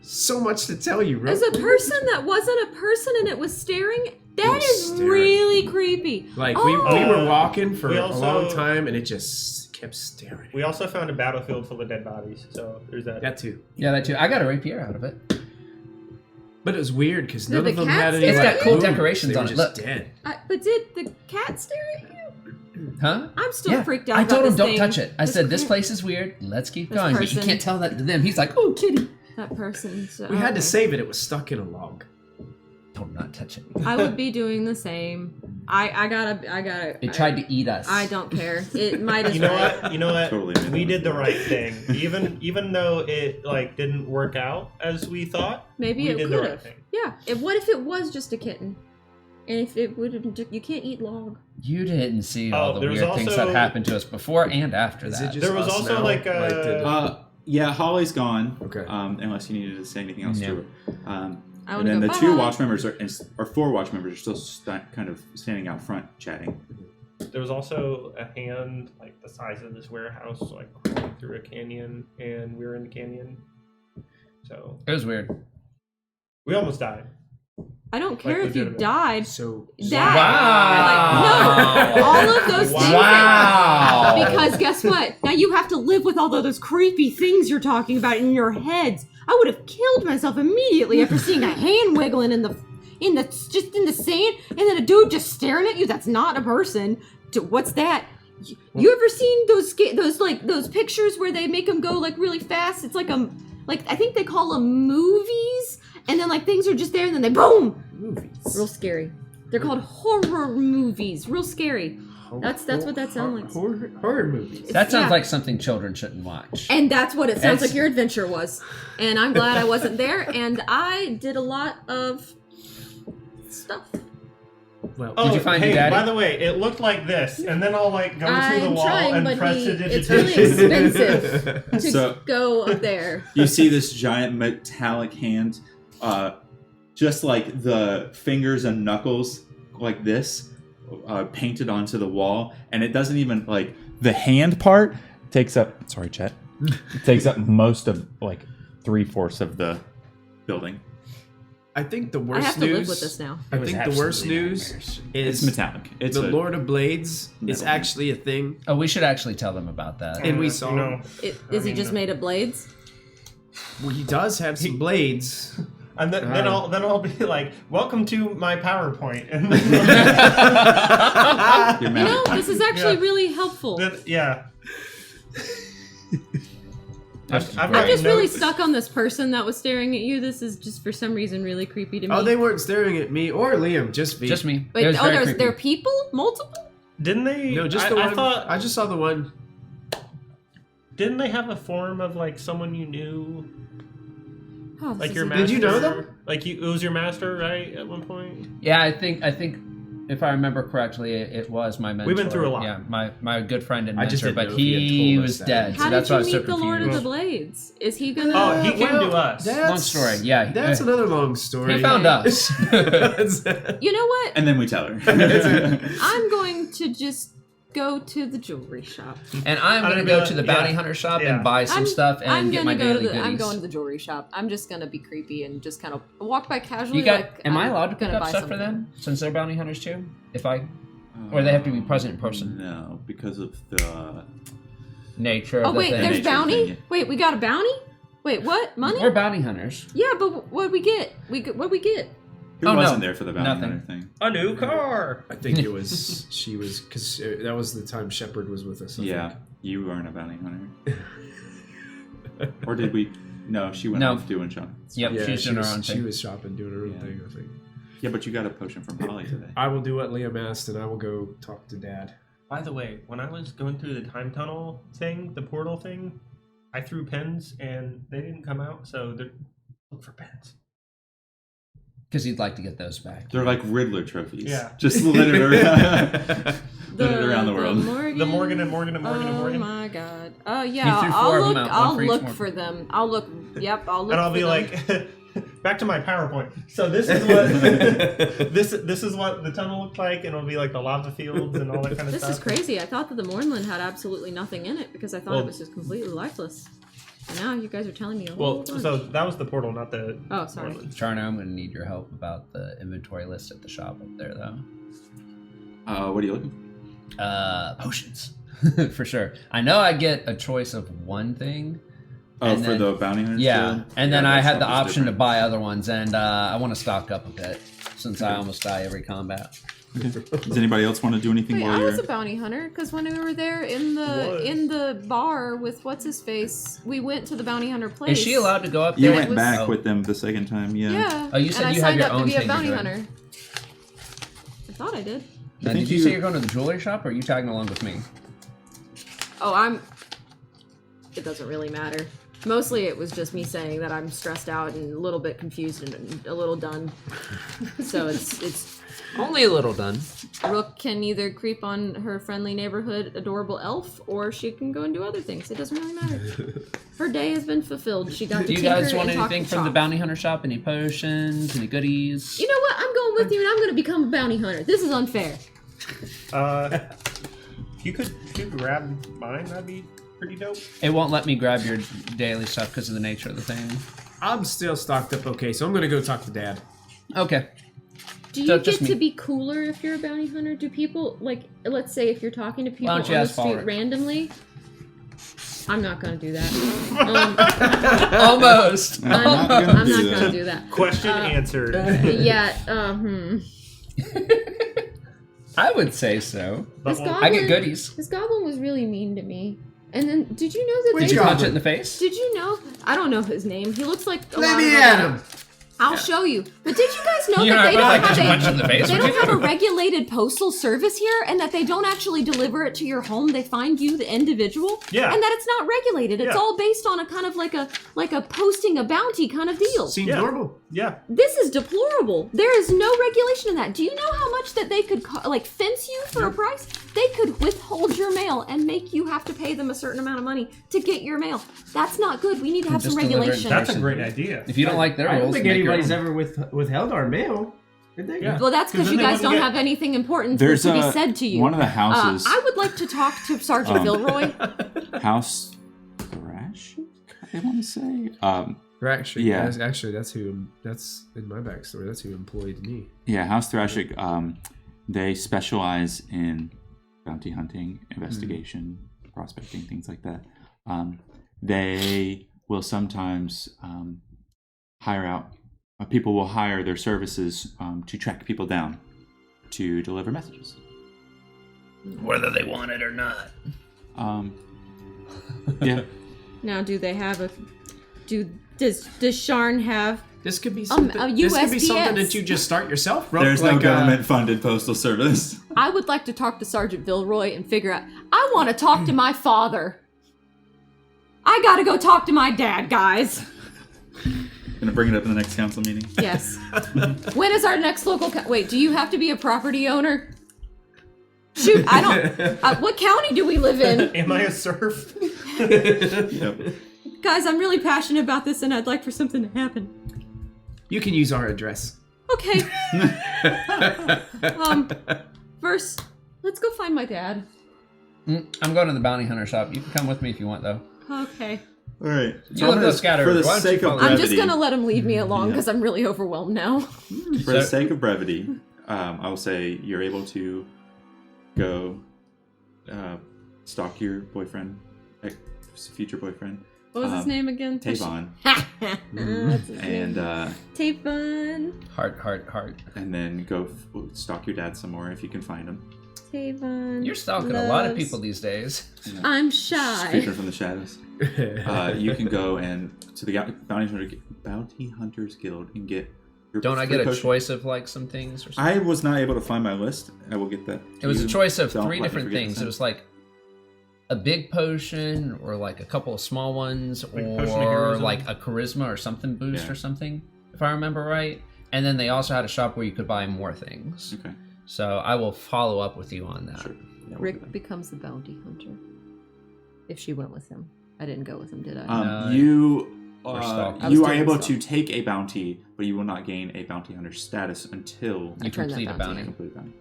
So much to tell you, As Rook. a person that wasn't a person and it was staring, that was is staring. really creepy. Like Oh. we were walking for We a also- long time and it just kept staring. We also found a battlefield full of dead bodies, so there's that. That too. Yeah, that too. I got a rapier out of it. But it was weird because Did none the of them cat had any. stare It's at got you? cool moves. decorations They on were it. just Look. dead. But did the cat stare at you? Huh? I'm still Yeah. freaked out I about told him this don't thing. touch it. I said this cra- place is weird. Let's keep This going. But you person- can't tell that to them. He's like, oh, kitty. That person. So, We had okay. to save it. It was stuck in a log. Told him not to touch it. I would be doing the same. I gotta. It tried to eat us. I don't care. It might as You know well. what? You know what? Totally. We did the right thing, even though it like didn't work out as we thought. Maybe we it did the could right have. thing. Yeah. What if it was just a kitten? And if it wouldn't, you can't eat log. You didn't see all Oh, the there was weird things also- that happened to us before and after Is it that. just There was us also now? like, did- Yeah, Holly's gone. Okay. Unless you needed to say anything else Yeah. to her. I And wanna then go, the 2 "Bye." watch members or 4 watch members are still kind of standing out front chatting. There was also a hand like the size of this warehouse, like crawling through a canyon, and we were in the canyon. So It was weird. we almost died. I don't care if you legitimate. died. So That. Wow. Like, no. All of those things. Wow. Because guess what? Now you have to live with all of those creepy things you're talking about in your heads. I would have killed myself immediately after seeing a hand wiggling in the sand, and then a dude just staring at you. That's not a person. What's that? You ever seen those pictures where they make them go like really fast? It's like I think they call them movies, and then like things are just there, and then they boom. movies. Real scary. They're called horror movies. Real scary. That's what that sounds like. Horror movies. That sounds Yeah. like something children shouldn't watch. And that's what it sounds It's- like your adventure was. And I'm glad I wasn't there. And I did a lot of stuff. Well, Oh, Did you find hey, your daddy? by the way, it looked like this, and then I'll like go to the I'm wall trying, and but press it's the really expensive to So- go up there. You see this giant metallic hand, just like the fingers and knuckles, like this, painted onto the wall, and it doesn't even like the hand part takes up. Sorry, Chet. It takes up most of like 3/4 of the building. I think the I worst have to news. live with this now. I think the worst absolutely news nightmares. It's is metallic. It's the a, Lord of Blades is metal. actually a thing, Oh, we should actually tell them about that. and we saw. You know, Is he mean, just made of blades? Well, he does have some blades. And then I'll be like, "Welcome to my PowerPoint." And this is actually really helpful. yeah. I'm just really stuck on this person that was staring at you. This is just for some reason really creepy to me. Oh, they weren't staring at me or Liam, just me. Just me. Wait, there are people? Multiple? Didn't they? No, just the one. I just saw the one. Didn't they have a form of like someone you knew? Oh, Like your master? Did you know them? Like it was your master, right? At one point. Yeah, I think if I remember correctly, it was my mentor. We've been through a lot. Yeah, my good friend and I just mentor, didn't but know if he had he told us was that. dead. How So that's did why I you was so meet the Lord of the confused. Blades? Is he gonna? Oh, he came to us. Long story. Yeah, That's another long story. he found us. You know what? And then we tell her. I'm going to just go to the jewelry shop. And I'm gonna go to the bounty hunter shop and buy some stuff and get my daily goodies. I'm going to the jewelry shop. I'm just gonna be creepy and just kind of walk by casually. You got? like, Am I I'm allowed to pick gonna up buy stuff for something. them since they're bounty hunters too? Or they have to be present in person. No, because of the Nature. Oh of the wait, thing. there's Nature bounty. thing, yeah. Wait, we got a bounty. Wait, what? Money? We're bounty hunters. Yeah, but what'd we get? What'd we get? Who Oh, no. wasn't there for the bounty Nothing. hunter thing? A new car. I think it was she was because that was the time Shepard was with us. I Yeah, think. you weren't a bounty hunter. Or did we? No, she went No. off doing shopping. Yep, Yeah, she's doing her own she thing. was shopping, doing her own Yeah. thing. I think. Yeah, but you got a potion from Holly today. I will do what Liam asked, and I will go talk to Dad. By the way, when I was going through the time tunnel thing, the portal thing, I threw pins and they didn't come out. So look for pins. Because he'd like to get those back. They're like Riddler trophies. Yeah. Just littered around, littered around the world. The Morgan and Morgan and Morgan and Oh Morgan. my god. Oh He yeah, threw I'll four of look. them out, one I'll for each look Morgan. for them. I'll look. Yep, I'll look. And I'll for be them. like, back to my PowerPoint. So this is what this is what the tunnel looked like, and it'll be like the lava fields and all that kind of This stuff. is crazy. I thought that the Mornland had absolutely nothing in it because I thought Well- it was just completely lifeless. And now you guys are telling me a whole Well, bunch. so that was the portal, not the. Oh, sorry. Charno, I'm going to need your help about the inventory list at the shop up there, though. What are you looking Potions. For sure. I know I get a choice of one thing. for? Oh, And for then- the bounty hunters? Yeah, guild? and then Yeah, I that had the stuff is option to different. buy other ones, and I want to stock up a bit since I almost die every combat. Does anybody else want to do anything Wait, while I you're? was a bounty hunter because when we were there in the bar with what's his face, we went to the bounty hunter place. Is she allowed to go up You there? went was- back Oh. with them the second time, yeah. Yeah. Oh, you said and I you had signed your up own to be a thing you're bounty doing. hunter. I thought I did. Now, think did you you- say you're going to the jewelry shop, or are you tagging along with me? Oh, it doesn't really matter. Mostly it was just me saying that I'm stressed out and a little bit confused and a little done. So it's Only a little done. Rook can either creep on her friendly neighborhood adorable elf or she can go and do other things. It doesn't really matter. Her day has been fulfilled. She got to Do you tinker guys want and talk anything to from the Chop. bounty hunter shop? Any potions? Any goodies? You know what? I'm going with you and I'm going to become a bounty hunter. This is unfair. You could grab mine. That'd be pretty dope. It won't let me grab your daily stuff because of the nature of the thing. I'm still stocked up okay, so I'm gonna go talk to Dad. Okay. Do So you just get to me. be cooler if you're a bounty hunter? Do people, like, let's say if you're talking to people Why on don't you the ask street Falric? randomly? I'm not going to do that. Almost. I'm not not gonna do going to that. do that. Question answered. Yeah, I would say so. This But I get goblin- goodies. This goblin was really mean to me. And then, did you know that Which Did you they... punch it in the face? Did you know? I don't know his name. He looks like a Let lot me of at other- him. I'll show you. But did you guys know You're that they not don't like, have did you punch it in the face? they What'd don't you have do? a regulated postal service here, and that they don't actually deliver it to your home? They find you, the individual, Yeah. and that it's not regulated. It's Yeah. all based on a kind of like a posting a bounty kind of deal. Seems Yeah. normal. Yeah. This is deplorable. There is no regulation in that. Do you know how much that they could like fence you for a price? They could withhold your mail and make you have to pay them a certain amount of money to get your mail. That's not good. We need to have Just some deliver it regulation. That's a great idea. If you don't like their I rules, don't think make your anybody's own. ever withheld our mail. Did they? Yeah. Well, that's because then you they guys wouldn't don't get- have anything important There's to be a- said to you. one of the houses- I would like to talk to Sergeant Vilroy. House Thrash, I want to say. Actually, Yeah. that's who. That's in my backstory. That's who employed me. Yeah, House Thrashic, they specialize in bounty hunting, investigation, prospecting, things like that. They will sometimes hire out people will hire their services to track people down to deliver messages. Whether they want it or not. Yeah. Now, do they have a? Does Sharn have? This could be something. a This could be USPS. something that you just start yourself. Rook, There's no government-funded postal service. I would like to talk to Sergeant Vilroy and figure out. I want to talk to my father. I gotta go talk to my dad, guys. Gonna bring it up in the next council meeting. Yes. When is our next local? Wait, do you have to be a property owner? Shoot, I don't. What county do we live in? Am I a serf? Yep. Guys, I'm really passionate about this, and I'd like for something to happen. You can use our address. Okay. First, let's go find my dad. I'm going to the bounty hunter shop. You can come with me if you want, though. Okay. All right. You live real scattered. For the Why don't you sake of follow- brevity, I'm just gonna let him lead me along Yeah. because I'm really overwhelmed now. for the sake of brevity, I will say you're able to go stalk your boyfriend, future boyfriend. What was his name again? Tavon. That's his name. And Tavon. Heart. and then go stalk your dad some more if you can find him. Tavon. You're stalking a lot of loves- people these days. I'm shy. Creature from the shadows. You can go and to the Bounty Hunters Guild and get. Your Don't I free get a potion. choice of like some things or something? I was not able to find my list. I will get that. It was a choice of Don't 3 let me different forget things. this. It was like a big potion or like a couple of small ones Like potion of or heroism? like a charisma or something boost Yeah. or something, if I remember right. And then they also had a shop where you could buy more things. Okay. So I will follow up with you on that. Sure. Yeah, we'll do Rick that. becomes the bounty hunter. If she went with him. I didn't go with him, did I? No, You we're stalking. you I was are doing able stuff. to take a bounty, but you will not gain a bounty hunter status until You turned that complete a bounty bounty. in. complete bounty.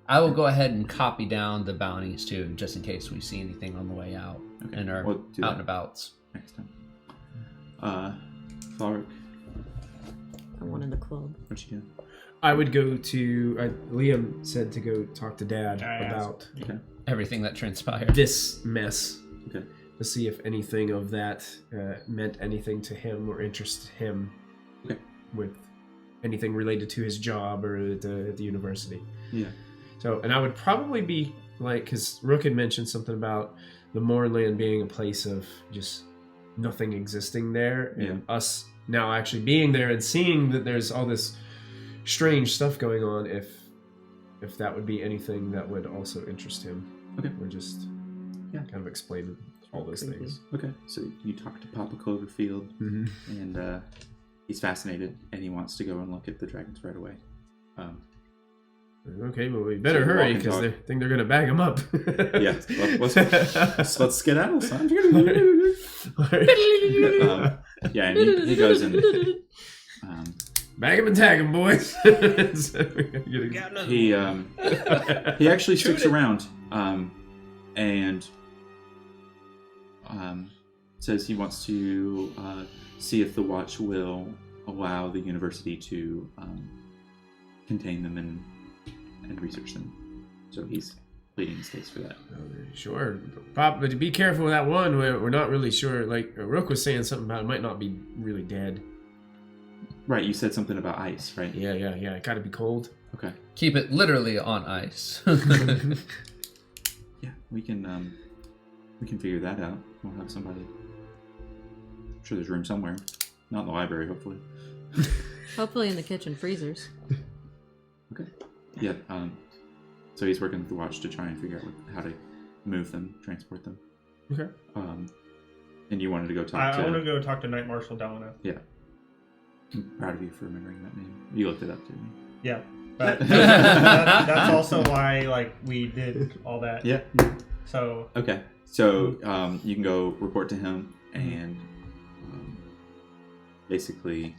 I will go ahead and copy down the bounties too, just in case we see anything on the way out Okay, and are we'll do out that. and abouts. Next time. Falric, I won in the club. what you doing? I would go to. Liam said to go talk to Dad I asked. about Okay. Everything that transpired. this mess Okay. to see if anything of that meant anything to him or interested him Okay. with anything related to his job or at the university. Yeah. So, and I would probably be like, because Rook had mentioned something about the Moorland being a place of just nothing existing there, and us now actually being there and seeing that there's all this strange stuff going on. If that would be anything that would also interest him, Okay. or just kind of explain all those Creepy. things. Okay. So you talk to Papa Cloverfield, Mm-hmm. and he's fascinated, and he wants to go and look at the dragons right away. Okay, well we better So hurry walk and because talk. they think they're gonna bag him up. Yeah. Let's skedaddle, son. Yeah, and he goes and Bag him and tag him, boys. So we gotta get Got another he one. he actually sticks around and says he wants to see if the watch will allow the university to contain them and research them. So he's pleading his case for that. Sure, Pop, but be careful with that one. We're not really sure. Like Rook was saying something about it might not be really dead. Right, you said something about ice, right? Yeah. It gotta be cold. Okay. Keep it literally on ice. Yeah, we can figure that out. We'll have somebody. I'm sure there's room somewhere. Not in the library, hopefully. Hopefully in the kitchen freezers. Okay. Yeah. So he's working with the watch to try and figure out how to move them, transport them. Okay. And you wanted to go talk I to. want to go talk to Knight Marshal Delano. Yeah. I'm proud of you for remembering that name. You looked it up, didn't you? Yeah, but that's also why like we did all that. Yeah. So Okay. So you can go report to him, and basically,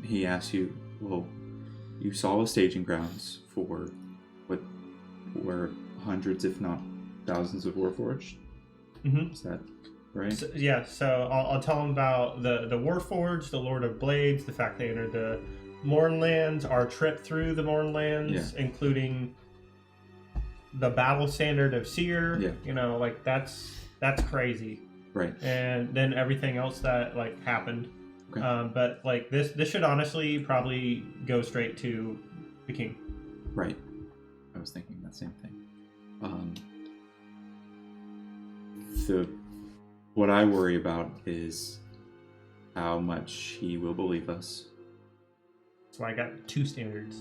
he asks you, well, you saw the staging grounds for what were hundreds, if not thousands, of Warforged. Mhm. Is that right? So I'll tell him about the Warforged, the Lord of Blades, the fact they entered the Mournlands, our trip through the Mournlands, including the battle standard of Seer. Yeah. You know, like that's crazy. Right. And then everything else that like happened. Okay. But like this should honestly probably go straight to the king. Right. I was thinking that same thing. What I worry about is how much he will believe us. That's why I got 2 standards.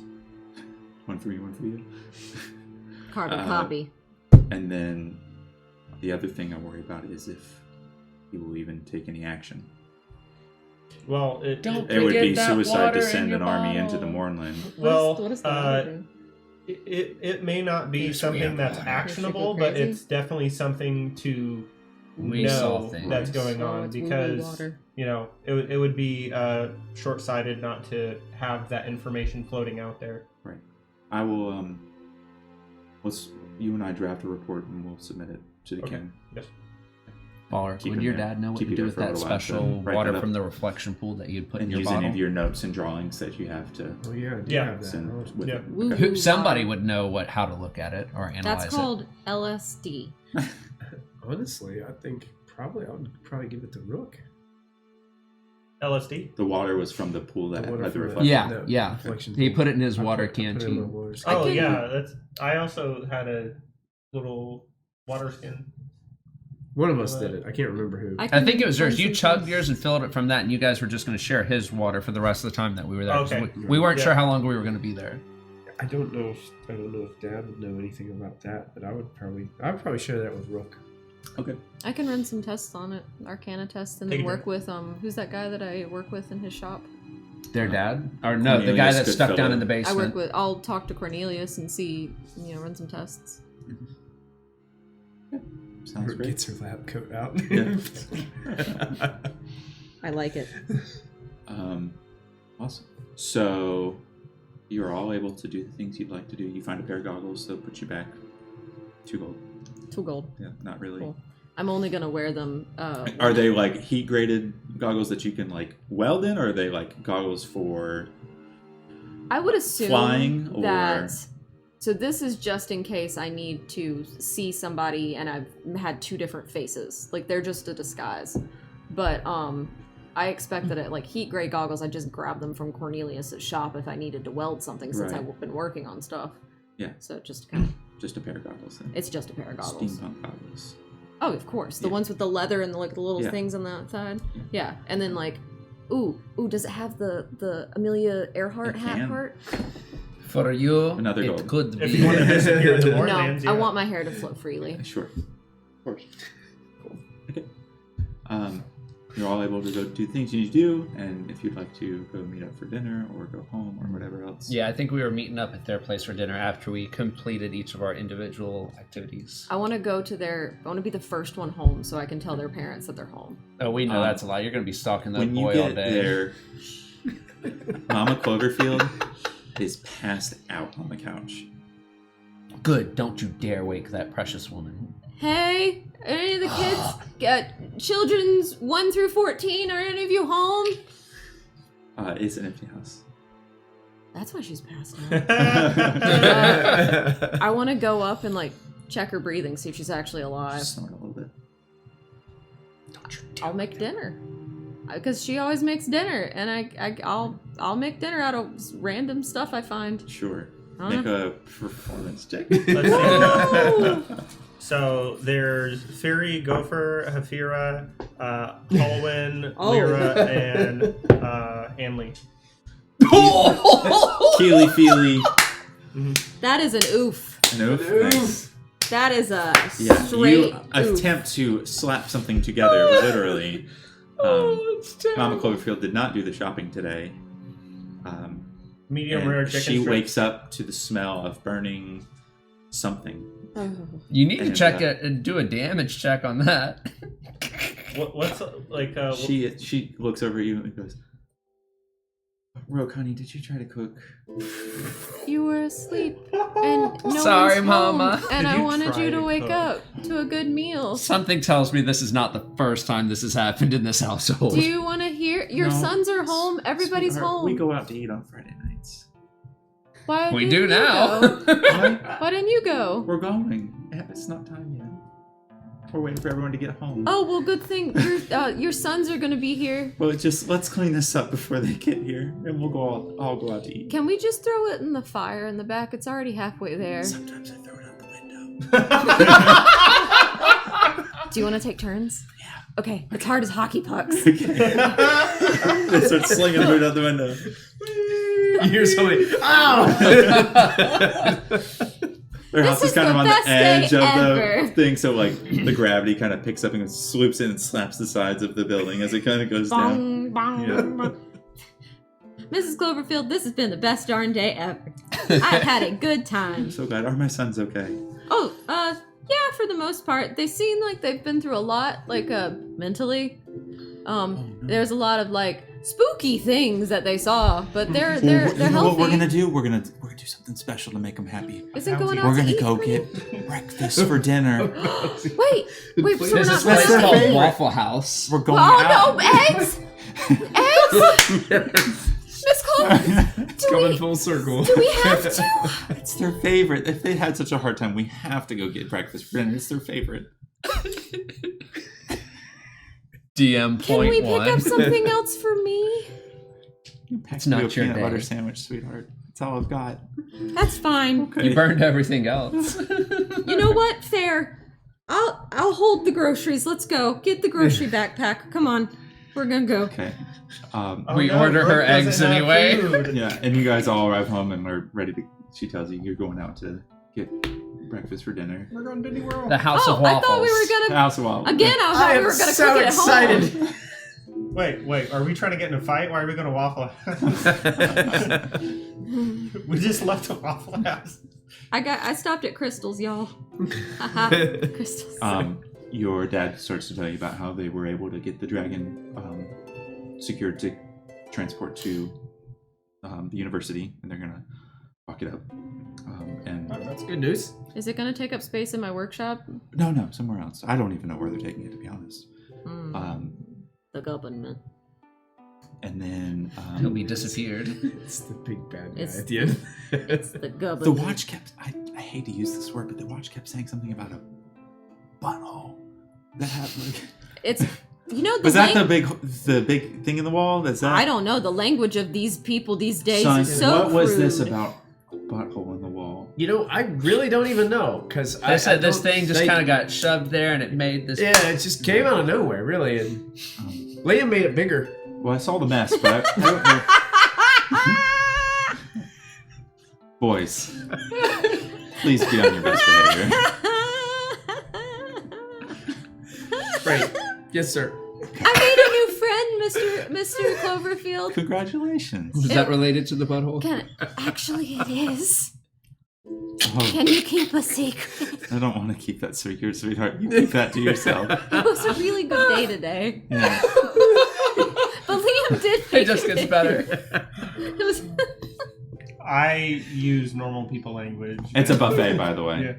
One for you, one for you. Carbon copy. And then the other thing I worry about is if he will even take any action. Well, It would be suicide to send an army into the Mournland. Well, what is the water do? it may not be something that's actionable, Does it go but crazy? it's definitely something to We saw know things. that's going Oh, on it's moving because water. it would be short-sighted not to have that information floating out there. Right. I will. You and I draft a report and we'll submit it to the king. Yes. Falric, Keep would it your there. dad know what Keep to it do there with for a that little while, special then write water that up. from the reflection pool that you'd put And in your use bottle? any of your notes and drawings that you have to Oh yeah, I do Yeah. have that. send Oh, with Yeah. it. Woo. Okay. Somebody would know how to look at it or analyze That's called LSD. Honestly, I think I would give it to Rook. LSD. The water was from the pool that The water had the from reflection. Yeah, no, yeah. reflection He pool. put it in his I water put it in my canteen. water I Oh can- yeah, I also had a little water skin. One of us did it. I can't remember who. I think it was yours. run You some chugged tests. yours and filled it from that, and you guys were just going to share his water for the rest of the time that we were there. 'cause Okay. We weren't Yeah. sure how long we were going to be there. I don't know if Dad would know anything about that, but I would probably share that with Rook. Okay. I can run some tests on it, Arcana tests, and Take then it work with who's that guy that I work with in his shop? Their dad? Or no, the guy Cornelius that's stuck down Goodfellow. in the I basement. work with. I'll talk to Cornelius and see, run some tests. Sounds Rook great. gets her lab coat out. Yeah. I like it. Awesome. So you're all able to do the things you'd like to do. You find a pair of goggles, they'll put you back 2 gold. 2 gold. Yeah, not really. Cool. I'm only gonna wear them. Are they like heat graded goggles that you can like weld in, or are they like goggles for I would assume flying, or- that. So this is just in case I need to see somebody and I've had 2 different faces. Like they're just a disguise. But I expect that like heat gray goggles, I just grab them from Cornelius's shop if I needed to weld something since Right. I've been working on stuff. Yeah. So just kind of, just a pair of goggles then? it's just a pair of goggles. Steampunk goggles. Oh, of course. The Yeah. ones with the leather and the little Yeah. things on the outside. Yeah. And then like, ooh, does it have the Amelia Earhart It hat can. part? For you, Another it gold. could If be. you want to disappear in the No, Mournlands, yeah. I want my hair to flow freely. Sure. Of course. Cool. Okay. You're all able to go do things you need to do, and if you'd like to go meet up for dinner or go home or whatever else. Yeah, I think we were meeting up at their place for dinner after we completed each of our individual activities. I want to go to I want to be the first one home so I can tell their parents that they're home. Oh, we know Um, that's a lie. You're going to be stalking that When you boy all get day. there, Mama Cloverfield is passed out on the couch. Good. Don't you dare wake that precious woman. Hey, are any of the kids, children's 1 through 14, are any of you home? It's an empty house. That's why she's passed out. I want to go up and like check her breathing, see if she's actually alive. Snort a little bit. I'll make dinner. Because she always makes dinner, and I'll make dinner out of random stuff I find. Sure. Huh? Make a performance check. Let's Woo! see. So there's Fury, Gopher, Hafira, Holwyn, Oh. Lyra, and Hanley. Keely Feely. That is an oof. An oof. Nice. That is a Yeah, straight you oof. attempt to slap something together, literally. Mama Cloverfield did not do the shopping today. Medium And rare chicken she strips. wakes up to the smell of burning something. You need to And, check it and do a damage check on that. What's like? She looks over at you and goes, Rogue, honey, did you try to cook? You were asleep, and no Sorry, one's home, Mama. and Did I you wanted try you to to wake cook? up to a good meal. Something tells me this is not the first time this has happened in this household. Do you want to hear? Your No. sons are home. Everybody's Sweetheart, home. We go out to eat on Friday nights. Why We didn't do you now. go? Why didn't you go? We're going. It's not time yet. We're waiting for everyone to get home. Oh, well, good thing your sons are gonna be here. Well, let's clean this up before they get here, and we'll all go out to eat. Can we just throw it in the fire in the back? It's already halfway there. Sometimes I throw it out the window. Do you want to take turns? Yeah. Okay, it's hard as hockey pucks. They start slinging food out the window. You hear somebody, ow! Their house This is kind is of the on the best edge day of ever. the thing, so like the gravity kind of picks up and swoops in and slaps the sides of the building as it kind of goes down. Bong, bong, Yeah. bong. Mrs. Cloverfield, this has been the best darn day ever. I've had a good time. I'm so glad. Are my sons okay? Oh, yeah, for the most part. They seem like they've been through a lot, like, mentally. There's a lot of, like, spooky things that they saw, but they're You know healthy. what we're gonna do? We're gonna do something special to make them happy. Isn't going out We're to gonna eat go for get breakfast for dinner. Wait, so we're There's not this going place out? called Waffle House. We're going Oh out. no, eggs! Eggs! Miss Clover, It's coming full circle. do we have to? It's their favorite. If they had such a hard time, we have to go get breakfast for dinner. It's their favorite. DM Can point we pick one. up something else for me? It's not a your peanut day. butter sandwich, sweetheart. That's all I've got. That's fine. You burned everything else. You know what? Fair. I'll hold the groceries. Let's go. Get the grocery backpack. Come on. We're gonna go. Okay. We order her Brooke doesn't eggs have anyway. food. Yeah, and you guys all arrive home and are ready to. She tells you you're going out to get breakfast for dinner. We're going to Disney World. The House of Oh, I Waffles. thought we were gonna House of Waffles. again. I thought we am were gonna so cook it at home. excited. Wait, are we trying to get in a fight? Why are we going to Waffle House? We just left the Waffle House. I stopped at Crystal's, y'all. Haha. Crystal's. Your dad starts to tell you about how they were able to get the dragon secured to transport to the university, and they're gonna fuck it up. And That's good news. Is it gonna take up space in my workshop? no, somewhere else. I don't even know where they're taking it, to be honest. The government. And then He'll be disappeared. It's the big bad guy It's- at the end. It's the government. the watch kept. I hate to use this word, but the watch kept saying something about a butthole. That had like. It's the Was that lang- the big thing in the wall? That's that. I don't know. The language of these people these days Son, is so what was this crude. about? A butthole in the wall. You know, I really don't even know because I said this thing just kind of got shoved there and it made this. Yeah, it just came out of nowhere, really, and Liam made it bigger. Well, I saw the mess, but I don't know. Boys, please be on your best behavior. Right. Yes, sir. I made a new friend, Mr. Cloverfield. Congratulations. Is that related to the butthole? Actually, it is. Oh, Can you keep a secret? I don't want to keep that secret, sweetheart. You keep that to yourself. It was a really good day today. Yeah. But Liam did It make just gets better. It was I use normal people language. It's a buffet, by the way. Yeah.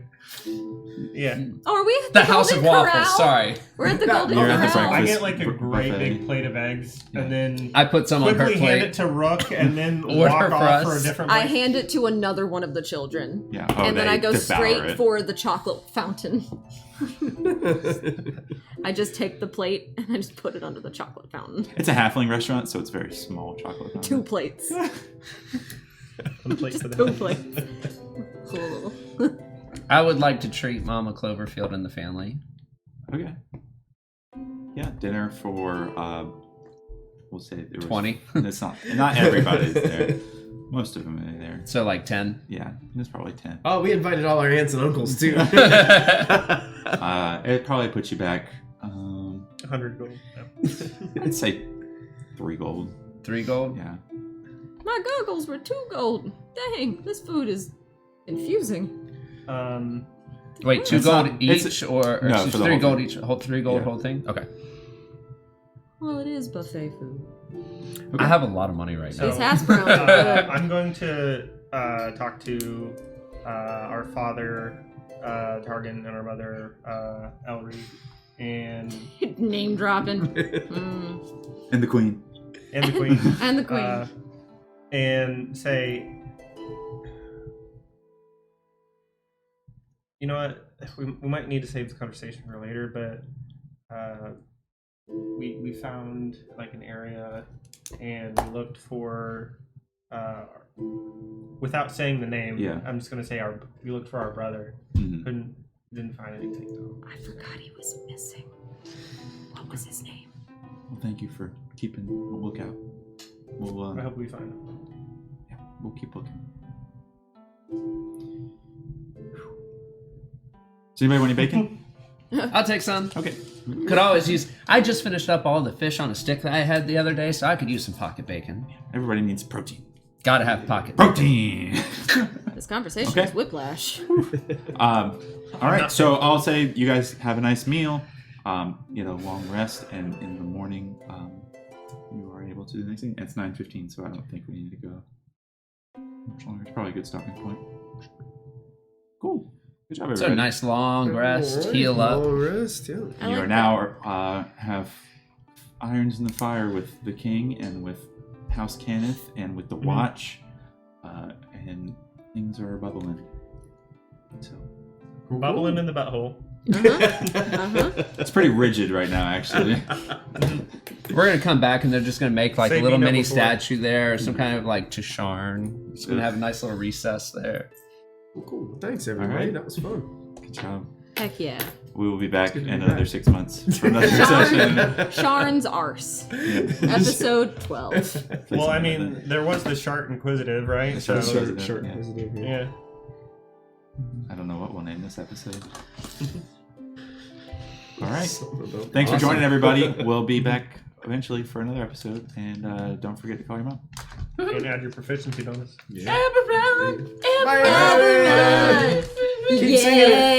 Yeah. Oh, are we at The House of Golden Waffles. Corral? Sorry. We're at the Golden You're at the Corral. I breakfast get like a great buffet. big plate of eggs, and then I put some on her quickly hand plate. it to Rook, and then Order walk for off for us. a different I place. hand it to another one of the children. Yeah. And then I go devour straight it. for the chocolate fountain. I just take the plate and I just put it under the chocolate fountain. It's a halfling restaurant, so it's very small chocolate. fountain. 2 plates. One plate for the 2 plates. Cool. I would like to treat Mama Cloverfield and the family. Okay. Yeah, dinner for we'll say there was 20. It's not everybody's there. Most of them are there. So like 10. Yeah, it's probably 10. Oh, we invited all our aunts and uncles too. It probably puts you back. 100 gold. Yeah. I'd say 3 gold. 3 gold. Yeah. My goggles were 2 gold. Dang, this food is confusing. Wait, 2 It's gold not- each, it's- or no, so for the 3 whole gold thing. each? Whole 3 gold Yeah. whole thing. Okay. Well, it is buffet food. I have a lot of money right now. These hash browns are good. I'm going to talk to our father, Targan, and our mother, Elrie, and Name dropping. Mm. And the queen. the queen. And the queen. And say, You know what? We might need to save this conversation for later, but we found like an area and we looked for without saying the name. Yeah. I'm just gonna say we looked for our brother. Mhm. Didn't find anything though. I forgot he was missing. What was his name? Well, thank you for keeping a lookout. We'll I hope we find him. yeah, we'll keep looking. Does anybody want any bacon? I'll take some. Okay. Could always use. I just finished up all the fish on a stick that I had the other day, so I could use some pocket bacon. Everybody needs protein. Gotta have pocket. Protein. This conversation Okay. is whiplash. All right. So I'll say you guys have a nice meal. Long rest, and in the morning, you are able to do the next thing. It's 9:15, so I don't think we need to go much longer. It's probably a good stopping point. Cool. Good job, So everybody. nice long rest, Alright, heal up. long rest, yeah. I You like are now have irons in the fire with the king and with House Kenneth and with the watch, and things are bubbling. So Bubbling in the butthole. it's pretty rigid right now, actually. We're gonna come back and they're just gonna make like Say a little we know mini before. statue there, or some kind of like Tisharn. It's gonna have a nice little recess there. Cool. Thanks, everybody. Alright. That was fun. Good job. Heck yeah. We will be back good to in be another back. 6 months for another session. Sharn's arse. Episode 12. Well, I mean, there was the Shart Inquisitive, right? The Shart So- Inquisitive. Short Yeah. positive here. Yeah. I don't know what we'll name this episode. All right. Something about- Thanks for Awesome. joining, everybody. We'll be back eventually for another episode, and don't forget to call your mom. And add your proficiency bonus. Yeah. Eberron! Bye, Eberron! everybody. Keep singing it.